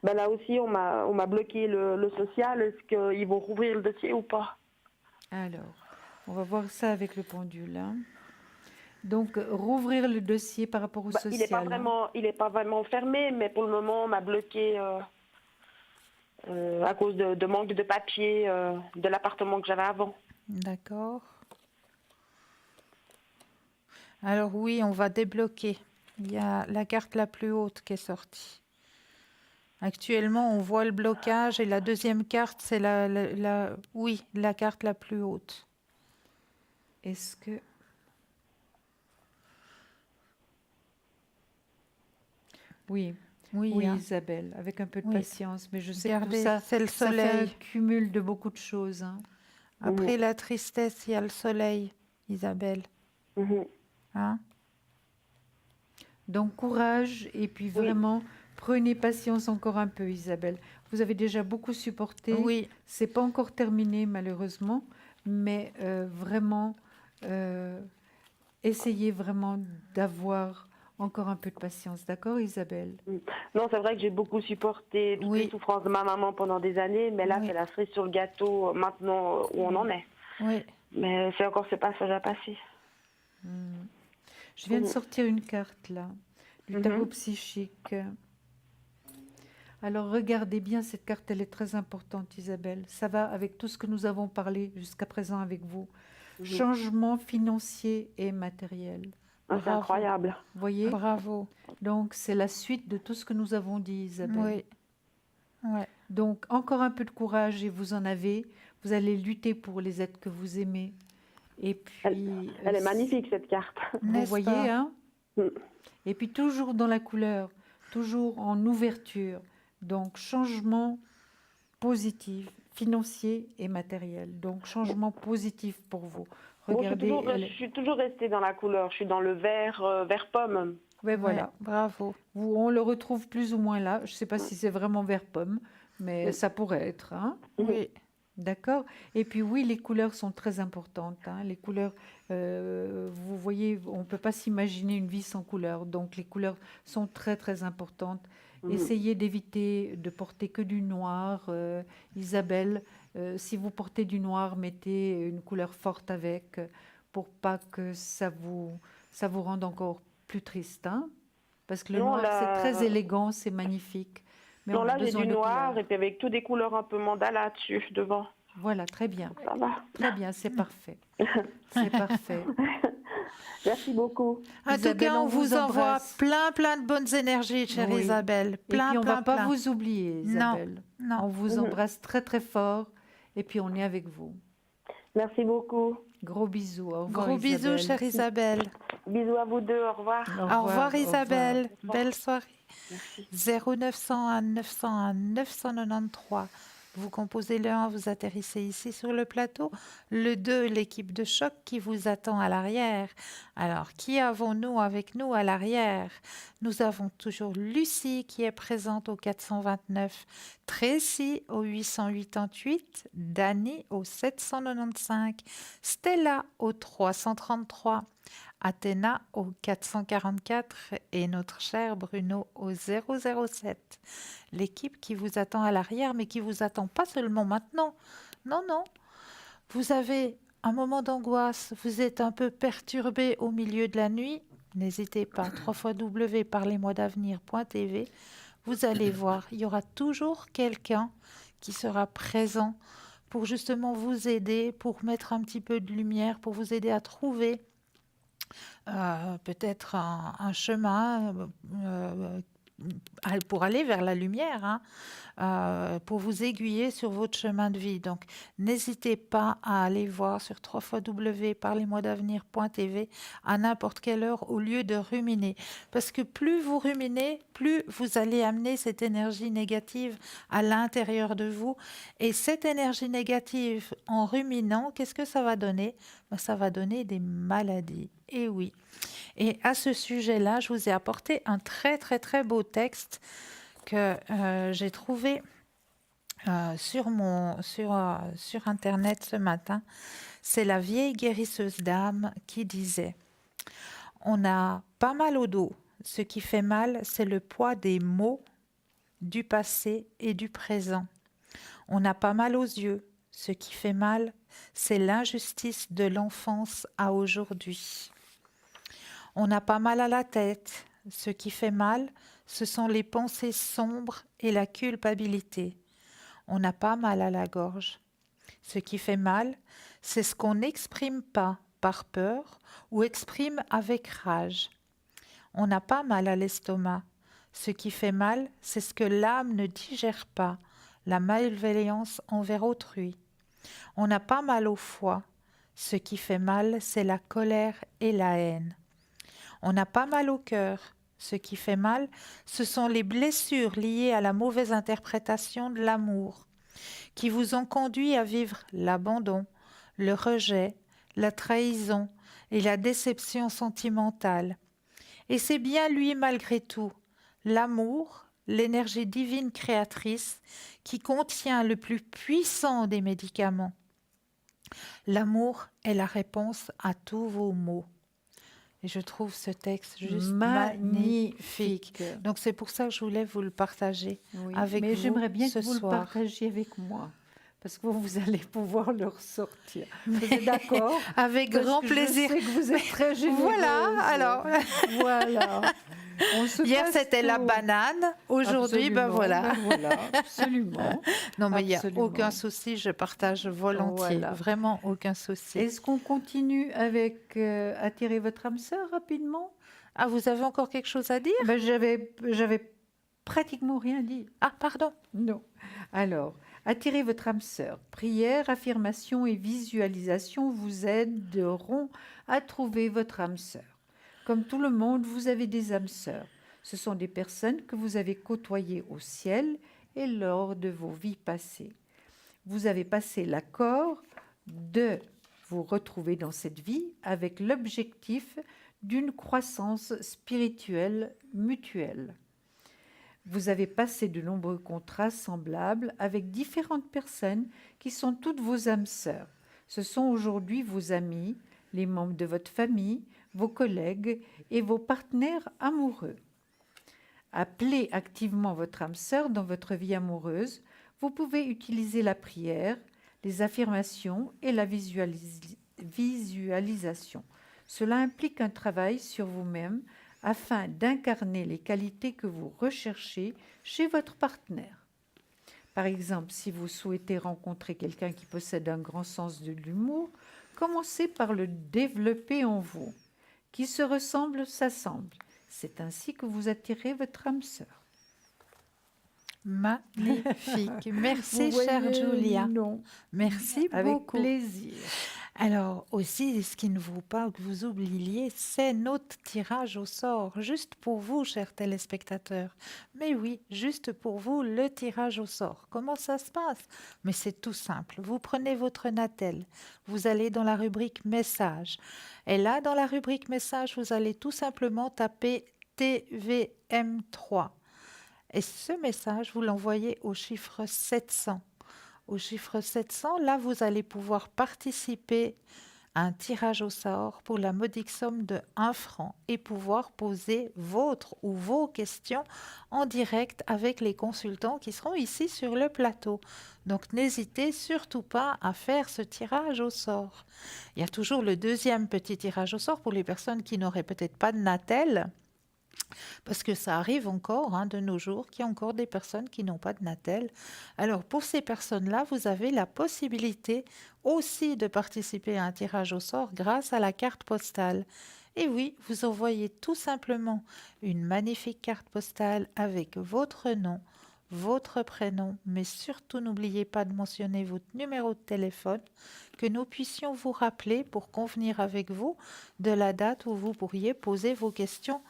Ben là aussi, on m'a bloqué le social. Est-ce qu'ils vont rouvrir le dossier ou pas? Alors, on va voir ça avec le pendule. Hein. Donc, rouvrir le dossier par rapport au Bah, social. il est pas vraiment fermé, mais pour le moment, on m'a bloqué à cause de manque de papier de l'appartement que j'avais avant. D'accord. Alors oui, on va débloquer. Il y a la carte la plus haute qui est sortie. Actuellement, on voit le blocage et la deuxième carte, c'est oui, la carte la plus haute. Est-ce que... Oui, Oui, oui, hein. Isabelle, avec un peu de Oui. patience, mais je sais que tout Regardez, ça, c'est le ça fait un soleil. cumul de beaucoup de choses. Hein. Après la tristesse, il y a le soleil, Isabelle. Mhm. Hein? Donc, courage et puis vraiment, prenez patience encore un peu, Isabelle. Vous avez déjà beaucoup supporté. Oui, C'est pas encore terminé, malheureusement, mais vraiment, essayez vraiment d'avoir encore un peu de patience. D'accord, Isabelle? Non, c'est vrai que j'ai beaucoup supporté toutes Oui. les souffrances de ma maman pendant des années, mais là, Oui. c'est la cerise sur le gâteau maintenant où on en est. oui. Mais c'est encore ce passage à passer. Je viens de sortir une carte, là, du tarot psychique. Alors, regardez bien, cette carte, elle est très importante, Isabelle. Ça va avec tout ce que nous avons parlé jusqu'à présent avec vous. Changement financier et matériel. Ah, c'est Bravo. incroyable. Vous voyez? Bravo. Donc, c'est la suite de tout ce que nous avons dit, Isabelle. Oui. Ouais. Donc, encore un peu de courage et vous en avez. Vous allez lutter pour les êtres que vous aimez. Et puis, Elle est magnifique, cette carte. vous N'est-ce voyez, pas? hein? Mm. Et puis, toujours dans la couleur, toujours en ouverture. Donc, changement positif, financier et matériel. Donc, changement positif pour vous. Bon, Regardez, je suis toujours restée dans la couleur. Je suis dans le vert pomme. ouais, voilà. Ouais, bravo. On le retrouve plus ou moins là. Je ne sais pas si c'est vraiment vert pomme, mais ça pourrait être. Hein. Oui. D'accord. Et puis oui, les couleurs sont très importantes. Hein. Les couleurs, vous voyez, on ne peut pas s'imaginer une vie sans couleurs. Donc les couleurs sont très très importantes. Essayez d'éviter de porter que du noir. Isabelle, si vous portez du noir, mettez une couleur forte avec pour pas que ça vous rende encore plus triste. Hein. Parce que le Non, noir, là- c'est très élégant, c'est magnifique. Mais Non, on a là, j'ai besoin du de noir couleurs. et puis avec toutes des couleurs un peu mandala dessus, devant. Voilà, très bien. Ça va. Très bien, c'est parfait. C'est parfait. Merci beaucoup. En tout Isabelle, cas, on vous envoie embrasse. plein de bonnes énergies, chère Oui. Isabelle. Et Plein, puis, on ne va plein, pas vous oublier, Non, Isabelle. non. On vous embrasse très, très fort. Et puis, on est avec vous. Merci beaucoup. Gros bisous. Au revoir, Gros bisous, Isabelle. chère Isabelle. Bisous à vous deux. Au revoir. Au revoir, Isabelle. revoir. Belle soirée. 0901 901 993. Vous composez le 1, vous atterrissez ici sur le plateau. Le 2, l'équipe de choc qui vous attend à l'arrière. Alors, qui avons-nous avec nous à l'arrière? Nous avons toujours Lucie qui est présente au 429, Tracy au 888, Dani au 795, Stella au 333, Athéna au 444 et notre cher Bruno au 007. L'équipe qui vous attend à l'arrière, mais qui vous attend pas seulement maintenant. Non, non. Vous avez un moment d'angoisse, vous êtes un peu perturbé au milieu de la nuit. N'hésitez pas, www.parlez-moi-d'avenir.tv. Vous allez voir, il y aura toujours quelqu'un qui sera présent pour justement vous aider, pour mettre un petit peu de lumière, pour vous aider à trouver peut-être un chemin pour aller vers la lumière, hein, pour vous aiguiller sur votre chemin de vie. Donc, n'hésitez pas à aller voir sur www.parlez-moi-d'avenir.tv à n'importe quelle heure au lieu de ruminer. Parce que plus vous ruminez, plus vous allez amener cette énergie négative à l'intérieur de vous. Et cette énergie négative, en ruminant, qu'est-ce que ça va donner? Ben, ça va donner des maladies. Et oui. Et à ce sujet-là, je vous ai apporté un très très très beau texte que j'ai trouvé sur Internet ce matin. C'est la vieille guérisseuse d'âme qui disait « On a pas mal au dos. Ce qui fait mal, c'est le poids des maux du passé et du présent. On a pas mal aux yeux. Ce qui fait mal, c'est l'injustice de l'enfance à aujourd'hui. On a pas mal à la tête. Ce qui fait mal, ce sont les pensées sombres et la culpabilité. On n'a pas mal à la gorge. Ce qui fait mal, c'est ce qu'on n'exprime pas par peur ou exprime avec rage. On n'a pas mal à l'estomac. Ce qui fait mal, c'est ce que l'âme ne digère pas, la malveillance envers autrui. On n'a pas mal au foie. Ce qui fait mal, c'est la colère et la haine. On n'a pas mal au cœur. Ce qui fait mal, ce sont les blessures liées à la mauvaise interprétation de l'amour, qui vous ont conduit à vivre l'abandon, le rejet, la trahison et la déception sentimentale. Et c'est bien lui malgré tout, l'amour, l'énergie divine créatrice, qui contient le plus puissant des médicaments. L'amour est la réponse à tous vos maux. Et je trouve ce texte juste magnifique. Donc c'est pour ça que je voulais vous le partager avec vous. Mais j'aimerais bien ce que vous soir. le partagiez avec moi, parce que vous allez pouvoir le ressortir. Vous êtes d'accord? Avec grand plaisir. Je sais que vous êtes très généreuse. Voilà, alors. Voilà. Hier, c'était la banane. Aujourd'hui, ben voilà. Absolument. Non, mais il n'y a aucun souci, je partage volontiers. Voilà. Vraiment aucun souci. Est-ce qu'on continue avec attirer votre âme sœur rapidement? Ah, vous avez encore quelque chose à dire? Ben, j'avais pratiquement rien dit. Ah, pardon. Non. Alors, attirez votre âme sœur. Prière, affirmation et visualisation vous aideront à trouver votre âme sœur. Comme tout le monde, vous avez des âmes sœurs. Ce sont des personnes que vous avez côtoyées au ciel et lors de vos vies passées. Vous avez passé l'accord de vous retrouver dans cette vie avec l'objectif d'une croissance spirituelle mutuelle. Vous avez passé de nombreux contrats semblables avec différentes personnes qui sont toutes vos âmes sœurs. Ce sont aujourd'hui vos amis, les membres de votre famille, vos collègues et vos partenaires amoureux. Appelez activement votre âme sœur dans votre vie amoureuse. Vous pouvez utiliser la prière, les affirmations et la visualisation. Cela implique un travail sur vous-même afin d'incarner les qualités que vous recherchez chez votre partenaire. Par exemple, si vous souhaitez rencontrer quelqu'un qui possède un grand sens de l'humour, commencez par le développer en vous. Qui se ressemble, s'assemble. C'est ainsi que vous attirez votre âme sœur. Magnifique. Merci, chère Julia. Non. Merci beaucoup. Avec plaisir. Alors aussi, ce qu'il ne faut pas que vous oubliez, c'est notre tirage au sort, juste pour vous, chers téléspectateurs. Mais oui, juste pour vous, le tirage au sort. Comment ça se passe? Mais c'est tout simple. Vous prenez votre Natel, vous allez dans la rubrique Messages. Et là, dans la rubrique Messages, vous allez tout simplement taper TVM3. Et ce message, vous l'envoyez au chiffre 700. Au chiffre 700, là, vous allez pouvoir participer à un tirage au sort pour la modique somme de 1 franc et pouvoir poser votre ou vos questions en direct avec les consultants qui seront ici sur le plateau. Donc, n'hésitez surtout pas à faire ce tirage au sort. Il y a toujours le deuxième petit tirage au sort pour les personnes qui n'auraient peut-être pas de Natel. Parce que ça arrive encore de nos jours qu'il y a encore des personnes qui n'ont pas de Natel. Alors pour ces personnes-là, vous avez la possibilité aussi de participer à un tirage au sort grâce à la carte postale. Et oui, vous envoyez tout simplement une magnifique carte postale avec votre nom, votre prénom, mais surtout n'oubliez pas de mentionner votre numéro de téléphone, que nous puissions vous rappeler pour convenir avec vous de la date où vous pourriez poser vos questions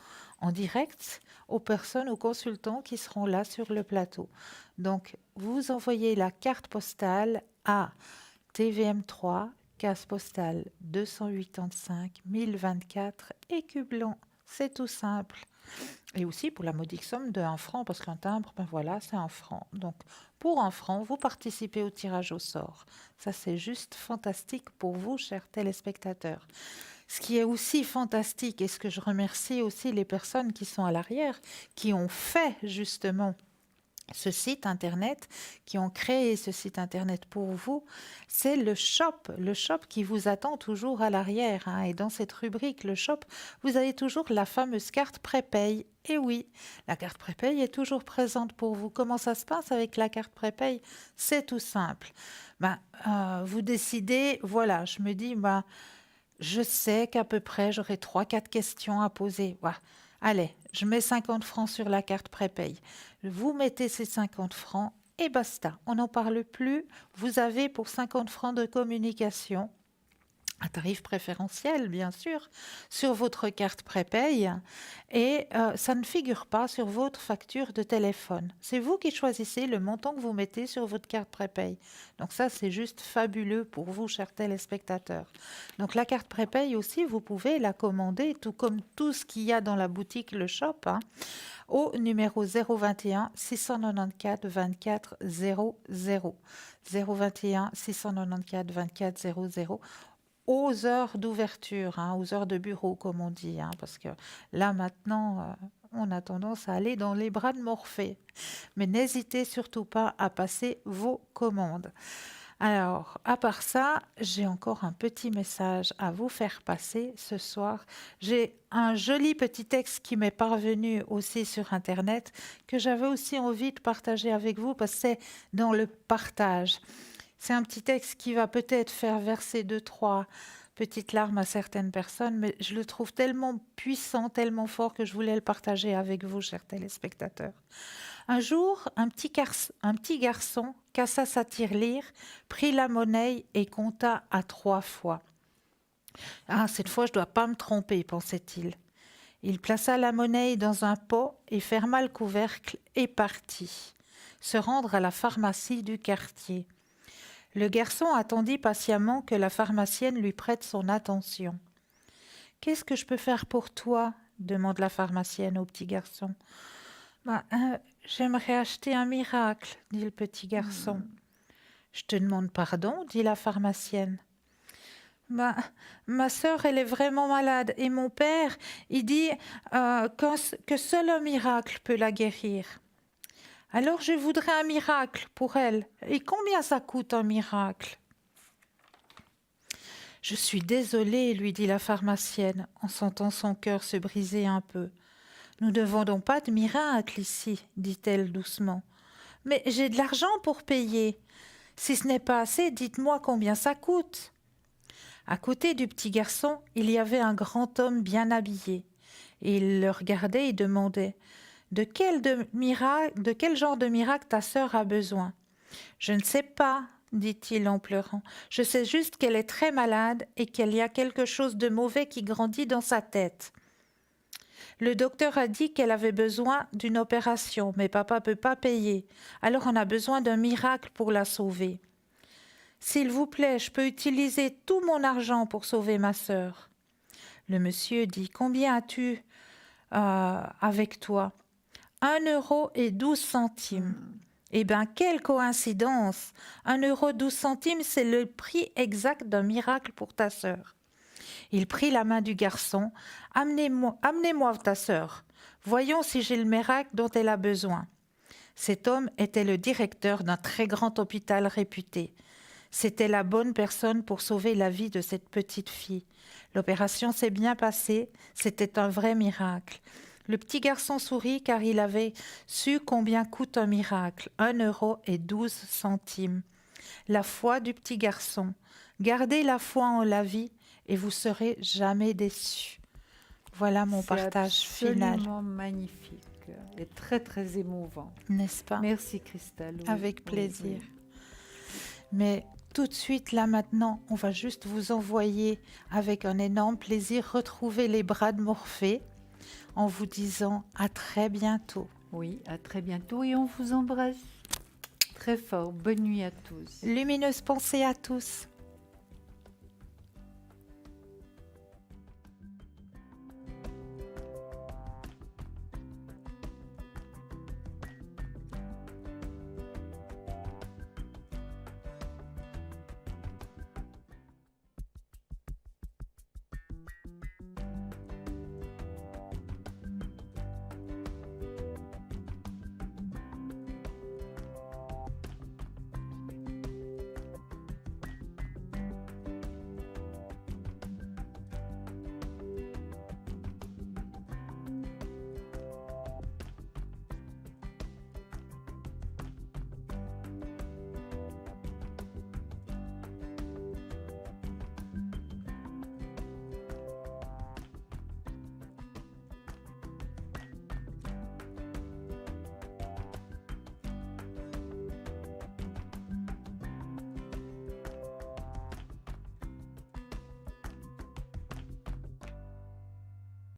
en direct aux personnes, aux consultants qui seront là sur le plateau. Donc, vous envoyez la carte postale à TVM3, case postale 285 1024, Écublens. C'est tout simple. Et aussi pour la modique somme de 1 franc, parce qu'un timbre, ben voilà, c'est 1 franc. Donc, pour 1 franc, vous participez au tirage au sort. Ça, c'est juste fantastique pour vous, chers téléspectateurs. Ce qui est aussi fantastique, et ce que je remercie aussi les personnes qui sont à l'arrière, qui ont fait justement ce site internet, qui ont créé ce site internet pour vous, c'est le shop qui vous attend toujours à l'arrière, hein. Et dans cette rubrique, le shop, vous avez toujours la fameuse carte prépaye. Et oui, la carte prépaye est toujours présente pour vous. Comment ça se passe avec la carte prépaye? C'est tout simple. Vous décidez, voilà, je me dis, je sais qu'à peu près j'aurai 3-4 questions à poser. Voilà. Allez, je mets 50 francs sur la carte prépaye. Vous mettez ces 50 francs et basta. On n'en parle plus. Vous avez pour 50 francs de communication, un tarif préférentiel, bien sûr, sur votre carte prépaye et ça ne figure pas sur votre facture de téléphone. C'est vous qui choisissez le montant que vous mettez sur votre carte prépaye. Donc ça, c'est juste fabuleux pour vous, chers téléspectateurs. Donc la carte prépaye aussi, vous pouvez la commander, tout comme tout ce qu'il y a dans la boutique Le Shop, hein, au numéro 021 694 24 00. 021 694 24 00. Aux heures d'ouverture, hein, aux heures de bureau, comme on dit, hein, parce que là, maintenant, on a tendance à aller dans les bras de Morphée. Mais n'hésitez surtout pas à passer vos commandes. Alors, à part ça, j'ai encore un petit message à vous faire passer ce soir. J'ai un joli petit texte qui m'est parvenu aussi sur Internet, que j'avais aussi envie de partager avec vous, parce que c'est dans le partage. C'est un petit texte qui va peut-être faire verser 2-3 petites larmes à certaines personnes, mais je le trouve tellement puissant, tellement fort que je voulais le partager avec vous, chers téléspectateurs. Un jour, un petit garçon cassa sa tirelire, prit la monnaie et compta à 3 fois. « Ah, cette fois, je ne dois pas me tromper, pensait-il. Il plaça la monnaie dans un pot et ferma le couvercle et partit, se rendre à la pharmacie du quartier. Le garçon attendit patiemment que la pharmacienne lui prête son attention. « Qu'est-ce que je peux faire pour toi ?» demande la pharmacienne au petit garçon. « J'aimerais acheter un miracle, » dit le petit garçon. « Je te demande pardon, » dit la pharmacienne. « Ma sœur, elle est vraiment malade et mon père, il dit que seul un miracle peut la guérir. » Alors je voudrais un miracle pour elle. Et combien ça coûte un miracle ? Je suis désolée, lui dit la pharmacienne, en sentant son cœur se briser un peu. Nous ne vendons pas de miracle ici, dit-elle doucement. Mais j'ai de l'argent pour payer. Si ce n'est pas assez, dites-moi combien ça coûte. À côté du petit garçon, il y avait un grand homme bien habillé. Et il le regardait et demandait « De quel genre de miracle ta sœur a besoin ?»« Je ne sais pas, » dit-il en pleurant. « Je sais juste qu'elle est très malade et qu'il y a quelque chose de mauvais qui grandit dans sa tête. Le docteur a dit qu'elle avait besoin d'une opération, mais papa ne peut pas payer. Alors on a besoin d'un miracle pour la sauver. S'il vous plaît, je peux utiliser tout mon argent pour sauver ma sœur. » Le monsieur dit « Combien as-tu avec toi ?» 1,12 €. Eh bien, quelle coïncidence! 1,12 €, c'est le prix exact d'un miracle pour ta sœur. Il prit la main du garçon. Amenez-moi ta sœur. Voyons si j'ai le miracle dont elle a besoin. Cet homme était le directeur d'un très grand hôpital réputé. C'était la bonne personne pour sauver la vie de cette petite fille. L'opération s'est bien passée. C'était un vrai miracle. Le petit garçon sourit car il avait su combien coûte un miracle, 1,12 €. La foi du petit garçon. Gardez la foi en la vie et vous serez jamais déçus. Voilà mon C'est partage final, absolument magnifique et très très émouvant. n'est-ce pas? Merci Christelle. Oui, Avec oui, plaisir. oui. Mais tout de suite, là maintenant, on va juste vous envoyer avec un énorme plaisir retrouver les bras de Morphée en vous disant à très bientôt. Oui, à très bientôt et on vous embrasse très fort. Bonne nuit à tous. Lumineuse pensée à tous.